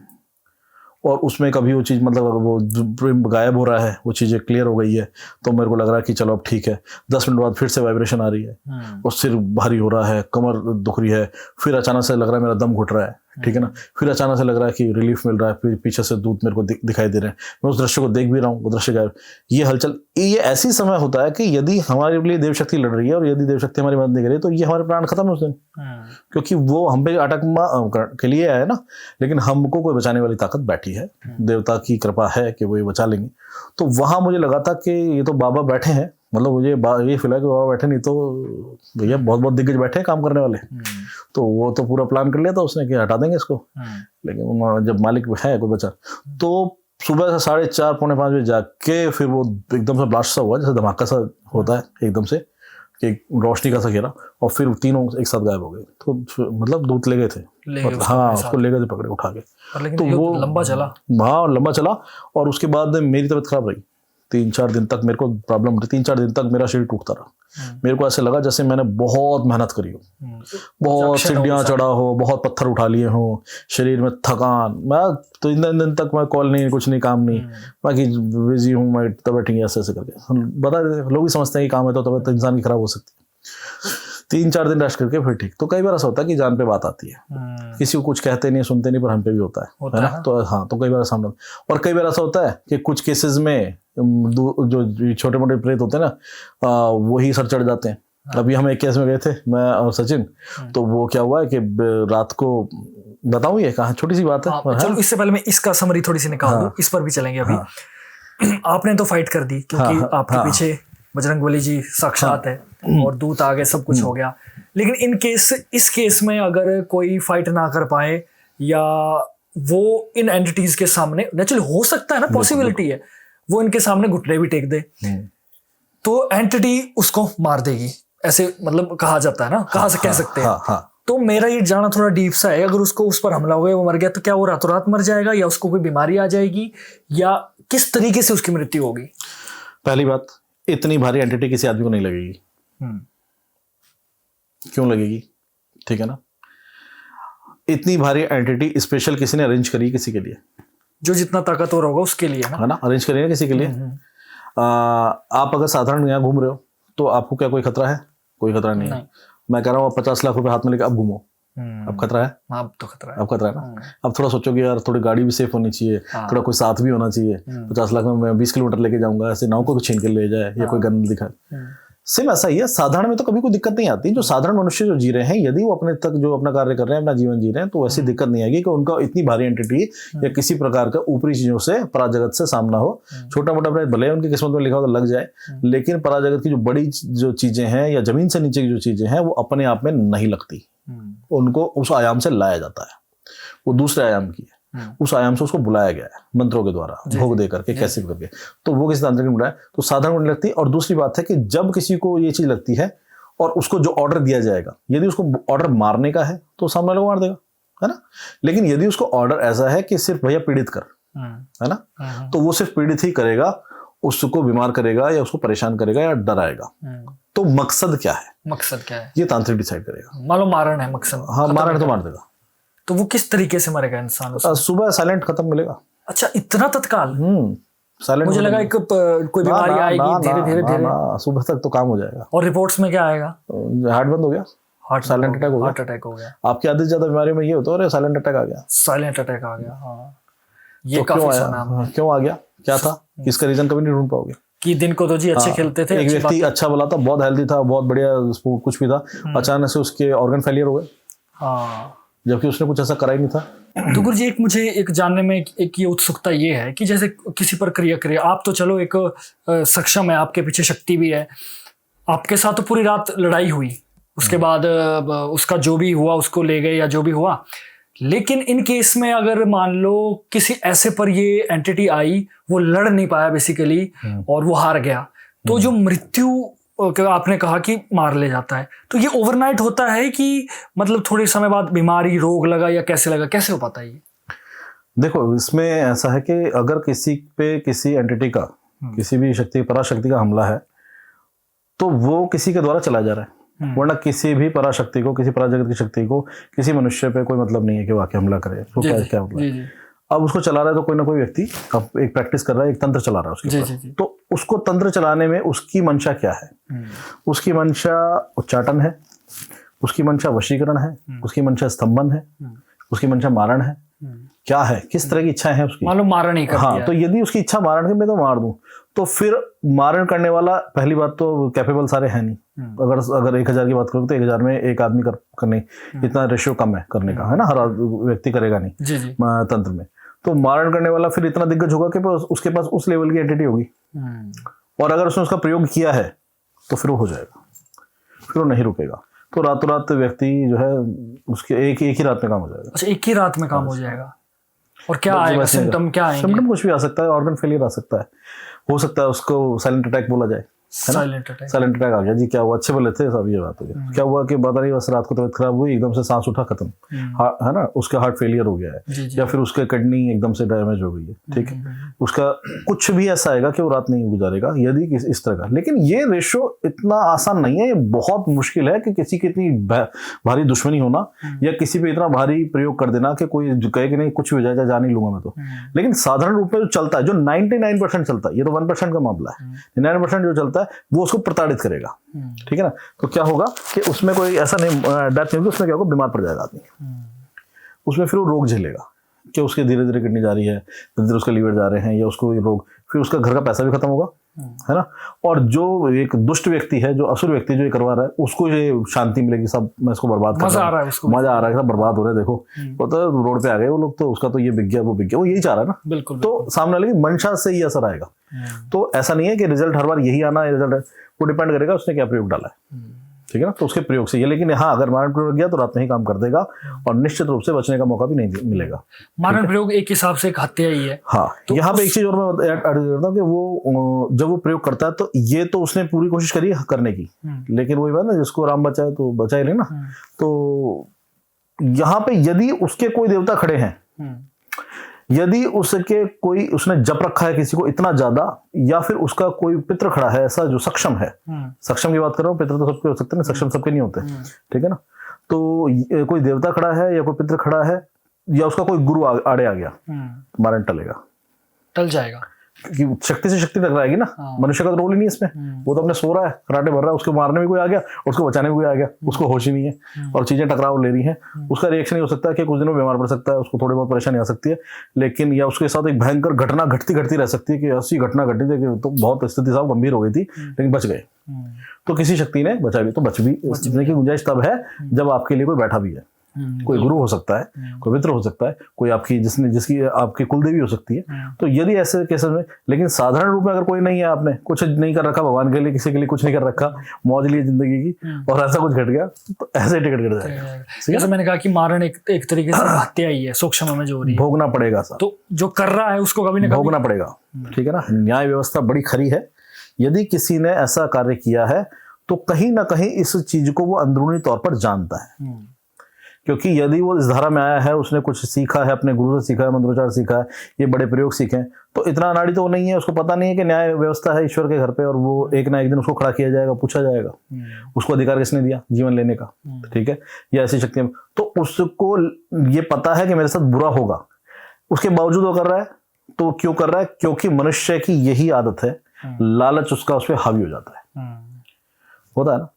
और उसमें कभी वो चीज़, मतलब वो गायब हो रहा है, वो चीज़ें क्लियर हो गई है, तो मेरे को लग रहा है कि चलो अब ठीक है। 10 मिनट बाद फिर से वाइब्रेशन आ रही है, और सिर भारी हो रहा है, कमर दुख रही है, फिर अचानक से लग रहा है मेरा दम घुट रहा है, ठीक है ना, फिर अचानक से लग रहा है कि रिलीफ मिल रहा है, फिर पीछे से दूत मेरे को दिखाई दे रहे हैं, मैं उस दृश्य को देख भी रहा हूँ, वो दृश्य गायब। ये हलचल, ये ऐसी समय होता है कि यदि हमारे लिए देव शक्ति लड़ रही है, और यदि देव शक्ति हमारी मदद नहीं कर रही है, तो ये हमारे प्राण खत्म है उस दिन, क्योंकि वो हम पे अटक के लिए आया ना। लेकिन हमको कोई बचाने वाली ताकत बैठी है, देवता की कृपा है कि वो ये बचा लेंगे। तो वहां मुझे लगा था कि ये तो बाबा बैठे हैं, मतलब मुझे ये फील है कि बाबा बैठे, नहीं तो भैया बहुत दिग्गज बैठे हैं काम करने वाले। तो वो तो पूरा प्लान कर लिया था उसने कि हटा देंगे इसको। लेकिन जब मालिक है कोई बचा, तो सुबह से 4:30 पौने 5 बजे जाके फिर वो एकदम से ब्लास्ट सा हुआ, जैसे धमाका सा होता है एकदम से, कि रोशनी का सा घेरा, और फिर तीनों एक साथ गायब हो गए। तो मतलब दूत ले गए थे, हाँ उसको ले गए थे पकड़े उठा के। तो वो लंबा चला, हाँ लंबा चला। और उसके बाद मेरी तबीयत खराब रही 3-4 दिन तक, मेरे को प्रॉब्लम थी। 3-4 दिन तक मेरा शरीर टूटता रहा। मेरे को ऐसे लगा जैसे मैंने बहुत मेहनत करी हो, बहुत सीढ़ियाँ चढ़ा हो, बहुत पत्थर उठा लिए हो, शरीर में थकान। मैं तो इन दिन तक मैं कॉल नहीं, कुछ नहीं, काम नहीं, बाकी बिजी हूँ, मैं तबीयत ठीक है, ऐसे करके बता देते। लोग भी समझते हैं कि काम है तो तबीयत इंसान की खराब हो सकती है। 3-4 दिन रेस्ट करके फिर ठीक। तो कई बार ऐसा होता है कि जान पे बात आती है, किसी को कुछ कहते नहीं, सुनते नहीं, पर हम पे भी होता है ना। तो हाँ, तो कई बार सामने, और कई बार ऐसा होता है कि कुछ केसेस में जो छोटे मोटे प्रेत होते हैं ना, वही सर चढ़ जाते हैं। अभी हम एक केस में गए थे, मैं और सचिन। तो वो क्या हुआ है कि रात को बताऊं, ये कहाँ छोटी सी बात है। चलो इससे पहले मैं इसका समरी थोड़ी सी निकाल दूं, इस पर भी चलेंगे अभी। आपने तो फाइट कर दी, क्योंकि आपके पीछे बजरंगबली जी साक्षात है, और दूत आ गए, सब कुछ हो गया। लेकिन इस केस में अगर कोई फाइट ना कर पाए, या वो इन एंटिटीज के सामने, नेचुरली हो सकता है ना, पॉसिबिलिटी है, वो इनके सामने घुटने भी टेक दे, तो एंटिटी उसको मार देगी, ऐसे मतलब कहा जाता है ना, कह सकते हैं। तो मेरा ये जानना थोड़ा डीप सा है, अगर उसको उस पर हमला हो गया, वो मर गया, तो क्या वो रातों रात मर जाएगा, या उसको कोई बीमारी आ जाएगी, या किस तरीके से उसकी मृत्यु होगी? पहली बात, इतनी भारी एंटिटी किसी आदमी को नहीं लगेगी। क्यों लगेगी? ठीक है ना, इतनी भारी एंटिटी स्पेशल किसी ने अरेंज करी किसी के लिए, जो जितना ताकतवर होगा उसके लिए, है ना, अरेंज करिए किसी के लिए। आप अगर साधारण यहाँ घूम रहे हो तो आपको क्या कोई खतरा है? कोई खतरा नहीं है। मैं कह रहा हूँ 50 लाख रुपए हाथ में लेकर अब घूमो, अब खतरा है? अब तो खतरा है, अब खतरा है ना। अब थोड़ा सोचोगे यार, थोड़ी गाड़ी भी सेफ होनी चाहिए, थोड़ा कोई साथ भी होना चाहिए। 50 लाख में मैं 20 किलोमीटर लेके जाऊंगा, ऐसे नाव को छीन के ले जाए, या कोई गन दिखाए। सेम ऐसा ही है, साधारण में तो कभी कोई दिक्कत नहीं आती। जो साधारण मनुष्य जो जी रहे हैं, यदि वो अपने तक जो अपना कार्य कर रहे हैं, अपना जीवन जी रहे हैं, तो ऐसी दिक्कत नहीं आएगी कि उनका इतनी भारी एंटिटी या किसी प्रकार का ऊपरी चीजों से पराजगत से सामना हो। छोटा मोटा अपने भले उनकी किस्मत में लिखा हो तो लग जाए, लेकिन पराजगत की जो बड़ी जो चीजें हैं, या जमीन से नीचे की जो चीजें हैं, वो अपने आप में नहीं लगती। उनको उस आयाम से लाया जाता है, वो दूसरे आयाम की है, उस आयाम से उसको बुलाया गया है मंत्रों के द्वारा, भोग दे करके, कैसे करके। तो वो किसी तांत्रिक ने बुलाया, तो साधारण नहीं लगती। और दूसरी बात है कि जब किसी को ये चीज लगती है, और उसको जो ऑर्डर दिया जाएगा, यदि उसको ऑर्डर मारने का है, तो सामने वाला मार देगा, है ना। लेकिन यदि उसको ऑर्डर ऐसा है कि सिर्फ भैया पीड़ित कर, है ना, तो वो सिर्फ पीड़ित ही करेगा, उसको बीमार करेगा या उसको परेशान करेगा या डराएगा। तो मकसद क्या है, मकसद क्या है, ये तांत्रिक डिसाइड करेगा। मान लो मारण है मकसद, हाँ, मारण है तो मार देगा। तो वो किस तरीके से मरेगा इंसान उसमें? सुबह साइलेंट खत्म मिलेगा। अच्छा, इतना तत्काल? साइलेंट। मुझे लगा एक कोई बीमारी आएगी धीरे धीरे धीरे, सुबह तक तो काम हो जाएगा। और रिपोर्ट्स में क्या आएगा? हार्ट बंद हो गया, हार्ट साइलेंट अटैक हो गया। हार्ट अटैक हो गया। आपकी आधी से ज्यादा बीमारी में ये होता है साइलेंट अटैक आ गया, साइलेंट अटैक आ गया। हाँ, ये तो काफी सुना। क्यों आ गया, क्या था, इसका रीजन कभी नहीं ढूंढ पाओगे। कि दिन को तो जी अच्छे खेलते थे, एक व्यक्ति अच्छा बोला था, बहुत हेल्दी था, बहुत बढ़िया कुछ भी था, अचानक से उसके ऑर्गन फेलियर हो गए। हाँ, जबकि उसने कुछ ऐसा करा ही नहीं था। तो गुरु जी, मुझे एक जानने में एक ये उत्सुकता ये है कि जैसे किसी पर क्रिया आप तो चलो एक सक्षम है, आपके पीछे शक्ति भी है, आपके साथ तो पूरी रात लड़ाई हुई, उसके बाद उसका जो भी हुआ उसको ले गए या जो भी हुआ। लेकिन इन केस में अगर मान लो किसी ऐसे पर ये एंटिटी आई, वो लड़ नहीं पाया बेसिकली और वो हार गया, तो जो मृत्यु आपने कहा कि मार ले जाता है, तो ये ओवरनाइट होता है कि मतलब थोड़े समय बाद बीमारी रोग लगा या कैसे लगा, कैसे हो पाता है ये? देखो, इसमें ऐसा है कि अगर किसी पे किसी एंटिटी का, किसी भी शक्ति, पराशक्ति का हमला है, तो वो किसी के द्वारा चला जा रहा है। वरना किसी भी पराशक्ति को, किसी पराजगत की शक्ति को, किसी मनुष्य पे कोई मतलब नहीं है कि वाकई हमला करे। तो क्या मतलब, अब उसको चला रहा है तो कोई ना कोई व्यक्ति अब एक प्रैक्टिस कर रहा है, एक तंत्र चला रहा है उसके ऊपर। तो उसको तंत्र चलाने में उसकी मंशा क्या है? उसकी मंशा उच्चाटन है, उसकी मंशा वशीकरण है, उसकी मंशा स्तंभन है, उसकी मंशा मारण है। क्या है, किस तरह की इच्छाएं हैं उसकी? मालूम मारण ही करती है। हाँ, तो यदि उसकी इच्छा मारण की, मैं तो मार दूं, तो फिर मारण करने वाला पहली बात तो कैपेबल सारे हैं नहीं। अगर 1000 की बात करूँ तो 1000 में एक आदमी करने इतना रेशियो कम है करने का, है ना, हर व्यक्ति करेगा नहीं तंत्र में। तो मारण करने वाला फिर इतना दिग्गज होगा कि उसके पास उस लेवल की एंटिटी होगी, और अगर उसने उसका प्रयोग किया है तो फिर वो हो जाएगा, फिर वो नहीं रुकेगा। तो रातों रात व्यक्ति जो है उसके एक ही रात में काम हो जाएगा। अच्छा, एक ही रात में काम हो जाएगा। और क्या आएगा, सिम्टम क्या आएंगे? सिम्टम कुछ भी आ सकता है, ऑर्गन फेलियर आ सकता है, हो सकता है उसको साइलेंट अटैक बोला जाए, साइलेंट अटैक आ गया जी, क्या हुआ, अच्छे बोले थे सब, ये बात हो गई। क्या हुआ कि पता नहीं, बस रात को तबीयत खराब हुई, एकदम से सांस उठा, खत्म, है ना, उसका हार्ट फेलियर हो गया है, या फिर उसके किडनी एकदम से डैमेज हो गई है, ठीक है, उसका कुछ भी ऐसा आएगा कि वो रात नहीं गुजारेगा, यदि इस तरह का। लेकिन ये रेशो इतना आसान नहीं है, ये बहुत मुश्किल है कि किसी की इतनी भारी दुश्मनी होना या किसी पे इतना भारी प्रयोग कर देना कि कोई कहे कि नहीं कुछ भी हो जाए, जान ही लूंगा मैं तो। लेकिन साधारण रूप में जो चलता है, जो 99% चलता है, ये तो 1% का मामला है, 99% जो चलता है वो उसको प्रताड़ित करेगा, ठीक है ना। तो क्या होगा कि उसमें कोई ऐसा नहीं डेथ नहीं होगी, उसमें क्या होगा, बीमार पड़ जाएगा आदमी, उसमें फिर वो रोग झेलेगा कि उसके धीरे धीरे किडनी जा रही है, धीरे धीरे उसके लीवर जा रहे हैं, या उसको रोग, फिर उसका घर का पैसा भी खत्म होगा, है ना। और जो एक दुष्ट व्यक्ति है, जो असुर व्यक्ति जो ये करवा रहा है, उसको ये शांति मिलेगी, सब मैं इसको बर्बाद कर रहा हूं, मजा आ रहा है, सब बर्बाद हो रहे हैं, देखो पता है रोड पे आ गए वो लोग, तो उसका तो ये बिक गया, वो बिक गया, वो यही चाह रहा है ना। बिल्कुल। तो सामने वाले की मंशा से ही असर आएगा। तो ऐसा नहीं है कि रिजल्ट हर बार यही आना है, रिजल्ट वो डिपेंड करेगा उसने क्या प्रयोग डाला है, ठीक है ना, तो उसके प्रयोग से ये। लेकिन हाँ, अगर मारण प्रयोग गया तो रात में ही काम कर देगा, और निश्चित रूप से बचने का मौका भी नहीं मिलेगा। मारण प्रयोग एक हिसाब से एक हत्या ही है। हाँ, तो यहाँ पे एक चीज और मैं ऐड करता हूँ कि वो जब वो प्रयोग करता है, तो ये तो उसने पूरी कोशिश करी करने की, लेकिन वही बात ना, जिसको राम बचाए तो बचा ही नहीं ना। तो यहाँ पे यदि उसके कोई देवता खड़े हैं, यदि उसके कोई उसने जप रखा है किसी को इतना ज्यादा, या फिर उसका कोई पितृ खड़ा है ऐसा जो सक्षम है, सक्षम की बात कर रहा हूँ, पितृ तो सबके हो सकते हैं, सक्षम सबके नहीं होते, ठीक है ना। तो कोई देवता खड़ा है या कोई पितृ खड़ा है, या उसका कोई गुरु आड़े आ गया, मारण टलेगा, टल जाएगा, कि शक्ति से शक्ति टकराएगी ना। मनुष्य का तो रोल ही नहीं इसमें, वो तो अपने सो रहा है, कराटे भर रहा है, उसको मारने में कोई आ गया, उसको बचाने में कोई आ गया, उसको होश ही नहीं है, और चीजें टकराव ले रही हैं, उसका रिएक्शन ही हो सकता है कि कुछ दिनों बीमार पड़ सकता है, उसको थोड़ी बहुत परेशानी आ सकती है, लेकिन या उसके साथ एक भयंकर घटना घटती रह सकती है कि ऐसी घटना घटी थी कि तो बहुत स्थिति साहब गंभीर हो गई थी, लेकिन बच गए। तो किसी शक्ति ने बचा भी, तो बचने की गुंजाइश तब है जब आपके लिए कोई बैठा भी है, कोई गुरु हो सकता है, कोई मित्र हो सकता है, कोई आपकी जिसकी आपकी कुलदेवी हो सकती है। तो यदि ऐसे केसेस में, लेकिन साधारण रूप में अगर कोई नहीं है, आपने कुछ नहीं कर रखा भगवान के लिए, किसी के लिए कुछ नहीं कर रखा, मौज लिए जिंदगी की, और ऐसा कुछ घट गया, तो ऐसे टिकट कट जाएगा। जैसे मैंने कहा कि मारण एक तरीके से हत्या ही है, सूक्ष्म में जो हो रही है, भोगना पड़ेगा सर। तो जो कर रहा है उसको कभी ना भोगना पड़ेगा, ठीक है ना। न्याय व्यवस्था बड़ी खरी है, यदि किसी ने ऐसा कार्य किया है तो कहीं ना कहीं इस चीज को वो अंदरूनी तौर पर जानता है क्योंकि यदि वो इस धारा में आया है, उसने कुछ सीखा है, अपने गुरु से सीखा है, मंत्रोच्चार सीखा है, ये बड़े प्रयोग सीखे हैं, तो इतना अनाड़ी तो वो नहीं है, उसको पता नहीं है कि न्याय व्यवस्था है ईश्वर के घर पे और वो एक ना एक दिन उसको खड़ा किया जाएगा, पूछा जाएगा उसको अधिकार किसने दिया जीवन लेने का, ठीक है, या ऐसी शक्ति। तो उसको ये पता है कि मेरे साथ बुरा होगा, उसके बावजूद वो कर रहा है। तो वो क्यों कर रहा है? क्योंकि मनुष्य की यही आदत है, लालच उसका उस पर हावी हो जाता है। होता है ना,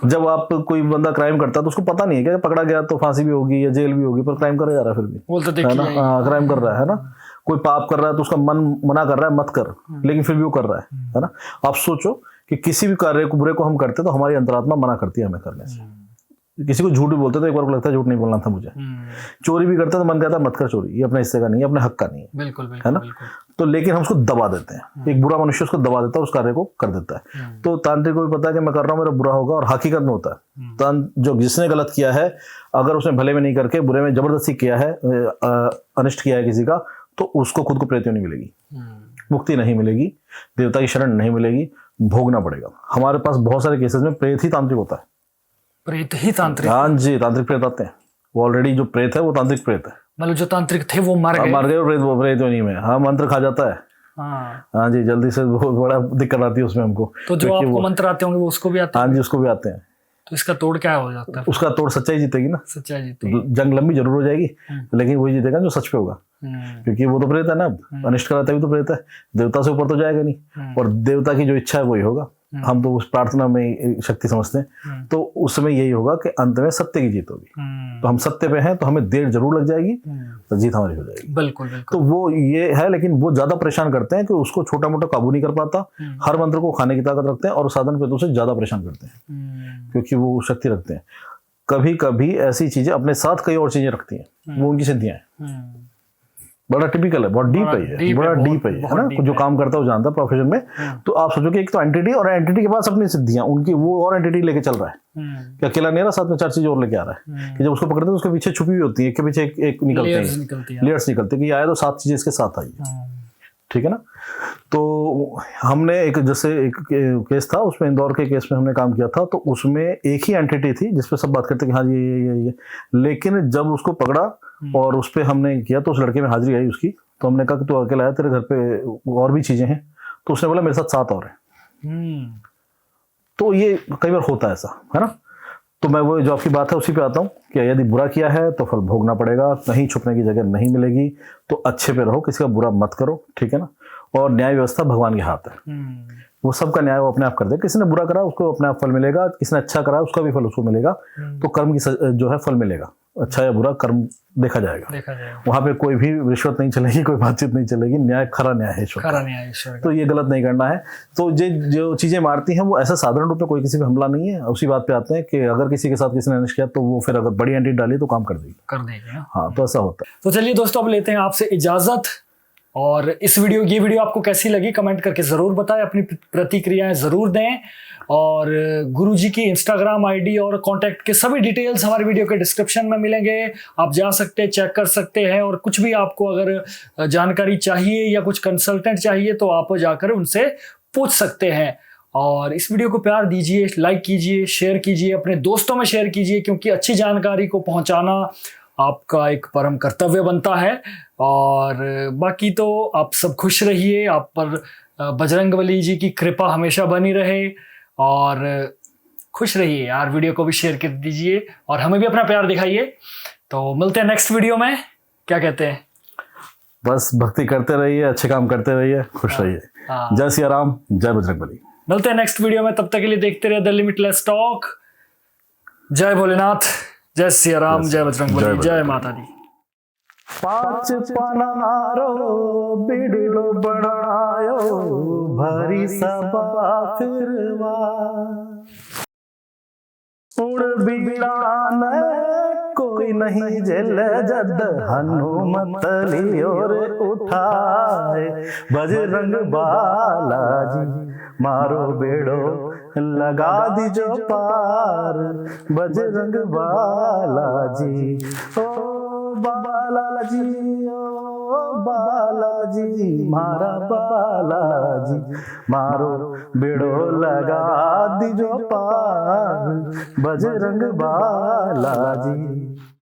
जब आप कोई बंदा क्राइम करता है तो उसको पता नहीं है कि पकड़ा गया तो फांसी भी होगी या जेल भी होगी, पर क्राइम कर जा रहा है फिर भी, है ना, क्राइम कर रहा है ना। कोई पाप कर रहा है तो उसका मन मना कर रहा है मत कर, लेकिन फिर भी वो कर रहा है ना। आप सोचो कि किसी भी कार्य को बुरे को हम करते तो हमारी अंतरात्मा मना करती है हमें करने से। किसी को झूठ भी बोलते तो एक बार को लगता है झूठ नहीं बोलना था मुझे। चोरी भी करते तो मन कहता है मत कर चोरी, ये अपने हिस्से का नहीं है, अपने हक का नहीं है, बिल्कुल है ना। तो लेकिन हम उसको दबा देते हैं, एक बुरा मनुष्य उसको दबा देता है, उस कार्य को कर देता है। तो तांत्रिक को भी पता है कि मैं कर रहा हूँ मेरा बुरा होगा, और हकीकत में होता है जो जिसने गलत किया है, अगर उसने भले में नहीं करके बुरे में जबरदस्ती किया है, अनिष्ट किया है किसी का, तो उसको खुद को प्रेत नहीं मिलेगी, मुक्ति नहीं मिलेगी, देवता की शरण नहीं मिलेगी, भोगना पड़ेगा। हमारे पास बहुत सारे केसेस में प्रेत ही तांत्रिक होता है। प्रेत ही तांत्रिक? हाँ जी, तांत्रिक प्रेत आते हैं। वो ऑलरेडी जो प्रेत है वो तांत्रिक प्रेत है, मतलब जो तांत्रिक थे वो मर गए, वो प्रेत नहीं में। हाँ, मंत्र खा जाता है। हाँ जी, जल्दी से बहुत बड़ा दिक्कत आती है उसमें हमको। तो जो आपको मंत्र आते होंगे वो उसको भी आते हैं? हाँ जी, उसको भी आते हैं। तो इसका तोड़ क्या हो जाता है? उसका तोड़ सच्चाई जीतेगी ना, सच्चाई जीतेगी। जंग लंबी जरूर हो जाएगी, लेकिन वही जीतेगा जो सच पे होगा, क्योंकि वो तो प्रेत है ना, अनिष्ट कराता भी तो प्रेत है, देवता से ऊपर तो जाएगा नहीं, और देवता की जो इच्छा है वही होगा। हम तो उस प्रार्थना में शक्ति समझते हैं, तो उस समय यही होगा कि अंत में सत्य की जीत होगी। तो हम सत्य पे हैं तो हमें देर जरूर लग जाएगी, तो जीत हमारी हो जाएगी। बिल्कुल बिल्कुल। तो वो ये है, लेकिन वो ज्यादा परेशान करते हैं कि उसको छोटा मोटा काबू नहीं कर पाता, हर मंत्र को खाने की ताकत रखते हैं और साधन पे तो उसे ज्यादा परेशान करते हैं, क्योंकि वो शक्ति रखते हैं। कभी कभी ऐसी चीजें अपने साथ कई और चीजें रखती हैं, वो उनकी सिद्धियां हैं। बड़ा टिपिकल है, बहुत डीप है ये, बड़ा डीप है ना। जो काम करता है वो जानता है प्रोफेशन में। तो आप सोचो कि एक तो एंटिटी, और एंटिटी के पास अपनी सिद्धियां, उनकी वो और एंटिटी लेके चल रहा है, कि अकेला नहीं रहा, साथ में 4 चीज और लेके आ रहा है, कि जब उसको पकड़ते हैं तो उसके पीछे छुपी हुई होती है, एक के पीछे एक निकलते हैं, लेयर्स निकलते हैं कि आया तो 7 चीजें इसके साथ आई है, ठीक है ना। तो हमने एक जैसे एक केस था, उसमें इंदौर के केस में हमने काम किया था, तो उसमें एक ही एंटिटी थी जिसपे सब बात करते कि हाँ ये, लेकिन जब उसको पकड़ा और उस पर हमने किया तो उस लड़के में हाजिरी आई उसकी, तो हमने कहा कि तू अकेला आया, तेरे घर पे और भी चीजें हैं, तो उसने बोला मेरे साथ 7 और हैं। तो ये कई बार होता है ऐसा, है ना। तो मैं वो जो आपकी बात है उसी पे आता हूँ कि यदि बुरा किया है तो फल भोगना पड़ेगा, कहीं छुपने की जगह नहीं मिलेगी, तो अच्छे पे रहो, किसी का बुरा मत करो, ठीक है ना। और न्याय व्यवस्था भगवान के हाथ है, वो सबका न्याय वो अपने आप कर दे। किसी ने बुरा करा उसको अपने आप फल मिलेगा, किसी ने अच्छा करा उसका भी फल उसको मिलेगा। तो कर्म की जो है फल मिलेगा, अच्छा या बुरा कर्म देखा जाएगा। वहां पे कोई भी रिश्वत नहीं चलेगी, कोई बातचीत नहीं चलेगी, न्याय खरा न्याय है ईश्वर। तो ये गलत नहीं करना है। तो जो चीजें मारती हैं वो ऐसा साधारण रूप में कोई किसी पे हमला नहीं है। उसी बात पे आते हैं कि अगर किसी के साथ किसी ने अनिष्ट किया तो वो फिर अगर बड़ी एंटी डाली तो काम कर देगी। हाँ, तो ऐसा होता है। तो चलिए दोस्तों, अब लेते हैं आपसे इजाजत। और ये वीडियो आपको कैसी लगी कमेंट करके जरूर बताएं, अपनी प्रतिक्रियाएं जरूर दें। और गुरुजी की इंस्टाग्राम आईडी और कांटेक्ट के सभी डिटेल्स हमारे वीडियो के डिस्क्रिप्शन में मिलेंगे, आप जा सकते हैं, चेक कर सकते हैं। और कुछ भी आपको अगर जानकारी चाहिए या कुछ कंसल्टेंट चाहिए तो आप जाकर उनसे पूछ सकते हैं। और इस वीडियो को प्यार दीजिए, लाइक कीजिए, शेयर कीजिए, अपने दोस्तों में शेयर कीजिए, क्योंकि अच्छी जानकारी को पहुंचाना आपका एक परम कर्तव्य बनता है। और बाकी तो आप सब खुश रहिए, आप पर बजरंगबली जी की कृपा हमेशा बनी रहे, और खुश रहिए यार। वीडियो को भी शेयर कर दीजिए और हमें भी अपना प्यार दिखाइए। तो मिलते हैं नेक्स्ट वीडियो में, क्या कहते हैं? बस भक्ति करते रहिए, अच्छे काम करते रहिए, खुश रहिए। जय सिया राम, जय बजरंगबली। मिलते हैं नेक्स्ट वीडियो में, तब तक के लिए देखते रहिए द लिमिटलेस टॉक। जय भोलेनाथ, जय सिया राम, जय बजरंगबली, जय माता दी। 5 पनारो बिडलो बनायो भरी सभा फिरवा, उड़ बिड़ान कोई नहीं जेल जद हनुमत लियोर उठाए, बजरंग बालाजी मारो बेड़ो लगा दीजो पार, बजरंग बालाजी ओ बालाजी, ओ बालाजी मारा बालाजी, मारो बेड़ो लगा दीजो पार, बजरंग बालाजी।